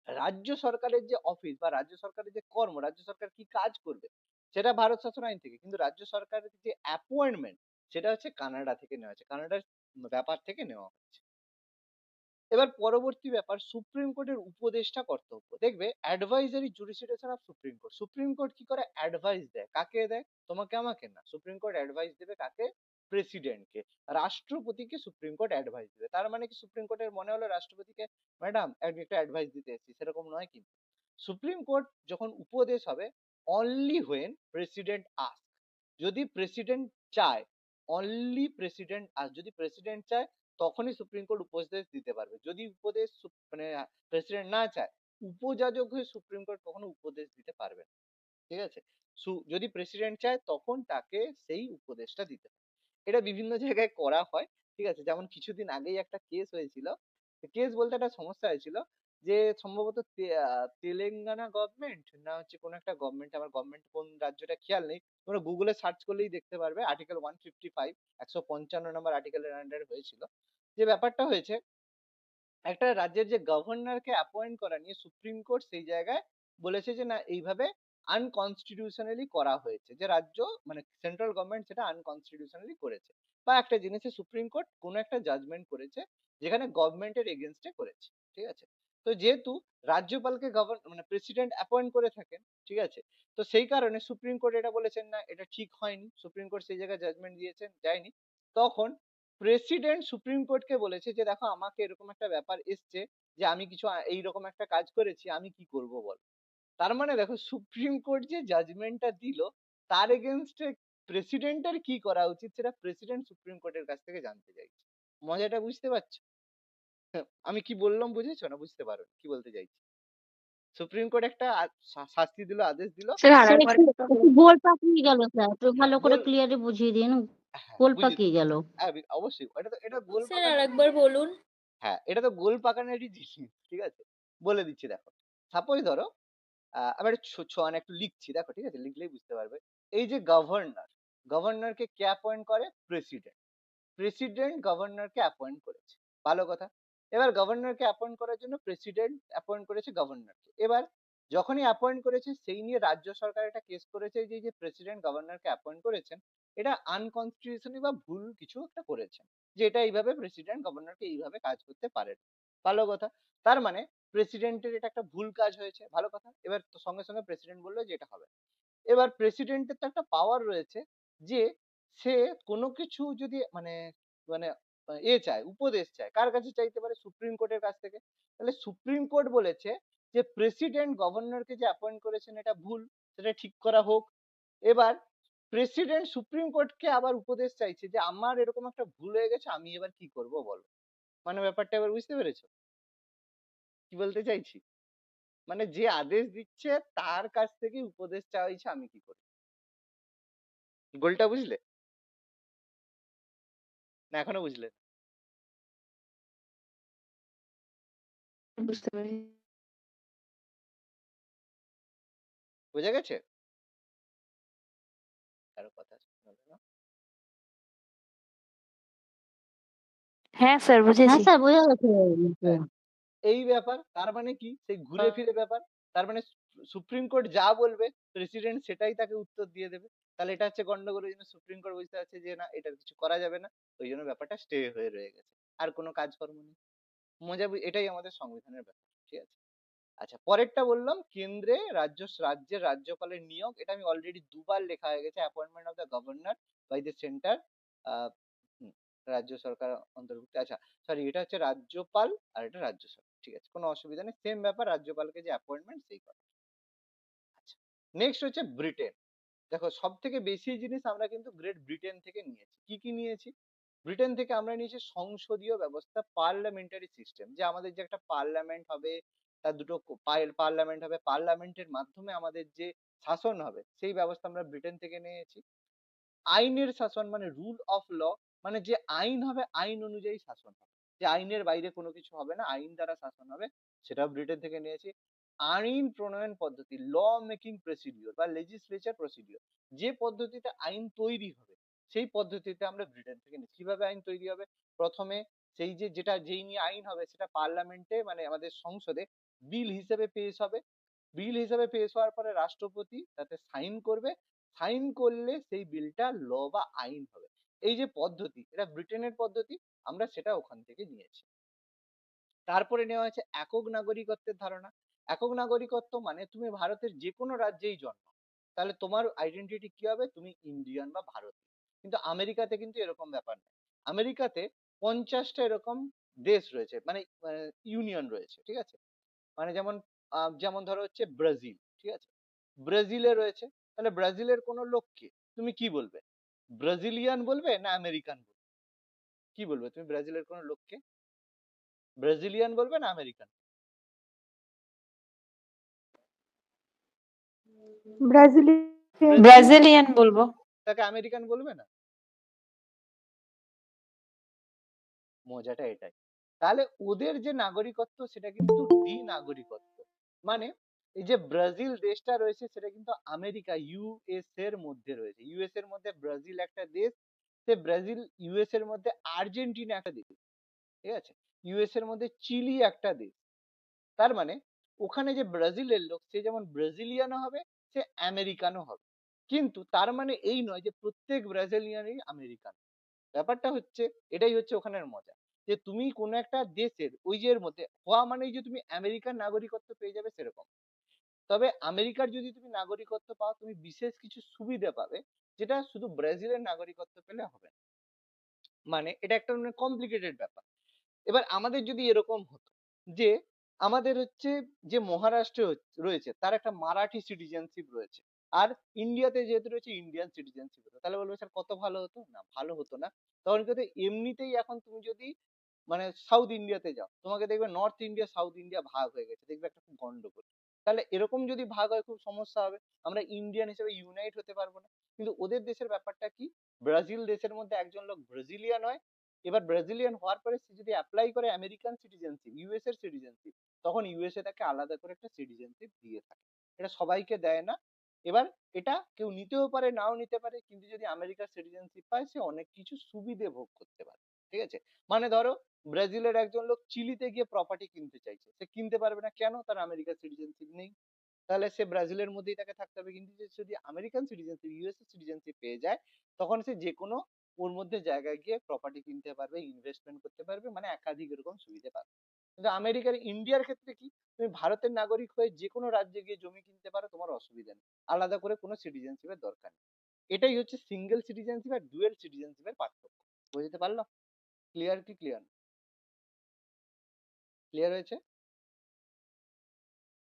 রাজ্য সরকারের যে অফিস বা রাজ্য সরকারের যে কর্ম, রাজ্য সরকার কি কাজ করবে, সেটা ভারত শাসন আইন থেকে। কিন্তু রাজ্য সরকারের যে অ্যাপয়েন্টমেন্ট, সেটা হচ্ছে কানাডা থেকে নেওয়া হয়েছে, কানাডার ব্যাপার থেকে নেওয়া হচ্ছে। এবার পরবর্তী ব্যাপার, সুপ্রিম কোর্টের উপদেষ্টা কর্তব্য। দেখবে advisory jurisdiction of supreme court, supreme court কি করে? অ্যাডভাইস দেয়। কাকে দেয়? তোমাকে আমাকে না, সুপ্রিম কোর্ট অ্যাডভাইস দেবে কাকে? প্রেসিডেন্টকে। রাষ্ট্রপতিকে সুপ্রিম কোর্ট অ্যাডভাইস দেবে। তার মানে কি সুপ্রিম কোর্টের মনে হলো রাষ্ট্রপতিকে, ম্যাডাম একটা অ্যাডভাইস দিতে এসেছি, সেরকম নয় কিন্তু। সুপ্রিম কোর্ট যখন উপদেশ হবে, অনলি হোয়েন প্রেসিডেন্ট আস্ক, যদি প্রেসিডেন্ট চায়, অনলি প্রেসিডেন্ট আস্ক, যদি প্রেসিডেন্ট চায় তখনই সুপ্রিম কোর্ট উপদেশ দিতে পারবে। যদি উপদেশ মানে প্রেসিডেন্ট না চায়, উপযাজক হয়ে সুপ্রিম কোর্ট কখনো উপদেশ দিতে পারবে না। ঠিক আছে, যদি প্রেসিডেন্ট চায় তখন তাকে সেই উপদেশটা দিতে হবে। এটা বিভিন্ন জায়গায় করা হয়। ঠিক আছে, যেমন কিছুদিন আগেই একটা কেস হয়েছিল, কেস বলতে একটা সমস্যা হয়েছিল, যে সম্ভবত তেলেঙ্গানা গভর্নমেন্ট না হচ্ছে কোন একটা গভর্নমেন্ট, আমার গভর্নমেন্ট কোন রাজ্যটা খেয়াল নেই, তোমরা গুগলে সার্চ করলেই দেখতে পারবে, আর্টিকেল 155, 155 নম্বর আর্টিকেলের আন্ডারে হয়েছিল। যে ব্যাপারটা হয়েছে, একটা রাজ্যের যে গভর্নরকে অ্যাপয়েন্ট করা নিয়ে সুপ্রিম কোর্ট সেই জায়গায় বলেছে যে না, এইভাবে আনকনস্টিটিউশনালি করা হয়েছে, যে রাজ্য মানে সেন্ট্রাল গভর্নমেন্ট সেটা আনকনস্টিটিউশনালি করেছে, বা একটা জিনিসে সুপ্রিম কোর্ট কোনো একটা জাজমেন্ট করেছে যেখানে গভর্নমেন্টের এগেনস্টে করেছে। ঠিক আছে, তো যেহেতু রাজ্যপালকে মানে প্রেসিডেন্ট অ্যাপয়েন্ট করে থাকেন, ঠিক আছে, তো সেই কারণে সুপ্রিম কোর্ট এটা বলেছেন না, এটা ঠিক হয়নি, সুপ্রিম কোর্ট সেই জায়গায় জাজমেন্ট দিয়েছেন, যায়নি। তখন প্রেসিডেন্ট সুপ্রিম কোর্টকে বলেছে যে দেখো, আমাকে এরকম একটা ব্যাপার এসছে, যে আমি কিছু এইরকম একটা কাজ করেছি, আমি কি করব বল। তার মানে দেখো, সুপ্রিম কোর্ট যে জাজমেন্টটা দিল, তার এগেনস্টে প্রেসিডেন্টের কি করা উচিত, সেটা প্রেসিডেন্ট সুপ্রিম কোর্টের কাছ থেকে জানতে চাইছে। মজাটা বুঝতে পারছো? আমি কি বললাম বুঝেছো না বুঝতে পারো কি বলতে চাইছি? সুপ্রিম কোর্ট একটা শাস্তি দিল, আদেশ দিল। স্যার স্যার আরেকবার একটু একটু গোল পাকিয়ে গেল স্যার, একটু ভালো করে গোল, ক্লিয়ারলি বুঝিয়ে দিন। হ্যাঁ গোল বুঝিয়ে পাকিয়ে গেল। অবশ্যই, এটা গোল স্যার পাকানোরই আরেকবার জিনিস। বলুন। হ্যাঁ, এটা তো গোল পাকানোরই জিনিস। ঠিক আছে, বলে দিচ্ছি দেখো। সাপোজ ধরো, আমি একটা মানে একটু লিখছি, দেখো ঠিক আছে, লিখলেই বুঝতে পারবে। এই যে গভর্নরকে কে অ্যাপয়েন্ট করে? প্রেসিডেন্ট। প্রেসিডেন্ট গভর্নরকে অ্যাপয়েন্ট করেছে, ভালো কথা। এবার গভর্নরকে অ্যাপয়েন্ট করার জন্য প্রেসিডেন্ট অ্যাপয়েন্ট করেছে গভর্নরকে। এবার যখনই অ্যাপয়েন্ট করেছে সেই নিয়ে রাজ্য সরকার একটা কেস করেছে যে যে প্রেসিডেন্ট গভর্নরকে অ্যাপয়েন্ট করেছেন এটা আনকনস্টিটিউশনাল বা ভুল কিছু একটা করেছেন, যে এটা এইভাবে প্রেসিডেন্ট গভর্নরকে এইভাবে কাজ করতে পারে না। ভালো কথা। তার মানে প্রেসিডেন্টের এটা একটা ভুল কাজ হয়েছে, ভালো কথা। এবার তো সঙ্গে সঙ্গে প্রেসিডেন্ট বললো যে এটা হবে না। এবার প্রেসিডেন্টের তো একটা পাওয়ার রয়েছে যে সে কোনো কিছু যদি মানে মানে চায়, উপদেশ চায়, কার কাছে চাইতে পারে? সুপ্রিম কোর্টের কাছ থেকে। তাহলে সুপ্রিম কোর্ট বলেছে যে প্রেসিডেন্ট গভর্নরকে যে অ্যাপয়েন্ট করেছেন এটা ভুল, সেটা ঠিক করা হোক। এবার প্রেসিডেন্ট সুপ্রিম কোর্টকে আবার উপদেশ চাইছে যে আমার এরকম একটা ভুল হয়ে গেছে, আমি এবার কি করব বলো। মানে ব্যাপারটা এবার বুঝতে পেরেছো কি বলতে চাইছি? মানে যে আদেশ দিচ্ছে তার কাছ থেকে উপদেশ চাওয়া হয়েছে আমি কি করি। গোলটা বুঝলে না এখনো বুঝলে না? বুঝতে পারি। বোঝা গেছে? কারো কথা শোনা গেল না? হ্যাঁ স্যার হ্যাঁ বুঝেছি। স্যার বোঝা গেছে। হ্যাঁ, এই ব্যাপার। তার মানে কি সেই ঘুরে ফিরে ব্যাপার। তার মানে সুপ্রিম কোর্ট যা বলবে প্রেসিডেন্ট সেটাই তাকে উত্তর দিয়ে দেবে। তাহলে এটা হচ্ছে গন্ডগোল। ওই জন্য সুপ্রিম কোর্ট বুঝতে পারছে যে না এটা কিছু করা যাবে না, ওই জন্য ব্যাপারটা স্টে হয়ে রয়ে গেছে। আর কোনো কাজকর্ম নেই। এটাই আমাদের সংবিধানের ব্যাপার। ঠিক আছে। আচ্ছা, পরেরটা বললাম কেন্দ্রে রাজ্যের রাজ্যপালের নিয়োগ। এটা আমি অলরেডি দুবার লেখা হয়ে গেছে, appointment of the governor by the centre. রাজ্য সরকার অন্তর্ভুক্ত। আচ্ছা সরি, এটা হচ্ছে রাজ্যপাল আর এটা রাজ্য সরকার। ঠিক আছে, কোনো অসুবিধা নেই, সেম ব্যাপার। রাজ্যপালকে যে অ্যাপয়েন্টমেন্ট সেই কথা। আচ্ছা, নেক্সট হচ্ছে ব্রিটেন। দেখো সব থেকে বেশি জিনিস আমরা কিন্তু গ্রেট ব্রিটেন থেকে নিয়েছি। কি কি নিয়েছি? ব্রিটেন থেকে আমরা নিয়েছি সংসদীয় ব্যবস্থা, পার্লামেন্টারি সিস্টেম, যে আমাদের যে একটা পার্লামেন্ট হবে, তার দুটো পার্লামেন্ট হবে, পার্লামেন্টের মাধ্যমে আমাদের যে শাসন হবে সেই ব্যবস্থা আমরা ব্রিটেন থেকে নিয়েছি। আইনের শাসন মানে রুল অফ ল, মানে যে আইন হবে আইন অনুযায়ী শাসন হবে, যে আইনের বাইরে কোনো কিছু হবে না, আইন দ্বারা শাসন হবে, সেটাও ব্রিটেন থেকে নিয়েছি। আইন প্রণয়ন পদ্ধতি, ল মেকিং প্রসিডিওর বা লেজিসলেচার প্রসিডিওর, যে পদ্ধতিতে আইন তৈরি হবে সেই পদ্ধতিতে আমরা ব্রিটেন থেকে নিয়েছি। কিভাবে আইন তৈরি হবে? প্রথমে সেই যে যেই নিয়ে আইন হবে সেটা পার্লামেন্টে মানে আমাদের সংসদে বিল হিসেবে পেশ হবে। বিল হিসেবে পেশ হওয়ার পরে রাষ্ট্রপতি তাতে সাইন করবে। সাইন করলে সেই বিলটা ল বা আইন হবে। এই যে পদ্ধতি, এটা ব্রিটেনের পদ্ধতি, আমরা সেটা ওখান থেকে নিয়েছি। তারপরে নেওয়া হয়েছে একক নাগরিকত্বের ধারণা। একক নাগরিকত্ব মানে তুমি ভারতের যে কোনো রাজ্যেই জন্ম, তাহলে তোমার আইডেন্টিটি কি হবে? তুমি ইন্ডিয়ান বা ভারতীয়। কিন্তু আমেরিকাতে কিন্তু এরকম ব্যাপার নেই। আমেরিকাতে 50টা এরকম দেশ রয়েছে, মানে ইউনিয়ন রয়েছে। ঠিক আছে, মানে যেমন ধরো হচ্ছে ব্রাজিল। ঠিক আছে, ব্রাজিলে রয়েছে। তাহলে ব্রাজিলের কোনো লোককে তুমি কি বলবে? ব্রাজিলিয়ান বলবে না আমেরিকান বলবে? কি বলবে তুমি ব্রাজিলের কোনো লোককে? ব্রাজিলিয়ান বলবে না আমেরিকান? ব্রাজিলিয়ান। ব্রাজিলিয়ান বলবো। তাকে আমেরিকান বলবে না? মজাটা এটাই। তাহলে ওদের যে নাগরিকত্ব সেটা কিন্তু দ্বি নাগরিকত্ব। মানে এই যে ব্রাজিল দেশটা রয়েছে সেটা কিন্তু আমেরিকা ইউএস এর মধ্যে রয়েছে। ইউএস এর মধ্যে ব্রাজিল একটা দেশ, সে ব্রাজিল ইউএস এর মধ্যে আর্জেন্টিনা একটা দেশ। ঠিক আছে, ইউএস এর মধ্যে চিলি একটা দেশ। তার মানে ওখানে যে ব্রাজিলের লোক সে যেমন ব্রাজিলিয়ানও হবে, সে আমেরিকানও হবে। কিন্তু তার মানে এই নয় যে প্রত্যেক ব্রাজিলিয়ানই আমেরিকান। ব্যাপারটা হচ্ছে এটাই হচ্ছে ওখানের মজা, যে তুমি কোনো একটা দেশের ওই যে এর মধ্যে হওয়া মানেই যে তুমি আমেরিকান নাগরিকত্ব পেয়ে যাবে সেরকম। তবে আমেরিকার যদি তুমি নাগরিকত্ব পাও তুমি বিশেষ কিছু সুবিধা পাবে, যেটা শুধু ব্রাজিলের নাগরিকত্ব পেলে হবে না। মানে এটা একটা কমপ্লিকেটেড ব্যাপার। এবার আমাদের যদি এরকম হতো যে আমাদের হচ্ছে যে মহারাষ্ট্রে রয়েছে তার একটা মারাঠি সিটিজেনশিপ রয়েছে, আর ইন্ডিয়াতে যেহেতু রয়েছে ইন্ডিয়ান সিটিজেনশিপ হতো, তাহলে বলবে স্যার কত ভালো হতো। না, ভালো হতো না। তখন কিন্তু এমনিতেই এখন তুমি যদি মানে সাউথ ইন্ডিয়াতে যাও তোমাকে দেখবে নর্থ ইন্ডিয়া সাউথ ইন্ডিয়া ভাগ হয়ে গেছে, দেখবে একটা খুব গন্ডগোল। তাহলে এরকম যদি ভাগ হয় খুব সমস্যা হবে, আমরা ইন্ডিয়ান হিসেবে ইউনাইট হতে পারবো না। কিন্তু ওদের দেশের ব্যাপারটা কি, ব্রাজিল দেশের মধ্যে একজন লোক ব্রাজিলিয়ান হয়, এবার ব্রাজিলিয়ান হওয়ার পরে সে যদি অ্যাপ্লাই করে আমেরিকান সিটিজেনশিপ, ইউএস এর সিটিজেনশিপ, তখন ইউএসএ তাকে আলাদা করে একটা সিটিজেনশিপ দিয়ে থাকে। এটা সবাইকে দেয় না, এবার এটা কেউ নিতেও পারে, নাও নিতে পারে, কিন্তু যদি আমেরিকার সিটিজেনশিপ পায় সে অনেক কিছু সুবিধে ভোগ করতে পারে। ঠিক আছে? মানে ধরো ব্রাজিলের একজন লোক চিলিতে গিয়ে প্রপার্টি কিনতে চাইছে, সে কিনতে পারবে না, কেন? তার আমেরিকার সিটিজেনশিপ নেই। তাহলে সে ব্রাজিলের মধ্যেই তাকে থাকতে হবে। কিন্তু সে যদি আমেরিকান সিটিজেনশিপ, ইউএসএ সিটিজেনশিপ পেয়ে যায়, তখন সে যে কোনো ওর মধ্যে জায়গায় গিয়ে প্রপার্টি কিনতে পারবে, ইনভেস্টমেন্ট করতে পারবে, মানে একাধিক এরকম সুবিধা পাবে। কিন্তু আমেরিকার, ইন্ডিয়ার ক্ষেত্রে কি, তুমি ভারতের নাগরিক হয়ে যে কোনো রাজ্যে গিয়ে জমি কিনতে পারো, তোমার অসুবিধা নেই, আলাদা করে কোনো সিটিজেনশিপের দরকার নেই। এটাই হচ্ছে সিঙ্গেল সিটিজেনশিপ আর ডুয়েল সিটিজেনশিপের পার্থক্য। বুঝতে পারলাম? ক্লিয়ার কি ক্লিয়ার? ক্লিয়ার হয়েছে?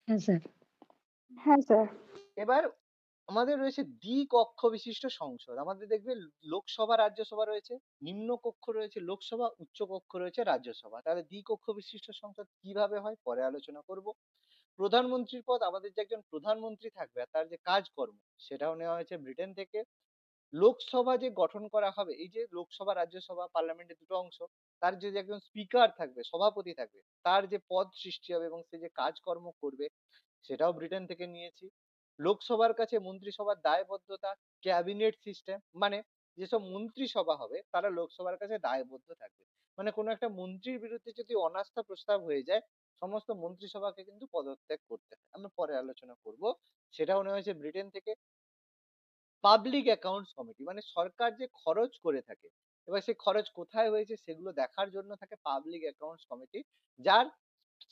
হ্যাঁ স্যার। হ্যাঁ স্যার। এবার আমাদের রয়েছে দ্বিকক্ষ বিশিষ্ট সংসদ। আমাদের দেখবে লোকসভা রাজ্যসভা রয়েছে, নিম্ন কক্ষ রয়েছে লোকসভা, উচ্চ কক্ষ রয়েছে রাজ্যসভা। তাহলে দ্বিকক্ষ বিশিষ্ট সংসদ কিভাবে হয় পরে আলোচনা করব। প্রধানমন্ত্রীর পদ, আমাদের যে একজন প্রধানমন্ত্রী থাকবে আর তার যে কাজকর্ম, সেটাও নেওয়া হয়েছে ব্রিটেন থেকে। লোকসভা যে গঠন করা হবে, এই যে লোকসভা রাজ্যসভা পার্লামেন্টের দুটো অংশ, তার যে একজন স্পিকার থাকবে, সভাপতি থাকবে, তার যে পদ সৃষ্টি হবে এবং সে যে কাজকর্ম করবে, সেটাও ব্রিটেন থেকে নিয়েছি। লোকসভার কাছে মন্ত্রিসভার দায়বদ্ধতা, ক্যাবিনেট সিস্টেম, মানে যেসব মন্ত্রিসভা হবে তারা লোকসভার কাছে দায়বদ্ধ থাকবে। মানে কোনো একটা মন্ত্রীর বিরুদ্ধে যদি অনাস্থা প্রস্তাব হয়ে যায়, সমস্ত মন্ত্রিসভাকে কিন্তু পদত্যাগ করতে হয়। আমরা পরে আলোচনা করব। সেটাও নেওয়া হয়েছে ব্রিটেন থেকে। পাবলিক অ্যাকাউন্টস কমিটি, মানে সরকার যে খরচ করে থাকে, এবার সেই খরচ কোথায় হয়েছে সেগুলো দেখার জন্য থাকে পাবলিক অ্যাকাউন্টস কমিটি, যার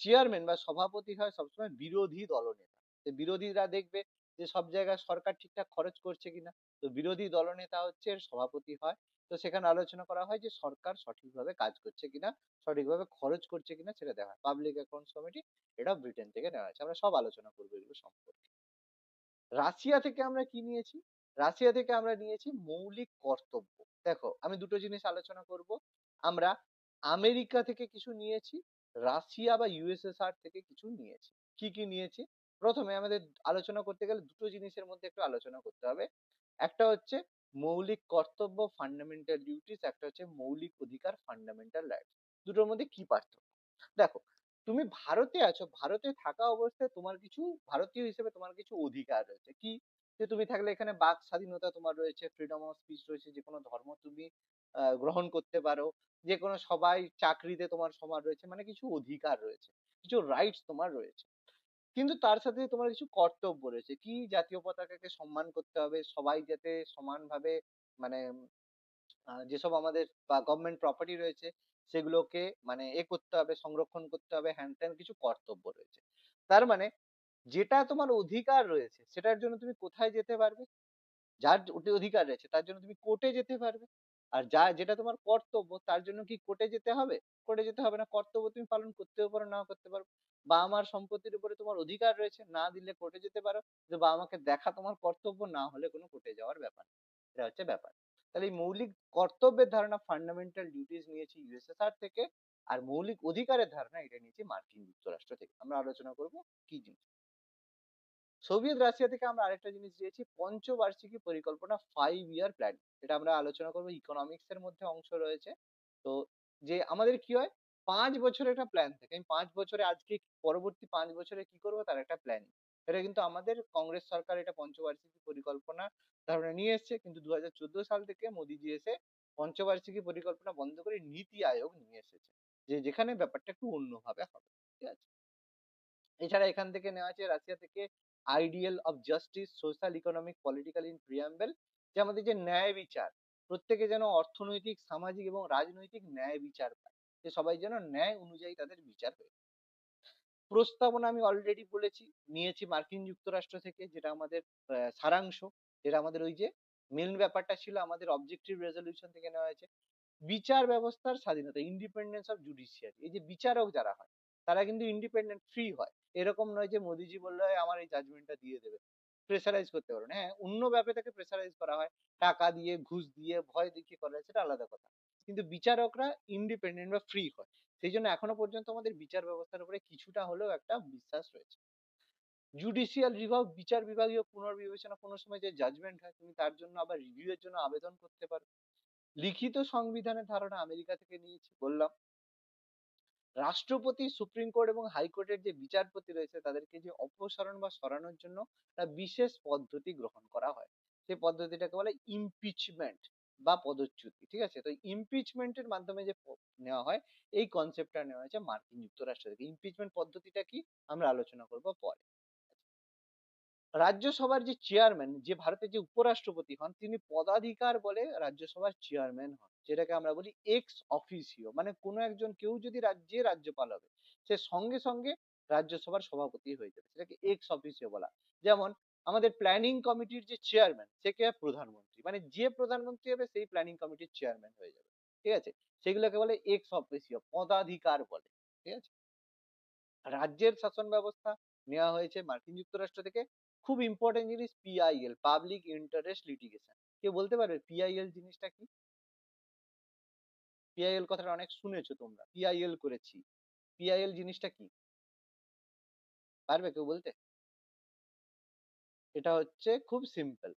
চেয়ারম্যান বা সভাপতি হয় সবসময় বিরোধী দলনেতা। তো বিরোধীরা দেখবে যে সব জায়গায় সরকার ঠিকঠাক খরচ করছে কিনা, তো বিরোধী দলনেতা হচ্ছে এর সভাপতি হয়। তো সেখানে আলোচনা করা হয় যে সরকার সঠিকভাবে কাজ করছে কিনা, সঠিকভাবে খরচ করছে কিনা, সেটা দেখা হয়। পাবলিক অ্যাকাউন্টস কমিটি, এটা ব্রিটেন থেকে নেওয়া হয়েছে। আমরা সব আলোচনা করবো এগুলো সম্পর্কে। রাশিয়া থেকে আমরা কি নিয়েছি? রাশিয়া থেকে আমরা নিয়েছি মৌলিক কর্তব্য। দেখো আমি দুটো জিনিস আলোচনা করব। আমরা আমেরিকা থেকে কিছু নিয়েছি, রাশিয়া বা ইউএসএসআর থেকে কিছু নিয়েছি। কি কি নিয়েছি? প্রথমে আমাদের আলোচনা করতে গেলে দুটো জিনিসের মধ্যে একটু আলোচনা করতে হবে। একটা হচ্ছে মৌলিক কর্তব্য, ফান্ডামেন্টাল ডিউটিস, একটা হচ্ছে মৌলিক অধিকার, ফান্ডামেন্টাল রাইটস। দুটোর মধ্যে কি পার্থক্য? দেখো, তুমি ভারতে আছো, ভারতে থাকা অবস্থায় তোমার কিছু, ভারতীয় হিসেবে তোমার কিছু অধিকার রয়েছে। কি? যে তুমি থাকলে এখানে বাক স্বাধীনতা তোমার রয়েছে, ফ্রিডম অফ স্পিচ রয়েছে, যে কোনো ধর্ম তুমি গ্রহণ করতে পারো, যে কোনো সবাই চাকরিতে তোমার সমান রয়েছে, মানে কিছু অধিকার রয়েছে, কিছু রাইটস তোমার রয়েছে। কিন্তু তার সাথে তোমার কিছু কর্তব্য রয়েছে। কি? জাতীয় পতাকাকে সম্মান করতে হবে, সবাই যাতে সমানভাবে, মানে যেসব আমাদের গভর্নমেন্ট প্রপার্টি রয়েছে সেগুলোকে মানে করতে হবে, সংরক্ষণ করতে হবে, হ্যান ত্যান কিছু কর্তব্য রয়েছে। তার মানে যেটা তোমার অধিকার রয়েছে সেটার জন্য তুমি কোথায় যেতে পারবে? যার অধিকার রয়েছে তার জন্য তুমি কোর্টে যেতে পারবে। আর যেটা তোমার কর্তব্য তার জন্য কি কোর্টে যেতে হবে? কোর্টে যেতে হবে না, কর্তব্য তুমি পালন করতেও পারো, নাও করতে পারো। বাবা মার সম্পত্তির উপরে তোমার অধিকার রয়েছে, না দিলে কোর্টে যেতে পারো, যে বাবা মাকে দেখা তোমার কর্তব্য, না হলে কোনো কোর্টে যাওয়ার ব্যাপার নেই। এটা হচ্ছে ব্যাপার। তাহলে এই মৌলিক কর্তব্যের ধারণা, ফান্ডামেন্টাল ডিউটিস, নিয়েছি ইউএসএসআর থেকে। আর মৌলিক অধিকারের ধারণা এটা নিয়েছি মার্কিন যুক্তরাষ্ট্র থেকে। আমরা আলোচনা করব কি জিনিস। সোভিয়েত রাশিয়া থেকে আমরা আরেকটা জিনিস দিয়েছি, পঞ্চবার্ষিকী পরিকল্পনা, 5 ইয়ার প্ল্যান। এটা আমরা আলোচনা করবো, ইকোনমিক্স এর মধ্যে অংশ রয়েছে। তো যে আমাদের কি হয়, 5 বছরের একটা প্ল্যান থাকে, আমি 5 বছরে আজকে পরবর্তী 5 বছরে কি করবো তার একটা প্ল্যান। এটা কিন্তু আমাদের কংগ্রেস সরকার এটা পঞ্চবার্ষিকী পরিকল্পনা ধারণা নিয়ে এসেছে, কিন্তু 2014 সাল থেকে মোদিজি এসে পঞ্চবার্ষিকী পরিকল্পনা বন্ধ করে নীতি আয়োগ নিয়ে এসেছে, যে যেখানে ব্যাপারটা একটু অন্যভাবে হবে। ঠিক আছে? এছাড়া এখান থেকে নেওয়া আছে রাশিয়া থেকে ideal of justice, social, economic, political in preamble, যে আমাদের যে ন্যায় বিচার, প্রত্যেকে যেন অর্থনৈতিক, সামাজিক এবং রাজনৈতিক ন্যায় বিচার পায়, যে সবাই যেন ন্যায় অনুযায়ী তাদের বিচার হয়। প্রস্তাবনা আমি অলরেডি বলেছি, নিয়েছি মার্কিন যুক্তরাষ্ট্র থেকে, যেটা আমাদের সারাংশ, যেটা আমাদের ওই যে মেন ব্যাপারটা ছিল আমাদের অবজেক্টিভ রেজলিউশন থেকে নেওয়া হয়েছে। বিচার ব্যবস্থার স্বাধীনতা, ইন্ডিপেন্ডেন্স অফ জুডিশিয়ারি, এই যে বিচারক যারা হয় তারা কিন্তু ইন্ডিপেন্ডেন্ট, ফ্রি হয়। এরকম নয় যে মোদিজি বললো "এই আমার এই জাজমেন্টটা দিয়ে দেবে", প্রেসারাইজ করতে পারো না। হ্যাঁ, অন্য ব্যাপারে তাকে প্রেসারাইজ করা হয়, টাকা দিয়ে, ঘুষ দিয়ে, ভয় দেখিয়ে করা হয়, সেটা আলাদা কথা। কিন্তু বিচারকরা ইন্ডিপেন্ডেন্ট বা ফ্রি হয়। সেই জন্য এখনো পর্যন্ত আমাদের বিচার ব্যবস্থার উপরে কিছুটা হলেও একটা বিশ্বাস রয়েছে। জুডিশিয়াল বিভাগ, বিচার বিভাগীয় পুনর্বিবেচনা, কোনো সময় যে জাজমেন্ট হয় তুমি তার জন্য আবার রিভিউ এর জন্য আবেদন করতে পারো। লিখিত সংবিধানের ধারণা আমেরিকা থেকে নিয়েছি, বললাম। রাষ্ট্রপতি, সুপ্রিম কোর্ট এবং হাইকোর্টের যে বিচারপতি রয়েছে তাদেরকে যে অপসারণ বা সরানোর জন্য একটা বিশেষ পদ্ধতি গ্রহণ করা হয়। সেই পদ্ধতিটাকে বলে ইমপিচমেন্ট বা পদচ্যুতি। ঠিক আছে? তো ইমপিচমেন্টের মাধ্যমে যে নেওয়া হয়, এই কনসেপ্টটা নেওয়া হয়েছে মার্কিন যুক্তরাষ্ট্র থেকে। ইমপিচমেন্ট পদ্ধতিটা কি আমরা আলোচনা করব পরে। রাজ্যসভার যে চেয়ারম্যান, যে ভারতের যে উপরাষ্ট্রপতি হন, তিনি পদাধিকার বলে রাজ্যসভার চেয়ারম্যান হন, যেটাকে আমরা বলি এক্স অফিসিও। মানে কোনো একজন, কেউ যদি রাজ্যে রাজ্যপাল হবে, সে সঙ্গে সঙ্গে রাজ্যসভার সভাপতি হয়ে যাবে, সেটাকে এক্স অফিসিও বলা। যেমন আমাদের প্ল্যানিং কমিটির যে চেয়ারম্যান, সে কে হয় প্রধানমন্ত্রী, মানে যে প্রধানমন্ত্রী হবে সেই প্ল্যানিং কমিটির চেয়ারম্যান হয়ে যাবে। ঠিক আছে? সেগুলোকে বলে এক্স অফিসিও, পদাধিকার বলে। ঠিক আছে? রাজ্যের শাসন ব্যবস্থা নেওয়া হয়েছে মার্কিন যুক্তরাষ্ট্র থেকে। খুব ইম্পর্টেন্ট জিনিস পিআইএল, পাবলিক ইন্টারেস্ট লিটিগেশন। কেউ বলতে পারবে পিআইএল জিনিসটা কি? পিআইএল কথাটা অনেক শুনেছো তোমরা, পিআইএল করেছি। পিআইএল জিনিসটা কি পারবে কেউ বলতে? এটা হচ্ছে খুব সিম্পল,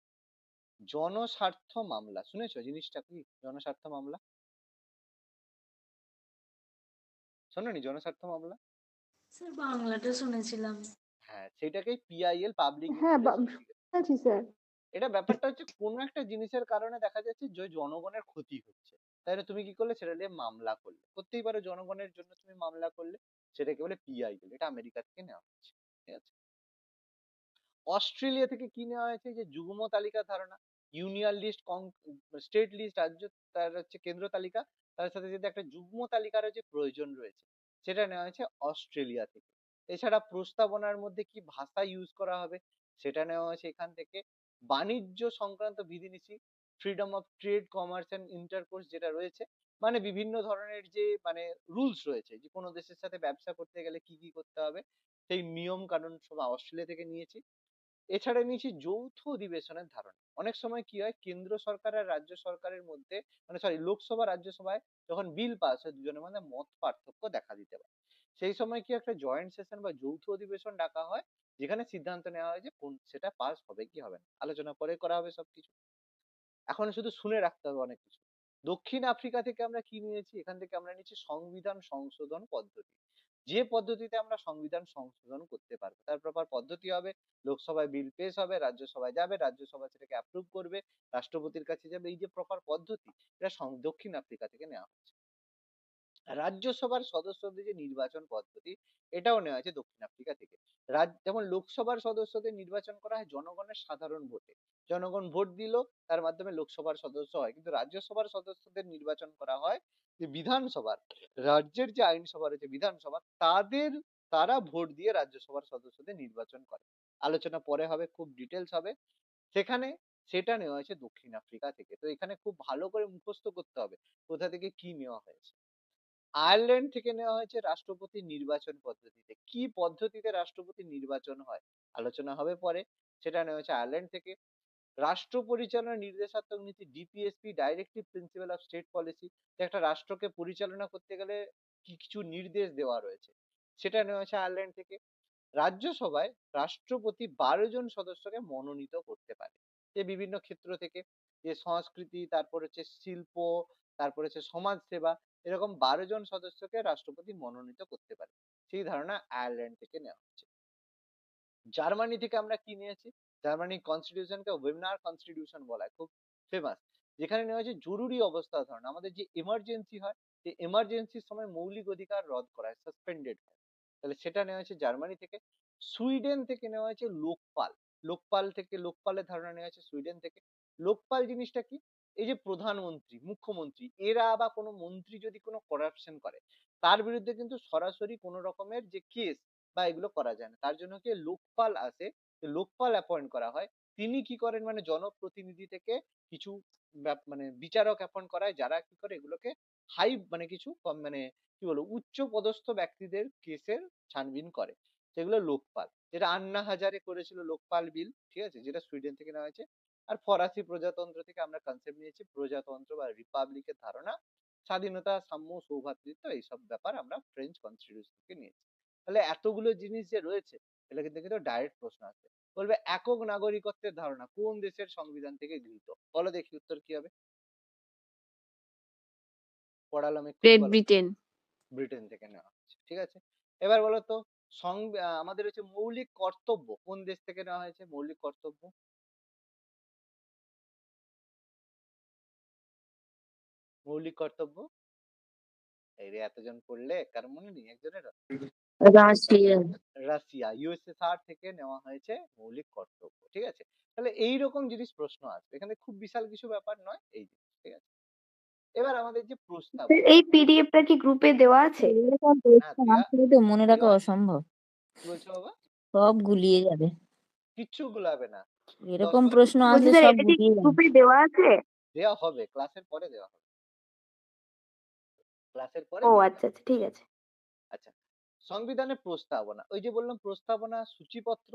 জনস্বার্থ মামলা। শুনেছো জিনিসটা কি জনস্বার্থ মামলা? শোনোনি জনস্বার্থ মামলা? স্যার বাংলাটা শুনেছিলাম। হ্যাঁ, সেটাকেই পিআইএল, পাবলিক হ্যাঁ ইন্টারেস্ট লিটিগেশন। শুনেছি স্যার। এটা ব্যাপারটা হচ্ছে কোনো একটা জিনিসের কারণে দেখা যাচ্ছে যে জনগণের ক্ষতি হচ্ছে, তাহলে তুমি কি করলে, সেটা নিয়ে মামলা করলে। করতেই পারো, জনগণের জন্য তুমি মামলা করলে, সেটাকে বলে পিআইএল। এটা আমেরিকা থেকে নেওয়া হচ্ছে। ঠিক আছে? অস্ট্রেলিয়া থেকে কি নেওয়া হয়েছে, যে যুগ্ম তালিকা ধারণা, ইউনিয়ন লিস্ট, স্টেট লিস্ট, রাজ্য, তার হচ্ছে কেন্দ্র তালিকা, তার সাথে যদি একটা যুগ্ম তালিকারও যে প্রয়োজন রয়েছে, সেটা নেওয়া হয়েছে অস্ট্রেলিয়া থেকে। এছাড়া প্রস্তাবনার মধ্যে কি ভাষা ইউজ করা হবে, সেটা নেওয়া হয়েছে এখান থেকে। বাণিজ্য সংক্রান্ত বিধিনিষেধ, freedom of trade, commerce and intercourse যেটা রয়েছে, মানে বিভিন্ন ধরনের যে মানে রুলস রয়েছে, যে কোনো দেশের সাথে ব্যবসা করতে গেলে কি কি করতে হবে, সেই নিয়ম কানুন সব অস্ট্রেলিয়া থেকে নিয়েছি। এছাড়া নিয়েছি যৌথ অধিবেশনের ধারণা। অনেক সময় কি হয়, কেন্দ্র সরকার আর রাজ্য সরকারের মধ্যে, মানে সরি, লোকসভা রাজ্যসভায় যখন বিল পাস হয়, দুজনের মধ্যে মত পার্থক্য দেখা দিতে পারে। সেই সময় কি একটা জয়েন্ট সেশন বা যৌথ অধিবেশন ডাকা হয়, যেখানে সিদ্ধান্ত নেওয়া হয় যে কোন সেটা পাস হবে কি হবে না। আলোচনা পরে করা হবে সবকিছু, এখন শুধু শুনে রাখতে হবে অনেক কিছু। দক্ষিণ আফ্রিকা থেকে আমরা কি নিয়েছি, এখান থেকে আমরা নিয়েছি সংবিধান সংশোধন পদ্ধতি। যে পদ্ধতিতে আমরা সংবিধান সংশোধন করতে পারবো, তার প্রপার পদ্ধতি হবে, লোকসভায় বিল পেশ হবে, রাজ্যসভায় যাবে, রাজ্যসভা সেটাকে অ্যাপ্রুভ করবে, রাষ্ট্রপতির কাছে যাবে। এই যে প্রপার পদ্ধতি, এটা দক্ষিণ আফ্রিকা থেকে নেওয়া হচ্ছে। রাজ্যসভার সদস্যদের যে নির্বাচন পদ্ধতি, এটাও নেওয়া হয়েছে দক্ষিণ আফ্রিকা থেকে। যেমন লোকসভার সদস্যদের নির্বাচন করা হয় জনগণের সাধারণ ভোটে, জনগণ ভোট দিল, তার মাধ্যমে লোকসভার সদস্য হয়। কিন্তু রাজ্যসভার সদস্যদের নির্বাচন করা হয় যে বিধানসভার, রাজ্যের যে আইনসভা রয়েছে বিধানসভা, তারা ভোট দিয়ে রাজ্যসভার সদস্যদের নির্বাচন করে। আলোচনা পরে হবে, খুব ডিটেলস হবে সেখানে। সেটা নেওয়া হয়েছে দক্ষিণ আফ্রিকা থেকে। তো এখানে খুব ভালো করে মুখস্থ করতে হবে কোথা থেকে কি নেওয়া হয়েছে। আয়ারল্যান্ড থেকে নেওয়া হয়েছে রাষ্ট্রপতি নির্বাচন পদ্ধতিতে। কি পদ্ধতিতে রাষ্ট্রপতি নির্বাচন হয় আলোচনা হবে পরে, সেটা নেওয়া হয়েছে আয়ারল্যান্ড থেকে। রাষ্ট্র পরিচালনা নির্দেশাত্মক নীতি, DPSP, directive principle of state policy, একটা রাষ্ট্রকে পরিচালনা করতে গেলে কি কিছু নির্দেশ দেওয়া রয়েছে, সেটা নেওয়া হয়েছে আয়ারল্যান্ড থেকে। রাজ্যসভায় রাষ্ট্রপতি 12 জন সদস্যকে মনোনীত করতে পারে, যে বিভিন্ন ক্ষেত্র থেকে, যে সংস্কৃতি, তারপর হচ্ছে শিল্প, তারপর হচ্ছে সমাজ সেবা, এরকম 12 জন সদস্যকে রাষ্ট্রপতি মনোনীত করতে পারে। সেই ধারণা আয়ারল্যান্ড থেকে নেওয়া হচ্ছে। জার্মানি থেকে আমরা কি নিয়েছি, জার্মানি কনস্টিটিউশনকে ওয়েমার কনস্টিটিউশন বলা হয়, খুব ফেমাস। যেখানে নেওয়া হয়েছে জরুরি অবস্থা ধারণা, আমাদের যে এমার্জেন্সি হয়, সেই এমার্জেন্সির সময় মৌলিক অধিকার রদ করা হয়, সাসপেন্ডেড হয়, তাহলে সেটা নেওয়া হয়েছে জার্মানি থেকে। সুইডেন থেকে নেওয়া হয়েছে লোকপাল, লোকপালের ধারণা নেওয়া হয়েছে সুইডেন থেকে। লোকপাল জিনিসটা কি, এই যে প্রধানমন্ত্রী, মুখ্যমন্ত্রী, এরা বা কোনো মন্ত্রী যদি কোনো করাপশন করে, তার বিরুদ্ধে কিন্তু সরাসরি কোনো রকমের যে কেস বা এগুলো করা যায় না, তার জন্য কি লোকপাল আসে, লোকপাল অ্যাপয়েন্ট করা হয়। তিনি কি করেন, মানে জনপ্রতিনিধি থেকে কিছু মানে বিচারক অ্যাপয়েন্ট করা হয়, যারা কি করে এগুলোকে মানে কিছু মানে কি বলবো, উচ্চ পদস্থ ব্যক্তিদের কেসের ছানবিন করে, সেগুলো লোকপাল। যেটা আন্না হাজারে করেছিল লোকপাল বিল, ঠিক আছে, যেটা সুইডেন থেকে নেওয়া হয়েছে। আর ফরাসি প্রজাতন্ত্র থেকে আমরা কনসেপ্ট নিয়েছি প্রজাতন্ত্র বা রিপাবলিকের ধারণা, স্বাধীনতা, সাম্য, সৌভ্রাতৃত্ব, এইসব ব্যাপার আমরা ফ্রেঞ্চ কনস্টিটিউশন থেকে নিয়েছি। তাহলে এতগুলো জিনিস যে রয়েছে, এটা কিন্তু কিন্তু ডাইরেক্ট প্রশ্ন আছে। বলবে একক নাগরিকত্বের ধারণা কোন দেশের সংবিধান থেকে গৃহীত, বলো দেখি উত্তর কি হবে। পড়ালাম এক্ষুনি, গ্রেট বলো। ব্রিটেন। ব্রিটেন থেকে নেওয়া হচ্ছে। হয়েছে, ঠিক আছে? এবার বলো তো আমাদের হচ্ছে মৌলিক কর্তব্য কোন দেশ থেকে নেওয়া হয়েছে? মৌলিক কর্তব্য, মৌলিক কর্তব্য, এই রে এতজন পড়লে কার মনে নেই একজনের? রাশিয়া। রাশিয়া, ইউএসএসআর থেকে নেওয়া হয়েছে মৌলিক কর্তব্য, ঠিক আছে? তাহলে এইরকম জিনিস প্রশ্ন আসবে, এখানে খুব বিশাল কিছু ব্যাপার নয় এই জিনিস, ঠিক আছে? এবার আমাদের যে প্রস্তাবনা, এই পিডিএফটা কি গ্রুপে দেওয়া আছে? এরকম হ্যাঁ প্রশ্ন দেয়া আসলে তো মনে রাখা দেওয়া, অসম্ভব, কি বলছো বাবা? সব গুলিয়ে যাবে। কিচ্ছু গুলাবে না, এরকম 10 বার প্রশ্ন বলছি আসলে স্যার সব এটা কি গুলিয়ে যাবে। গ্রুপে দেওয়া আছে? দেওয়া হবে, ক্লাসের পরে দেওয়া হবে, ক্লাসের পরে ও দিয়ে আচ্ছা দেওয়া আচ্ছা ঠিক আছে। আচ্ছা, সংবিধানের প্রস্তাবনা, ওই যে বললাম প্রস্তাবনা সূচিপত্র,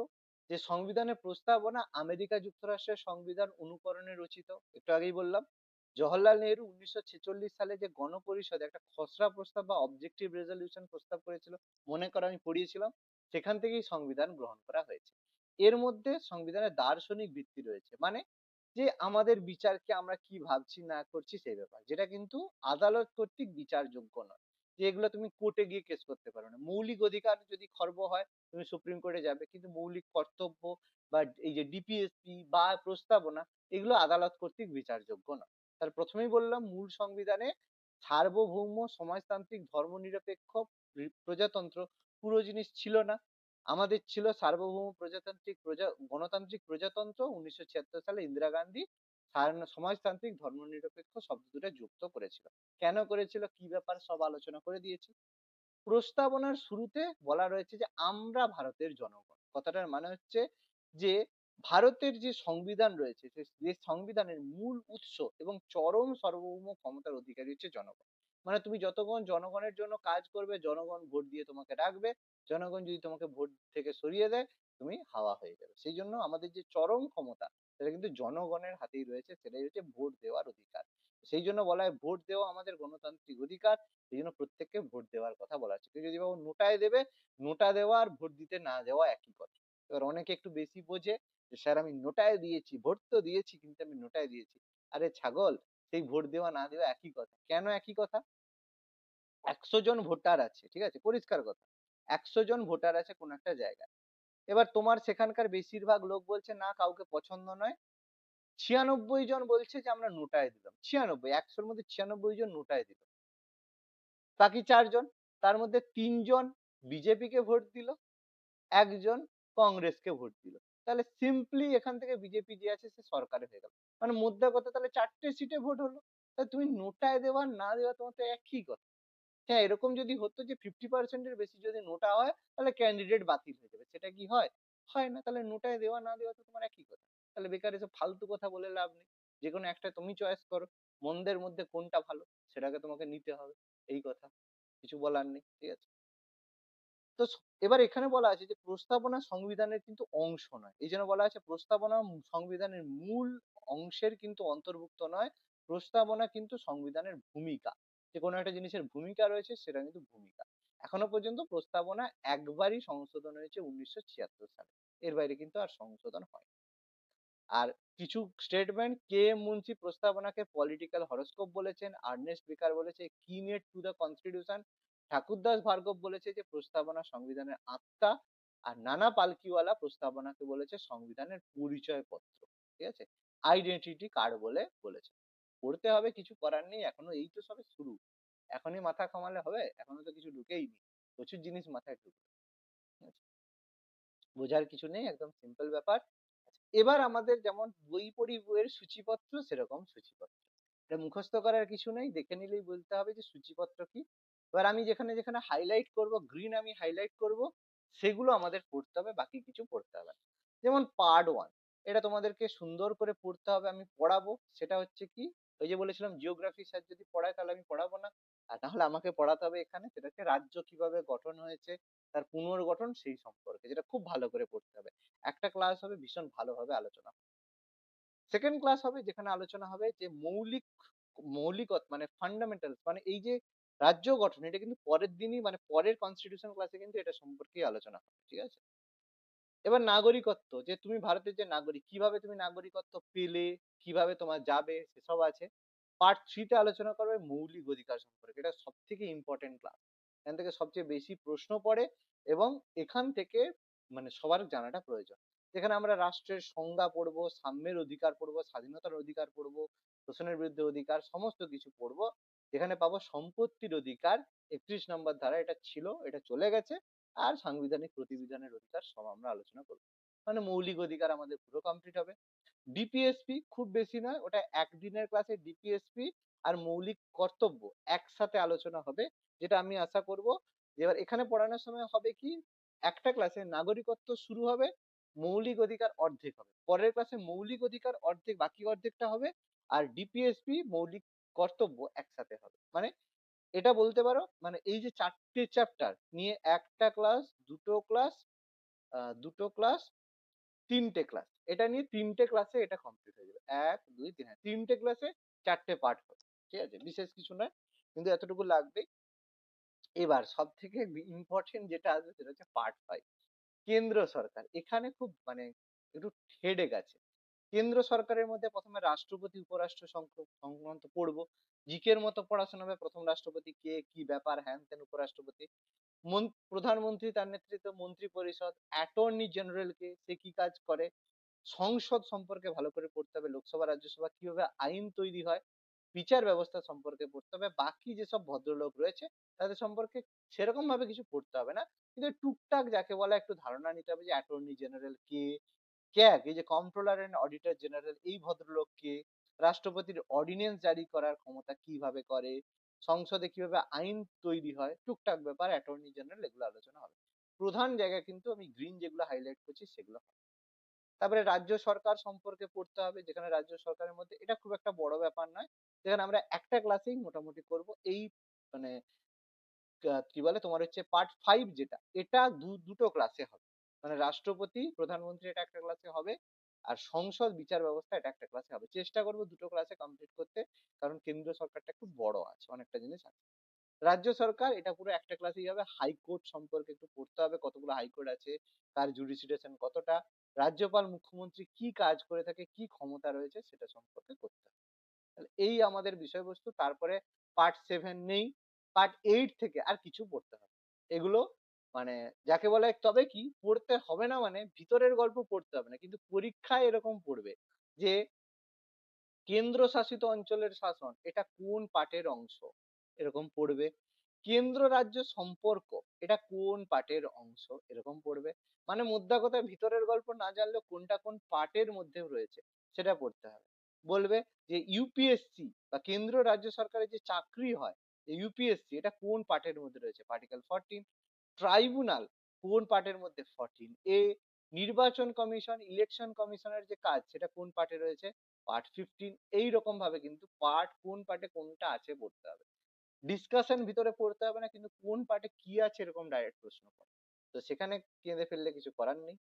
যে সংবিধানের প্রস্তাবনা আমেরিকা যুক্তরাষ্ট্রের সংবিধান অনুকরণে রচিত, একটু আগেই বললাম। জওহরলাল নেহেরু 1946 সালে যে গণপরিষদে একটা খসড়া প্রস্তাব বা অবজেক্টিভ রেজলিউশন প্রস্তাব করেছিল, মনে করো আমি পড়িয়েছিলাম, সেখান থেকেই সংবিধান গ্রহণ করা হয়েছে। এর মধ্যে সংবিধানের দার্শনিক ভিত্তি রয়েছে, মানে যে আমাদের বিচারকে আমরা কি ভাবছি না করছি সেই ব্যাপার, যেটা কিন্তু আদালত কর্তৃক বিচারযোগ্য নয়, যে এগুলো তুমি কোর্টে গিয়ে কেস করতে পারো না। মৌলিক অধিকার যদি খর্ব হয় তুমি সুপ্রিম কোর্টে যাবে, কিন্তু মৌলিক কর্তব্য বা এই যে ডিপিএসপি বা প্রস্তাবনা, এগুলো আদালত কর্তৃক বিচারযোগ্য নয়। তার প্রথমেই বললাম মূল সংবিধানে সার্বভৌম সমাজতান্ত্রিক ধর্মনিরপেক্ষ প্রজাতন্ত্র পুরো জিনিস ছিল না। আমাদের ছিল সার্বভৌম গণতান্ত্রিক প্রজাতন্ত্র। 1976 সালে ইন্দিরা গান্ধী সমাজতান্ত্রিক ধর্মনিরপেক্ষ শব্দ দুটো যুক্ত করেছিল। কেন করেছিল, কি ব্যাপার, সব আলোচনা করে দিয়েছি। প্রস্তাবনার শুরুতে বলা রয়েছে যে আমরা ভারতের জনগণ, কথাটার মানে হচ্ছে যে ভারতের যে সংবিধান রয়েছে যে সংবিধানের মূল উৎস এবং চরম সার্বভৌম ক্ষমতার অধিকারী হচ্ছে জনগণ। মানে তুমি যতক্ষণ জনগণের জন্য কাজ করবে, জনগণ ভোট দিয়ে তোমাকে রাখবে, জনগণ যদি তোমাকে ভোট থেকে সরিয়ে দেয় তুমি হাওয়া হয়ে যাবে। সেই জন্য আমাদের যে চরম ক্ষমতা সেটা কিন্তু জনগণের হাতেই রয়েছে, সেটাই হচ্ছে ভোট দেওয়ার অধিকার। সেই জন্য বলা হয় ভোট দেওয়া আমাদের গণতান্ত্রিক অধিকার। সেই জন্য প্রত্যেককে ভোট দেওয়ার কথা বলা হচ্ছে। কেউ যদি ভাবো নোটায় দেবে, নোটা দেওয়া আর ভোট দিতে না দেওয়া একই কথা। এবার অনেকে একটু বেশি বোঝে যে স্যার আমি নোটায় দিয়েছি, ভোট তো দিয়েছি কিন্তু আমি নোটায় দিয়েছি। আরে ছাগল, সেই ভোট দেওয়া না দেওয়া একই কথা। কেন একই কথা? 100 জন ভোটার আছে, ঠিক আছে, পরিষ্কার কথা, 100 জন ভোটার আছে কোন একটা জায়গায়। এবার তোমার সেখানকার বেশিরভাগ লোক বলছে না কাউকে পছন্দ নয়, 96 জন বলছে যে আমরা নোটায় দিলাম। 96, 100-র মধ্যে 96 জন নোটায় দিল। বাকি 4 জন, তার মধ্যে 3 জন বিজেপি কে ভোট দিল, একজন কংগ্রেসকে ভোট দিল। তাহলে সিম্পলি এখান থেকে বিজেপি যে আছে সে সরকারে হয়ে গেল। মানে মোদ্দা কথা তাহলে 4টে সিটে ভোট হলো। তাহলে তুমি নোটায় দেওয়া না দেওয়া তোমার তো একই কথা। হ্যাঁ, এরকম যদি হতো যে 50% এর বেশি যদি নোটা হয় তাহলে ক্যান্ডিডেট বাতিল হয়ে যাবে, সেটা কি হয়? হয় না। তাহলে নোটায় দেওয়া না দেওয়া তো তোমার একই কথা। তাহলে বেকার এসব ফালতু কথা বলে লাভ নেই। যে কোনো একটা তুমি চয়েস করো, মন্দের মধ্যে কোনটা ভালো সেটাকে তোমাকে নিতে হবে, এই কথা, কিছু বলার নেই, ঠিক আছে? তো এবার এখানে বলা আছে যে প্রস্তাবনা সংবিধানের কিন্তু অংশ নয়, এই জন্য বলা আছে প্রস্তাবনা সংবিধানের মূল অংশের কিন্তু অন্তর্ভুক্ত নয়। প্রস্তাবনা কিন্তু সংবিধানের ভূমিকা, যে কোনো একটা জিনিসের ভূমিকা রয়েছে সেটা কিন্তু ভূমিকা। এখনো পর্যন্ত প্রস্তাবনা একবারই সংশোধন হয়েছে 1976 সালে, এর বাইরে কিন্তু আর সংশোধন হয়। আর কিছু স্টেটমেন্ট, কে এম মুন্সি প্রস্তাবনাকে পলিটিক্যাল হরোস্কোপ বলেছেন, আর্নেস্ট বেকার বলেছে key note to the constitution, Thakurdas Bhargava বলেছে যে প্রস্তাবনা সংবিধানের আত্মা, আর নানা পালকিওয়ালা প্রস্তাবনাকে বলেছে সংবিধানের পরিচয় পত্র, ঠিক আছে, আইডেন্টিটি কার্ড বলে বলেছে। পড়তে হবে, কিছু করার নেই, এখনো এই তো সবে শুরু, এখনই মাথা কামালে হবে? এখনো তো কিছু ঢুকেই নি, প্রচুর জিনিস মাথায় ঢুকবে, ঠিক আছে? বোঝার কিছু নেই, একদম সিম্পল ব্যাপার। এবার আমাদের যেমন বই পড়ি বইয়ের সূচিপত্র, সেরকম সূচিপত্র, এটা মুখস্থ করার কিছু নেই, দেখে নিলেই বলতে হবে যে সূচিপত্র কি। এবার আমি যেখানে যেখানে হাইলাইট করব, গ্রিন আমি হাইলাইট করব, সেগুলো আমাদের পড়তে হবে, বাকি কিছু পড়তে হবে না। যেমন পার্ট 1, এটা তোমাদেরকে সুন্দর করে পড়তে হবে, আমি পড়াবো। সেটা হচ্ছে কি, ওই যে বলেছিলাম জিওগ্রাফি স্যার যদি পড়ায় তাহলে আমি পড়াবো না, আর তাহলে আমাকে পড়াতে হবে এখানে, সেটা হচ্ছে রাজ্য কিভাবে গঠন হয়েছে, তার পুনর্গঠন সেই সম্পর্কে, যেটা খুব ভালো করে পড়তে হবে। একটা ক্লাস হবে ভীষণ ভালোভাবে আলোচনা। সেকেন্ড ক্লাস হবে যেখানে আলোচনা হবে যে মৌলিকত মানে ফান্ডামেন্টালস, মানে এই যে রাজ্য গঠন, এটা কিন্তু পরের দিনই, মানে পরের কনস্টিটিউশন ক্লাসে কিন্তু এটা সম্পর্কেই আলোচনা হবে, ঠিক আছে? এবার নাগরিকত্ব, যে তুমি ভারতের যে নাগরিক, কিভাবে তুমি নাগরিকত্ব পেলে, কিভাবে তোমার যাবে, সেসব আছে। পার্ট 3 তে আলোচনা করবে মৌলিক অধিকার সম্পর্কে, এটা সব থেকে ইম্পর্টেন্ট ক্লাস। এখান থেকে সবচেয়ে বেশি প্রশ্ন পড়ে এবং এখান থেকে মানে সবার জানাটা প্রয়োজন। যেখানে আমরা রাষ্ট্রের সংজ্ঞা পড়বো, সাম্যের অধিকার পড়বো, স্বাধীনতার অধিকার পড়বো, শোষণের বিরুদ্ধে অধিকার, সমস্ত কিছু পড়বো। যেখানে পাবো সম্পত্তির অধিকার, 31 নম্বর ধারা, এটা ছিল, এটা চলে গেছে। আর সাংবিধানিক প্রতিবিধানের অধিকার সব আমরা আলোচনা করবো। মানে মৌলিক অধিকার আমাদের পুরো কমপ্লিট হবে। ডিপিএসপি খুব বেশি নয়, ওটা একদিনের ক্লাসে ডিপিএসপি আর মৌলিক কর্তব্য একসাথে আলোচনা হবে, যেটা আমি আশা করব যে এবার এখানে পড়ানোর সময় হবে কি, একটা ক্লাসে নাগরিকত্ব শুরু হবে, মৌলিক অধিকার অর্ধেক হবে, পরের ক্লাসে মৌলিক অধিকার অর্ধেক, বাকি অর্ধেকটা হবে, আর ডিপিএসপি মৌলিক কর্তব্য একসাথে হবে। মানে এটা বলতে পারো মানে এই যে 4টে চ্যাপ্টার নিয়ে একটা ক্লাস, দুটো ক্লাস, 3টে ক্লাস, এটা নিয়ে 3টে ক্লাসে এটা কমপ্লিট হয়ে যাবে। 1 2 3, হ্যাঁ 3টে ক্লাসে 4টে পার্ট হবে। ঠিক আছে, বিশেষ কিছু নয়, কিন্তু এতটুকু লাগবে। এবার সব থেকে ইম্পর্টেন্ট যেটা আসবে সেটা হচ্ছে পার্ট 5, কেন্দ্র সরকার। এখানে খুব মানে একটু হেডেক আছে। কেন্দ্র সরকারের মধ্যে প্রথমে রাষ্ট্রপতি উপরাষ্ট্র সংক্রান্ত পড়বো, জিকের মতো পড়াশোনা হবে, প্রথম রাষ্ট্রপতি কে, কি ব্যাপার, হ্যান ত্যান উপরাষ্ট্রপতি, প্রধানমন্ত্রী, তার নেতৃত্বে মন্ত্রী পরিষদ, অ্যাটর্নি জেনারেল কে, সে কি কাজ করে, সংসদ সম্পর্কে ভালো করে পড়তে হবে, লোকসভা রাজ্যসভা কিভাবে আইন তৈরি হয়, বিচার ব্যবস্থা সম্পর্কে পড়তে হবে। বাকি যেসব ভদ্রলোক রয়েছে তাদের সম্পর্কে সেরকম ভাবে কিছু পড়তে হবে না, কিন্তু টুকটাক যাকে বলা একটু ধারণা নিতে হবে যে অ্যাটর্নি জেনারেল কে, ক্যাগ এই যে কন্ট্রোলার এন্ড অডিটর জেনারেল, এই ভদ্রলোক কে, রাষ্ট্রপতির অর্ডিন্যান্স জারি করার ক্ষমতা কিভাবে করে, সংসদে কিভাবে আইন তৈরি হয়, টুকটাক ব্যাপার অ্যাটর্নি জেনারেল, এগুলো আলোচনা হবে। প্রধান জায়গা কিন্তু আমি গ্রিন যেগুলো হাইলাইট করছি সেগুলো হবে। তারপরে রাজ্য সরকার সম্পর্কে পড়তে হবে, যেখানে রাজ্য সরকারের মধ্যে এটা খুব একটা বড় ব্যাপার নয়, যেখানে আমরা একটা ক্লাসেই মোটামুটি করব এই মানে কি বলে তোমার হচ্ছে পার্ট 5, যেটা এটা দুটো ক্লাসে হবে। মানে রাষ্ট্রপতি প্রধানমন্ত্রী এটা একটা ক্লাসে হবে, আর সংসদ বিচার ব্যবস্থা এটা একটা ক্লাসে হবে। চেষ্টা করব দুটো ক্লাসে কমপ্লিট করতে, কারণ কেন্দ্র সরকারটা একটু বড় আছে, অনেকটা জিনিস আছে। রাজ্য সরকার এটা পুরো একটা ক্লাসেই হবে। হাইকোর্ট সম্পর্কে একটু পড়তে হবে, কতগুলো হাইকোর্ট আছে, কার জুডিসিডেশন কতটা, রাজ্যপাল মুখ্যমন্ত্রী কি কাজ করে থাকে, কি ক্ষমতা রয়েছে, সেটা সম্পর্কে করতে হবে। তাহলে এই আমাদের বিষয়বস্তু। তারপরে পার্ট 7 নেই, পার্ট 8 থেকে আর কিছু পড়তে হবে। এগুলো মানে যাকে বলে, তবে কি পড়তে হবে না মানে ভিতরের গল্প পড়তে হবে না, কিন্তু পরীক্ষায় এরকম পড়বে যে কেন্দ্রশাসিত অঞ্চলের শাসন এটা কোন পার্টের অংশ, এরকম পড়বে। কেন্দ্র রাজ্য সম্পর্ক এটা কোন পার্টের অংশ, এরকম পড়বে। মানে মোদ্দা কথা, ভিতরের গল্প না জানলেও কোনটা কোন পার্টের মধ্যে রয়েছে সেটা পড়তে হবে। বলবে যে ইউপিএসসি বা কেন্দ্র রাজ্য সরকারের যে চাকরি হয়, ইউপিএসসি এটা কোন পার্টের মধ্যে রয়েছে, পার্টিকেল 14। ট্রাইব্যুনাল কোন পার্টের মধ্যে, 14A। নির্বাচন কমিশন, ইলেকশন কমিশনের যে কাজ সেটা কোন পার্টে রয়েছে, পার্ট 15। এইরকম ভাবে কিন্তু পার্ট কোন পার্টে কোনটা আছে পড়তে হবে। ডিসকাশন ভিতরে পড়তে হবে না, কিন্তু কোন পার্টে কি আছে এরকম ডাইরেক্ট প্রশ্ন পড়ে, তো সেখানে কেঁদে ফেললে কিছু করার নেই।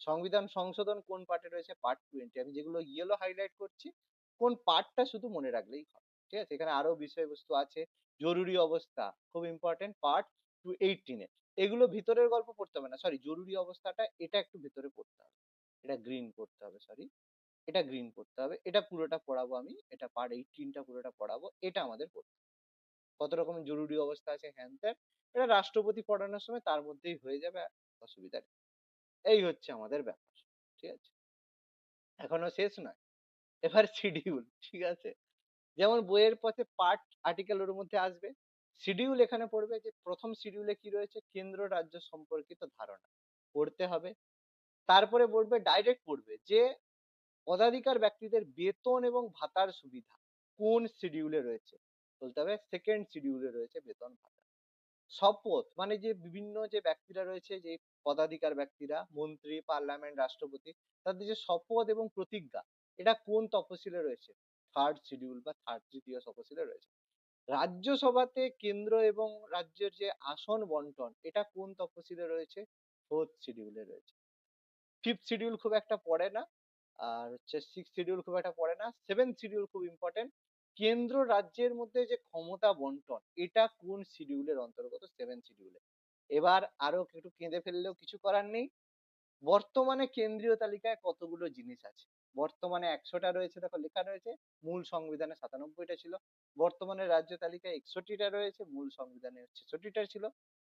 সংবিধান সংশোধন কোন পার্টে রয়েছে, পার্ট 20। আমি যেগুলো ইয়েলো হাইলাইট করছি কোন পার্টটা শুধু মনে রাখলেই হবে। ঠিক আছে, এখানে আরো বিষয়বস্তু আছে। জরুরি অবস্থা খুব ইম্পর্টেন্ট, পার্ট 18-এ। এগুলো ভিতরের গল্প পড়তে হবে না, সরি, জরুরি অবস্থাটা এটা একটু ভিতরে পড়তে হবে, এটা গ্রিন পড়তে হবে, সরি, এটা গ্রিন পড়তে হবে, এটা পুরোটা পড়াবো আমি, এটা পার্ট 18টা পুরোটা পড়াবো, এটা আমাদের পড়তে হবে। কত রকমের জরুরি অবস্থা আছে, হ্যান ত্যান, এটা রাষ্ট্রপতি পড়ানোর সময় তার মধ্যেই হয়ে যাবে, অসুবিধা নেই। এই হচ্ছে আমাদের ব্যাপার। ঠিক আছে, এখনো শেষ নয়, এবার শিডিউল। ঠিক আছে, যেমন বইয়ের পথে পার্ট আর্টিকেল ওর মধ্যে আসবে, শিডিউল এখানে পড়বে যে প্রথম শিডিউলে কি রয়েছে, কেন্দ্র রাজ্য সম্পর্কিত ধারণা পড়তে হবে। তারপরে পড়বে, ডাইরেক্ট পড়বে যে পদাধিকার ব্যক্তিদের বেতন এবং ভাতার সুবিধা কোন শিডিউলে রয়েছে, বলতে হবে সেকেন্ড শিডিউলে রয়েছে বেতন ভাতা। শপথ মানে যে বিভিন্ন যে ব্যক্তিরা রয়েছে, যে পদাধিকার ব্যক্তিরা, মন্ত্রী, পার্লামেন্ট, রাষ্ট্রপতি, তাদের যে শপথ এবং প্রতিজ্ঞা এটা কোন তফসিলে রয়েছে, থার্ড শিডিউল বা তৃতীয় তফসিলে রয়েছে। রাজ্যসভাতে কেন্দ্র এবং রাজ্যের যে আসন বন্টন এটা কোন তফসিলে রয়েছে, ফোর্থ শিডিউলে রয়েছে। ফিফথ শিডিউল খুব একটা পড়ে না, আর হচ্ছে সিক্স শিডিউল খুব একটা পড়ে না। সেভেন্থ শিডিউল খুব ইম্পর্টেন্ট, কেন্দ্র রাজ্যের মধ্যে যে ক্ষমতা বন্টন এটা কোন শিডিউলের অন্তর্গত, সেভেন্থ শিডিউলে। এবার আরো একটু কেঁদে ফেললেও কিছু করার নেই, বর্তমানে কেন্দ্রীয় তালিকায় কতগুলো জিনিস আছে। বর্তমানে 100টা রয়েছে, দেখো লেখা রয়েছে, মূল সংবিধানে 97টা ছিল। বর্তমানে রাজ্য তালিকায় 61টা রয়েছে, মূল সংবিধানে 66টা ছিল।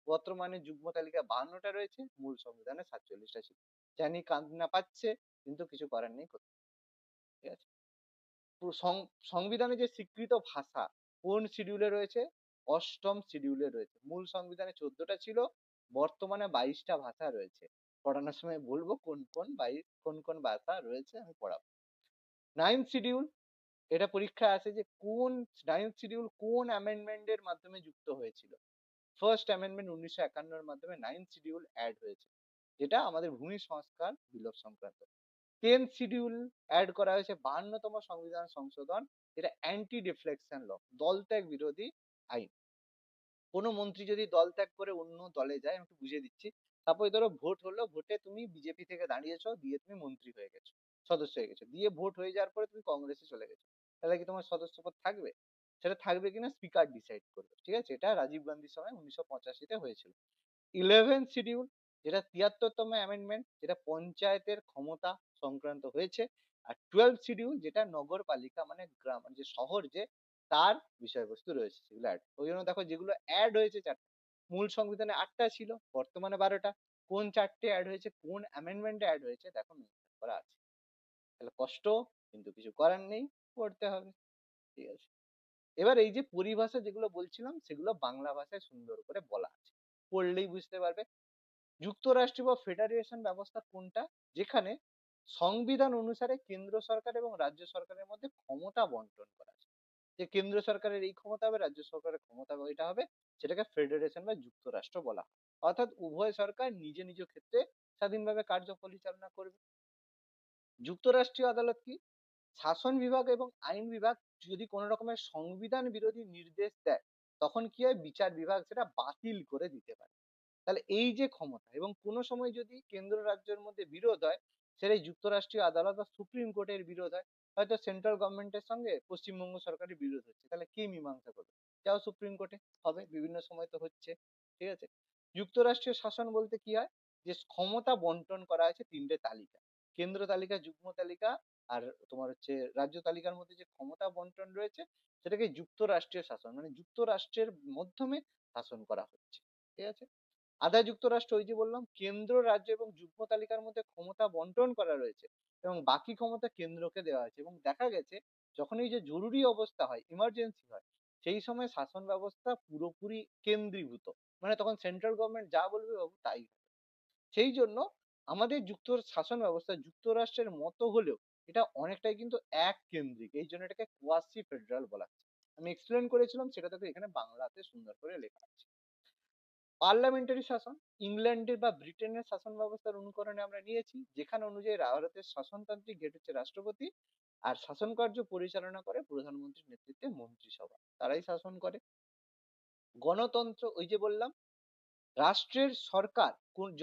বর্তমানে যুগ্ম তালিকা 52টা রয়েছে, মূল সংবিধানে 47টা ছিল। জানি কান্না পাচ্ছে, কিন্তু কিছু করার নেই, ঠিক আছে। সংবিধানে যে স্বীকৃত ভাষা কোন শিডিউলে রয়েছে? 8ম শিডিউলে রয়েছে। মূল সংবিধানে 14টা ছিল, বর্তমানে 22টা ভাষা রয়েছে। পড়ানোর সময় বলবো কোন কোন ভাষা রয়েছে, আমি পড়াবো। 9th শিডিউল, এটা পরীক্ষায় আসে যে কোন 9th শিডিউল কোন অ্যামেন্ডমেন্টের মাধ্যমে যুক্ত হয়েছিল? ফার্স্ট অ্যামেন্ডমেন্ট 1951 এর মাধ্যমে 9th শিডিউল অ্যাড হয়েছে, যেটা আমাদের ভূমি সংস্কার বিলোপ সংক্রান্ত। 10th শিডিউল অ্যাড করা হয়েছে 52তম সংবিধান সংশোধন, যেটা অ্যান্টি ডিফ্লেকশন ল, দল ত্যাগ বিরোধী আইন। কোনো মন্ত্রী যদি দল ত্যাগ করে অন্য দলে যায়, আমি একটু বুঝিয়ে দিচ্ছি। সাপোজ ধরো ভোট হলো, ভোটে তুমি বিজেপি থেকে দাঁড়িয়েছো, দিয়ে তুমি মন্ত্রী হয়ে গেছো, সদস্য হয়ে গেছো, দিয়ে ভোট হয়ে যাওয়ার পরে তুমি কংগ্রেসে চলে গেছো, তাহলে কি তোমার সদস্যপদ থাকবে? সেটা থাকবে কিনা স্পিকার ডিসাইড করবে, ঠিক আছে। এটা রাজীব গান্ধীর সময় 1985-তে হয়েছিল। 11th শিডিউল, যেটা 73তম অ্যামেন্ডমেন্ট, যেটা পঞ্চায়েতের ক্ষমতা সংক্রান্ত হয়েছে। আর 12th শিডিউল, যেটা নগরপালিকা মানে গ্রাম, মানে যে শহর, যে তার বিষয়বস্তু রয়েছে সেগুলো অ্যাড। ওই জন্য দেখো যেগুলো অ্যাড হয়েছে 4টা, মূল সংবিধানে 8টা ছিল, বর্তমানে 12টা। কোন 4টে অ্যাড হয়েছে, কোন অ্যামেন্ডমেন্টে অ্যাড হয়েছে, দেখো মেনশন করা আছে। তাহলে কষ্ট, কিন্তু কিছু করার নেই, পড়তে হবে, ঠিক আছে। এবার এই যে পরিভাষা যেগুলো বলছিলাম, সেগুলো বাংলা ভাষায় সুন্দর করে বলা আছে, পড়লেই বুঝতে পারবে। যুক্তরাষ্ট্রীয় বা ফেডারেশন ব্যবস্থা কোনটা? যেখানে সংবিধান অনুসারে কেন্দ্র সরকার এবং রাজ্য সরকারের মধ্যে ক্ষমতা বন্টন করা আছে, যে কেন্দ্র সরকারের এই ক্ষমতা হবে, রাজ্য সরকারের ক্ষমতা এটা হবে, সেটাকে ফেডারেশন বা যুক্তরাষ্ট্র বলা হয়। অর্থাৎ উভয় সরকার নিজ নিজ ক্ষেত্রে স্বাধীনভাবে কার্য পরিচালনা করবে। যুক্তরাষ্ট্রীয় আদালত কি? শাসন বিভাগ এবং আইন বিভাগ যদি কোনো রকমের সংবিধান বিরোধী নির্দেশ দেয়, তখন কি হয়, বিচার বিভাগ সেটা বাতিল করে দিতে পারে। তাহলে এই যে ক্ষমতা, এবং কোনো সময় যদি কেন্দ্র রাজ্যের মধ্যে বিরোধ হয়, সেটাই যুক্তরাষ্ট্রীয় আদালত বা সুপ্রিম কোর্টের বিরোধ হয়। হয়তো সেন্ট্রাল গভর্নমেন্টের সঙ্গে পশ্চিমবঙ্গ সরকারের বিরোধ হচ্ছে, তাহলে কে মীমাংসা করবে? যাও সুপ্রিম কোর্টে, হবে, বিভিন্ন সময় তো হচ্ছে, ঠিক আছে। যুক্তরাষ্ট্রীয় শাসন বলতে কি হয়, যে ক্ষমতা বন্টন করা আছে 3টে তালিকা, কেন্দ্র তালিকা, যুগ্ম তালিকা, আর তোমার হচ্ছে রাজ্য তালিকার মধ্যে যে ক্ষমতা বন্টন রয়েছে, সেটাকে যুক্তরাষ্ট্রীয় শাসন, মানে যুক্তরাষ্ট্রের মাধ্যমে শাসন করা হচ্ছে, ঠিক আছে। আধা যুক্তরাষ্ট্র, ওই যে বললাম, কেন্দ্র, রাজ্য এবং যুগ্ম তালিকার মধ্যে ক্ষমতা বন্টন করা রয়েছে, এবং বাকি ক্ষমতা কেন্দ্রকে দেওয়া হয়েছে। এবং দেখা গেছে যখন এই যে জরুরি অবস্থা হয়, ইমার্জেন্সি হয়, সেই সময় শাসন ব্যবস্থা পুরোপুরি কেন্দ্রীভূত, মানে তখন সেন্ট্রাল গভর্নমেন্ট যা বলবে বাবু তাই হবে। সেই জন্য আমাদের শাসন ব্যবস্থা যুক্তরাষ্ট্রের মতো হলেও এটা অনেকটাই কিন্তু এক কেন্দ্রিক, এই জন্য এটাকে কোয়াসি ফেডারাল বলা হয়। আমি এক্সপ্লেন করেছিলাম, সেটা তো এখানে বাংলাতে সুন্দর করে লেখা আছে। পার্লামেন্টারি শাসন, ইংল্যান্ডের বা ব্রিটেনের শাসন ব্যবস্থার অনুকরণে আমরা নিয়েছি, যেখানে অনুযায়ী ভারতের শাসনতান্ত্রিক হেড হচ্ছে রাষ্ট্রপতি, আর শাসন কার্য পরিচালনা করে প্রধানমন্ত্রীর নেতৃত্বে মন্ত্রিসভা, তারাই শাসন করে। গণতন্ত্র, ওই যে বললাম, রাষ্ট্রের সরকার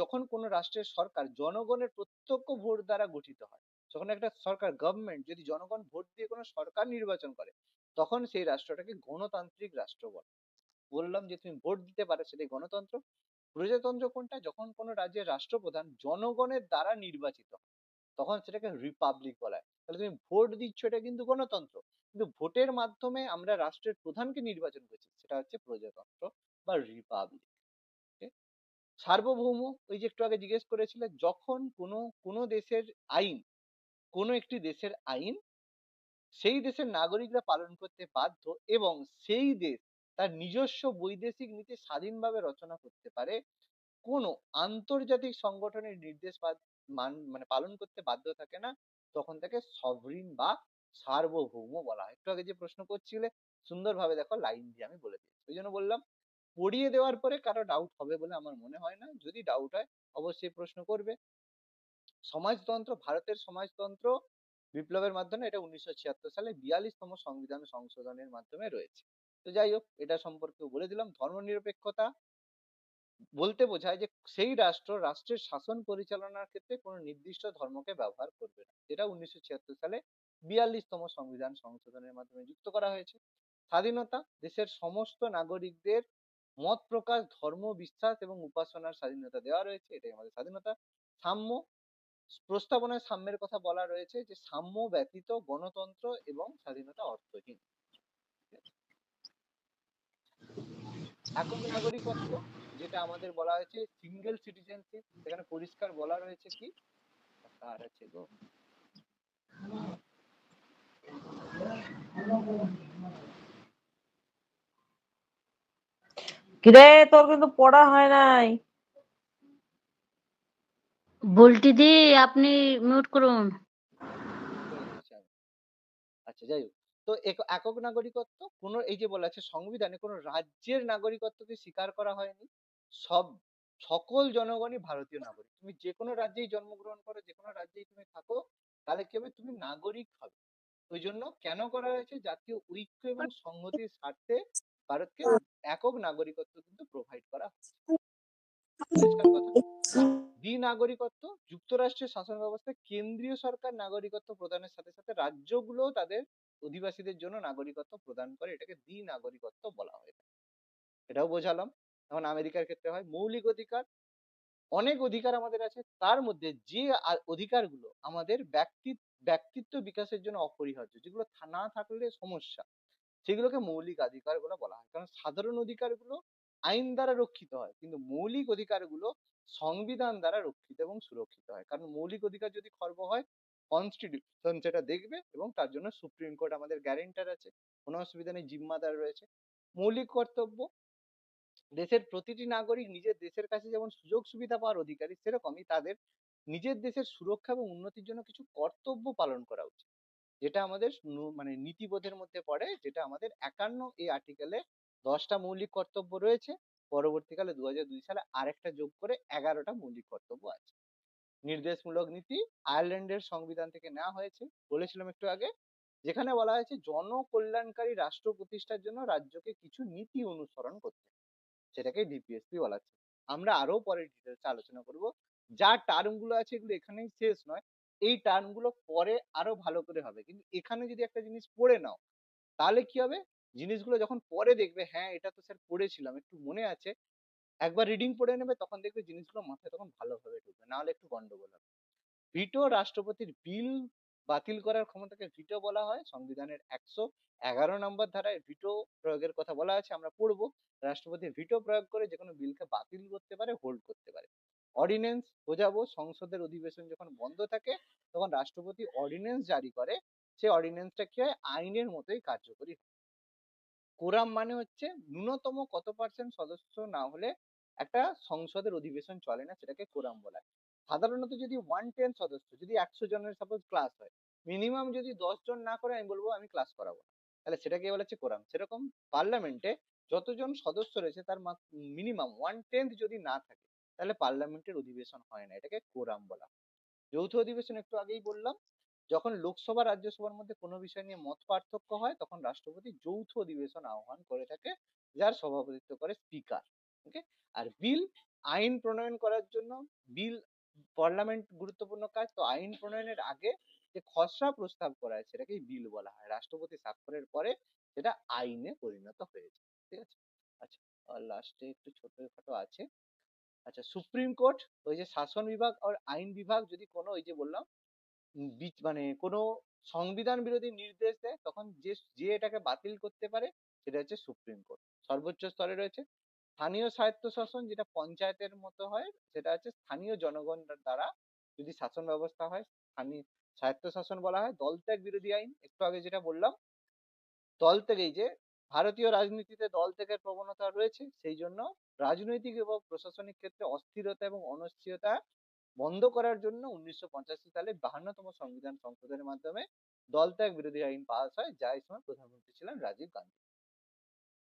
যখন কোনো রাষ্ট্রের সরকার জনগণের প্রত্যক্ষ ভোট দ্বারা গঠিত হয়, যখন একটা সরকার, গভর্নমেন্ট, যদি জনগণ ভোট দিয়ে কোনো সরকার নির্বাচন করে, তখন সেই রাষ্ট্রটাকে গণতান্ত্রিক রাষ্ট্র বলে। বললাম যে তুমি ভোট দিতে পারো, সেটাই গণতন্ত্র। প্রজাতন্ত্র কোনটা? যখন কোনো রাজ্যের রাষ্ট্রপ্রধান জনগণের দ্বারা নির্বাচিত হয়, তখন সেটাকে রিপাবলিক বলা হয়। তাহলে তুমি ভোট দিচ্ছ, এটা কিন্তু গণতন্ত্র, কিন্তু ভোটের মাধ্যমে আমরা রাষ্ট্রের প্রধানকে নির্বাচন করছি, সেটা হচ্ছে প্রজাতন্ত্র বা রিপাবলিক। সার্বভৌম, ওই যে একটু আগে জিজ্ঞেস করেছিলে, যখন কোনো দেশের আইন, কোনো একটি দেশের আইন সেই দেশের নাগরিকরা পালন করতে বাধ্য, এবং সেই দেশ তার নিজস্ব বৈদেশিক নীতি স্বাধীনভাবে রচনা করতে পারে, কোনো আন্তর্জাতিক সংগঠনের নির্দেশ মানে পালন করতে বাধ্য থাকে না, তখন তাকে সভরিন বা সার্বভৌম বলা হয়। একটু আগে যে প্রশ্ন করছিলে, সুন্দরভাবে দেখো লাইন দিয়ে আমি বলে দিচ্ছি, ওই জন্য বললাম পড়িয়ে দেওয়ার পরে কারো ডাউট হবে বলে আমার মনে হয় না। যদি ডাউট হয় অবশ্যই প্রশ্ন করবে। সমাজতন্ত্র, ভারতের সমাজতন্ত্র বিপ্লবের মাধ্যমে, এটা 1976 সালে 42তম সংবিধান সংশোধনের মাধ্যমে রয়েছে। তো যাই হোক, এটা সম্পর্কেও বলে দিলাম। ধর্মনিরপেক্ষতা বলতে বোঝায় যে সেই রাষ্ট্রের শাসন পরিচালনার ক্ষেত্রে কোনো নির্দিষ্ট ধর্মকে ব্যবহার করবে না, যেটা 1976 সালে 42তম সংবিধান সংশোধনের মাধ্যমে যুক্ত করা হয়েছে। স্বাধীনতা, দেশের সমস্ত নাগরিকদের মত প্রকাশ, ধর্ম, বিশ্বাস এবং উপাসনার স্বাধীনতা দেওয়া রয়েছে, এটাই আমাদের স্বাধীনতা। সাম্য, প্রস্তাবনায় সাম্যের কথা বলা রয়েছে, যে সাম্য ব্যতীত গণতন্ত্র এবং স্বাধীনতা অর্থহীন। একক নাগরিকত্ব, যেটা আমাদের বলা হয়েছে সিঙ্গেল সিটিজেনশিপ, সেখানে পরিষ্কার বলা রয়েছে কি, আর আছে গো, কিরে তোর কিন্তু পড়া হয় নাই। বুলটি দি আপনি মিউট করুন। করে দিচ্ছি আমি। আচ্ছা যাই হোক, তো একক নাগরিকত্ব কোনো, এই যে বলা আছে সংবিধানে কোনো রাজ্যের নাগরিকত্বকে স্বীকার করা হয়নি। সকল জনগণই ভারতীয় নাগরিক। তুমি যে কোনো রাজ্যেই জন্মগ্রহণ করো, যে কোনো রাজ্যেই তুমি থাকো, তাহলে কি হবে, তুমি নাগরিক হবে। ওই জন্য কেন করা হয়েছে, জাতীয় ঐক্য এবং সংহতির স্বার্থে ভারতকে একক নাগরিকত্ব কিন্তু প্রোভাইড করা হচ্ছে। পরিষ্কার কথা। দ্বি-নাগরিকত্ব, যুক্তরাষ্ট্রের শাসন ব্যবস্থায় কেন্দ্রীয় সরকার নাগরিকত্ব প্রদানের সাথে সাথে রাজ্যগুলো তাদের অধিবাসীদের জন্য নাগরিকত্ব প্রদান করে, এটাকে দ্বি-নাগরিকত্ব বলা হয়। এটাও বোঝালাম। এখন আমেরিকার ক্ষেত্রে হয় মৌলিক অধিকার। অনেক অধিকার আমাদের আছে, তার মধ্যে যে অধিকারগুলো আমাদের ব্যক্তিত্ব বিকাশের জন্য অপরিহার্য, যেগুলো না থাকলে সমস্যা, সেগুলোকে মৌলিক অধিকার গুলো বলা হয়। কারণ সাধারণ অধিকারগুলো আইন দ্বারা রক্ষিত হয়, কিন্তু মৌলিক অধিকারগুলো সংবিধান দ্বারা রক্ষিত এবং সুরক্ষিত হয়। কারণ মৌলিক অধিকার যদি খর্ব হয়, কনস্টিটিউশন সেটা দেখবে, এবং তার জন্য সুপ্রিম কোর্ট আমাদের গ্যারেন্টার আছে, কোনো অসুবিধা নেই, জিম্মাদার রয়েছে। মৌলিক কর্তব্য, দেশের প্রতিটি নাগরিক নিজের দেশের কাছে যেমন সুযোগ সুবিধা পাওয়ার অধিকারী, সেরকমই তাদের নিজের দেশের সুরক্ষা এবং উন্নতির জন্য কিছু কর্তব্য পালন করা উচিত, যেটা আমাদের মানে নীতিবোধের মধ্যে পড়ে, যেটা আমাদের 51 এই আর্টিকেলে 10টা মৌলিক কর্তব্য রয়েছে। পরবর্তীকালে 2002 সালে আরেকটা যোগ করে 11টা মৌলিক কর্তব্য আছে। নির্দেশমূলক নীতি আয়ারল্যান্ডের সংবিধান থেকে নেওয়া হয়েছে, বলেছিলাম একটু আগে, যেখানে বলা হয়েছে জনকল্যাণকারী রাষ্ট্র প্রতিষ্ঠার জন্য রাজ্যকে কিছু নীতি অনুসরণ করতে, সেটাকে ডিপিএসপি বলা হচ্ছে। আমরা আরো পরে ডিটেলস আলোচনা করব। যা টার্ম গুলো আছে এগুলো এখানেই শেষ নয়, এই টার্ম গুলো পরে আরো ভালো করে হবে, কিন্তু এখানে যদি একটা জিনিস পড়ে নাও, তাহলে কি হবে, জিনিসগুলো যখন পরে দেখবে, হ্যাঁ এটা তো স্যার পড়েছিলাম, একটু মনে আছে, একবার রিডিং পড়ে নেবে, তখন দেখবে জিনিসগুলো মাথায় তখন ভালোভাবে ঢুকবে, নাহলে একটু গন্ডগোল হবে। ভিটো, রাষ্ট্রপতির বিল বাতিল করার ক্ষমতাকে ভিটো বলা হয়। সংবিধানের 111 নম্বর ধারায় ভিটো প্রয়োগের কথা বলা আছে, আমরা পড়বো। রাষ্ট্রপতি ভিটো প্রয়োগ করে যে কোনো বিলকে বাতিল করতে পারে, হোল্ড করতে পারে। অর্ডিন্যান্স বোঝাবো, সংসদের অধিবেশন যখন বন্ধ থাকে তখন রাষ্ট্রপতি অর্ডিন্যান্স জারি করে, সেই অর্ডিন্যান্সটা কি হয়, আইনের মতোই কার্যকরী হয়। কোরাম মানে হচ্ছে ন্যূনতম কত পার্সেন্ট সদস্য না হলে একটা সংসদের অধিবেশন চলে না, সেটাকে কোরাম বলা হয়। সাধারণত যদি 110 সদস্য, যদি 100 জনের সাপোজ ক্লাস হয়, মিনিমাম যদি 10 জন না করে, আমি বলবো আমি ক্লাস করাবো না, তাহলে সেটাকে বলা হচ্ছে কোরাম। সেরকম পার্লামেন্টে যতজন সদস্য রয়েছে তার মিনিমাম 1/10 যদি না থাকে, তাহলে পার্লামেন্টের অধিবেশন হয় না, এটাকে কোরাম বলা হয়। যৌথ অধিবেশন একটু আগেই বললাম, যখন লোকসভা রাজ্যসভার মধ্যে কোনো বিষয় নিয়ে মত পার্থক্য হয়, তখন রাষ্ট্রপতি যৌথ অধিবেশন আহ্বান করে থাকে, যার সভাপতিত্ব করে স্পিকার। ওকে। আর বিল, আইন প্রণয়ন করার জন্য বিল, পার্লামেন্ট গুরুত্বপূর্ণ কাজ, তো আইন প্রণয়নের আগে যে খসড়া প্রস্তাব করা হয় সেটাকেই বিল বলা হয়, রাষ্ট্রপতি স্বাক্ষরের পরে সেটা আইনে পরিণত হয়েছে। ঠিক আছে। আচ্ছা, লাস্টে একটু ছোটখাটো আছে। আচ্ছা, সুপ্রিম কোর্ট, ওই যে শাসন বিভাগ আর আইন বিভাগ যদি কোনো, ওই যে বললাম, মানে কোনো সংবিধান বিরোধী নির্দেশ দেয়, তখন যে এটাকে বাতিল করতে পারে সেটা হচ্ছে সুপ্রিম কোর্ট। সর্বোচ্চ স্তরে রয়েছে স্থানীয় স্বায়ত্তশাসন, যেটা পঞ্চায়েতের মতো হয়, সেটা হচ্ছে স্থানীয় জনগণ দ্বারা যদি শাসন ব্যবস্থা হয়, স্থানীয় স্বায়ত্তশাসন বলা হয়। দলত্যাগ বিরোধী আইন, একটু আগে যেটা বললাম, দল থেকে, এই যে ভারতীয় রাজনীতিতে দল ত্যাগের প্রবণতা রয়েছে, সেই জন্য রাজনৈতিক এবং প্রশাসনিক ক্ষেত্রে অস্থিরতা এবং অনিশ্চয়তা বন্ধ করার জন্য 1985 সালে 52তম সংবিধান সংশোধনের মাধ্যমে দলত্যাগ বিরোধী আইন পাস হয়, যা এই সময় প্রধানমন্ত্রী ছিলেন রাজীব গান্ধী।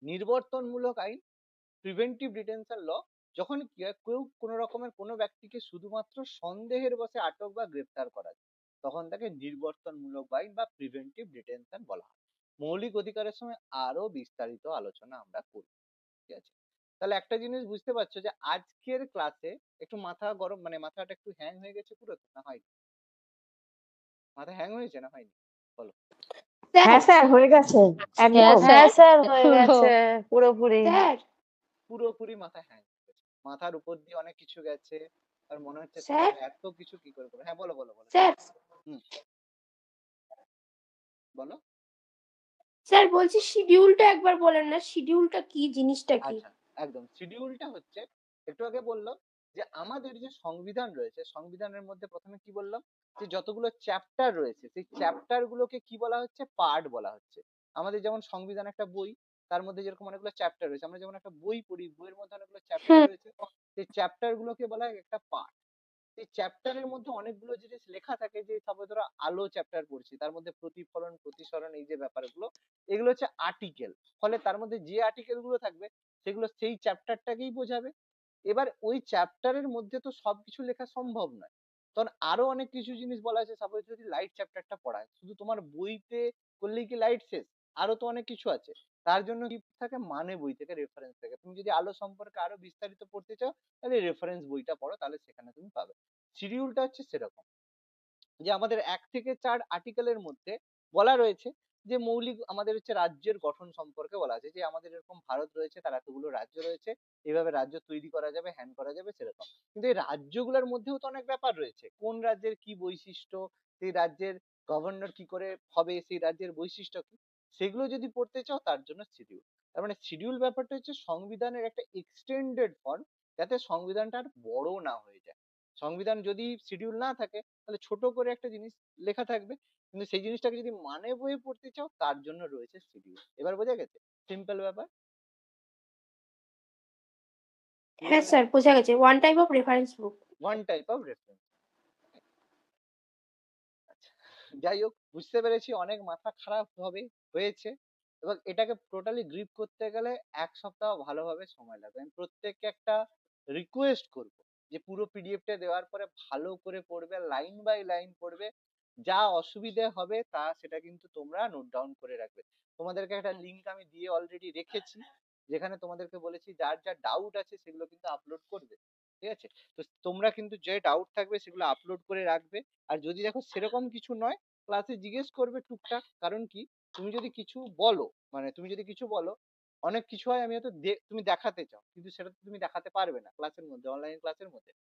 নির্বর্তনমূলক আইন, প্রিভেন্টিভ ডিটেনশন ল, যখন কি হয়, কেউ কোনো রকমের কোনো ব্যক্তিকে শুধুমাত্র সন্দেহের বশে আটক বা গ্রেপ্তার করা যায়, তখন তাকে নির্বর্তনমূলক আইন বা প্রিভেন্টিভ ডিটেনশন বলা হয়। মৌলিক অধিকারের সময় আরো বিস্তারিত আলোচনা আমরা করব। ঠিক আছে। তাহলে একটা জিনিস বুঝতে পারছো যে আজকের ক্লাসে একটু মাথা গরম, মানে মাথাটা একটু হ্যাং হয়ে গেছে পুরো, না হয়নি? মাথা হ্যাং হয়েছে না হয়নি, বলো। হ্যাঁ স্যার হয়ে গেছে হ্যাঁ একদম। স্যার, স্যার হয়ে পুরো। গেছে পুরোপুরি। পুরোপুরি মাথা হ্যাং হয়ে গেছে, মাথার উপর দিয়ে অনেক কিছু গেছে, আর মনে হচ্ছে স্যার এত কিছু কি করে করবো। হ্যাঁ বলো বলো বলো। স্যার হুম, বলো। স্যার বলছি শিডিউলটা একবার বলেন না, শিডিউলটা কি, জিনিসটা কি? আচ্ছা, একদম, শিডিউলটা হচ্ছে একটু আগে বললাম যে আমাদের যে সংবিধান রয়েছে, সংবিধানের মধ্যে প্রথমে কি বললাম যে যতগুলো চ্যাপ্টার রয়েছে সেই চ্যাপ্টার গুলোকে কি বলা হচ্ছে, পার্ট বলা হচ্ছে। আমাদের যেমন সংবিধান একটা বই, তার মধ্যে যেরকম অনেকগুলো চ্যাপ্টার রয়েছে, আমরা যেমন একটা বই পড়ি, বইয়ের মধ্যে অনেকগুলো চ্যাপ্টার রয়েছে, সেই চ্যাপ্টার গুলোকে বলা হয় একটা পার্ট। এই চ্যাপ্টারের মধ্যে অনেকগুলো জিনিস লেখা থাকে, যে সাপোজ ধরো আলো চ্যাপ্টার পড়ছি, তার মধ্যে প্রতিফলন প্রতিসরণ এই যে ব্যাপারগুলো, এগুলো হচ্ছে আর্টিকেল। ফলে তার মধ্যে যে আর্টিকেল গুলো থাকবে সেগুলো সেই চ্যাপ্টারটাকেই বোঝাবে। এবার ওই চ্যাপ্টারের মধ্যে তো সবকিছু লেখা সম্ভব নয়, তখন আরো অনেক কিছু জিনিস বলা আছে। সাপোজ যদি লাইট চ্যাপ্টারটা পড়ায়, শুধু তোমার বইতে করলেই কি লাইট শেষ? আরো তো অনেক কিছু আছে। তার জন্য কি থাকে, মানে বই থেকে, রেফারেন্স থেকে। তুমি যদি আলো সম্পর্কে আরো বিস্তারিত পড়তে চাও, তাহলে রেফারেন্স বইটা পড়ো, তাহলে সেখানে তুমি পাবে। শিডিউলটা হচ্ছে সেরকম, যে আমাদের 1 থেকে 4 আর্টিকেলের মধ্যে বলা রয়েছে যে মৌলিক আমাদের হচ্ছে রাজ্যের গঠন সম্পর্কে বলা আছে, যে আমাদের এরকম ভারত রয়েছে, তার এতগুলো রাজ্য রয়েছে, এইভাবে রাজ্য তৈরি করা যাবে, হ্যান করা যাবে, সেরকম। কিন্তু এই রাজ্যগুলোর মধ্যেও তো অনেক ব্যাপার রয়েছে, কোন রাজ্যের কি বৈশিষ্ট্য, সেই রাজ্যের গভর্নর কি করে হবে, সেই রাজ্যের বৈশিষ্ট্য কি, সেগুলো যদি পড়তে চাও তার জন্য শিডিউল। তার মানে শিডিউল ব্যাপারটা হচ্ছে সংবিধানের একটা এক্সটেন্ডেড ফর্ম, যাতে সংবিধানটা আর বড় না হয়ে যায়। সংবিধান যদি শিডিউল না থাকে, তাহলে ছোট করে একটা জিনিস লেখা থাকবে, কিন্তু সেই জিনিসটাকে যদি মানে বইয়ে পড়তে চাও, তার জন্য রয়েছে শিডিউল। এবার বোঝা গেছে? সিম্পল ব্যাপার। হ্যাঁ স্যার, বোঝা গেছে। One type of reference book. One type of reference. যাই হোক, বুঝতে পেরেছি অনেক মাথা খারাপ হবে হয়েছে, এবং এটাকে টোটালি গ্রিপ করতে গেলে 1 সপ্তাহ ভালোভাবে সময় লাগবে। আমি প্রত্যেককে একটা রিকোয়েস্ট করব যে পুরো পিডিএফটা দেওয়ার পরে ভালো করে পড়বে, লাইন বাই লাইন পড়বে। যা অসুবিধে হবে তা সেটা কিন্তু তোমরা নোট ডাউন করে রাখবে। তোমাদেরকে একটা লিংক আমি দিয়ে অলরেডি রেখেছি, যেখানে তোমাদেরকে বলেছি যার যা ডাউট আছে সেগুলো কিন্তু আপলোড করবে। ঠিক আছে? তো তোমরা কিন্তু যে ডাউট থাকবে সেগুলো আপলোড করে রাখবে। আর যদি দেখো সেরকম কিছু নয়, ক্লাসে জিজ্ঞেস করবে টুকটাক। কারণ কি, তুমি যদি কিছু বলো, মানে তুমি যদি কিছু বলো, অনেক কিছু হয় আমি হয়তো তুমি দেখাতে চাও, কিন্তু সেটা তো তুমি দেখাতে পারবে না ক্লাসের মধ্যে, অনলাইন ক্লাসের মধ্যে।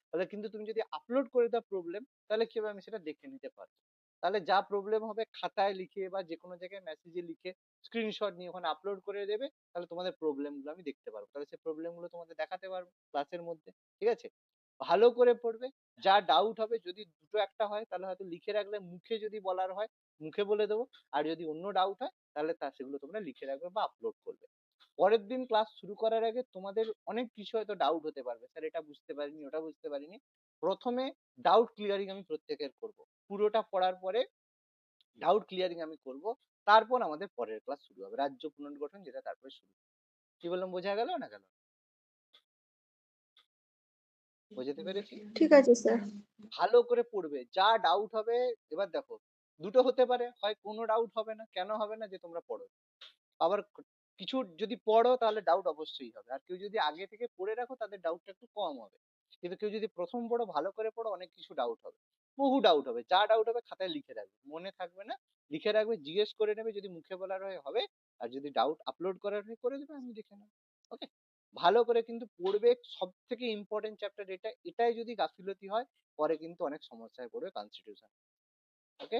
তাহলে কিন্তু তুমি যদি আপলোড করে দাও প্রবলেম, তাহলে কি হবে, আমি সেটা দেখে নিতে পারবো। তাহলে যা প্রবলেম হবে খাতায় লিখে বা যে কোনো জায়গায় মেসেজে লিখে স্ক্রিনশট নিয়ে ওখানে আপলোড করে দেবে, তাহলে তোমাদের প্রবলেম গুলো আমি দেখতে পারবো, তাহলে সেই প্রবলেম গুলো তোমাদের দেখাতে পারবো ক্লাসের মধ্যে। ঠিক আছে? ভালো করে পড়বে। যা ডাউট হবে, যদি দুটো একটা হয় তাহলে হয়তো লিখে রাখলে, মুখে যদি বলার হয় মুখে বলে দেবো। আর যদি অন্য ডাউট হয় তাহলে সেগুলো তোমরা লিখে রাখবে বা আপলোড করবে। পরের দিন ক্লাস শুরু করার আগে তোমাদের অনেক কিছু হয়তো ডাউট হতে পারবে, স্যার এটা বুঝতে পারিনি, ওটা বুঝতে পারিনি। প্রথমে ডাউট ক্লিয়ারিং আমি প্রত্যেকের করব, পুরোটা পড়ার পরে ডাউট ক্লিয়ারিং আমি করব। তারপর আমাদের পরের ক্লাস শুরু হবে, রাজ্য পুনর্গঠন, যেটা তারপরে শুরু। কি বললাম, বোঝা গেল না গেল? বোঝাতে পেরেছি? ঠিক আছে স্যার। ভালো করে পড়বে, যা ডাউট হবে। এবার দেখো, দুটো হতে পারে, হয় কোনো ডাউট হবে না। কেন হবে না? যে তোমরা পড়ো। আবার কিছু যদি পড়ো তাহলে ডাউট অবশ্যই হবে। আর কেউ যদি আগে থেকে পড়ে রাখো, তাদের ডাউটটা একটু কম হবে। কিন্তু কেউ যদি প্রথম পড়ো, ভালো করে পড়ো, অনেক কিছু ডাউট হবে, বহু ডাউট হবে। যা ডাউট হবে খাতায় লিখে রাখবে, মনে থাকবে না, লিখে রাখবে, জিজ্ঞেস করে নেবে। যদি মুখে বলার হয় হবে, আর যদি ডাউট আপলোড করার হয় করে দেবে, আমি দেখে নেবো। ওকে? ভালো করে কিন্তু পড়বে। সব থেকে ইম্পর্টেন্ট চ্যাপ্টার এটাই যদি গাফিলতি হয়, পরে কিন্তু অনেক সমস্যায় পড়বে কনস্টিটিউশন। ওকে?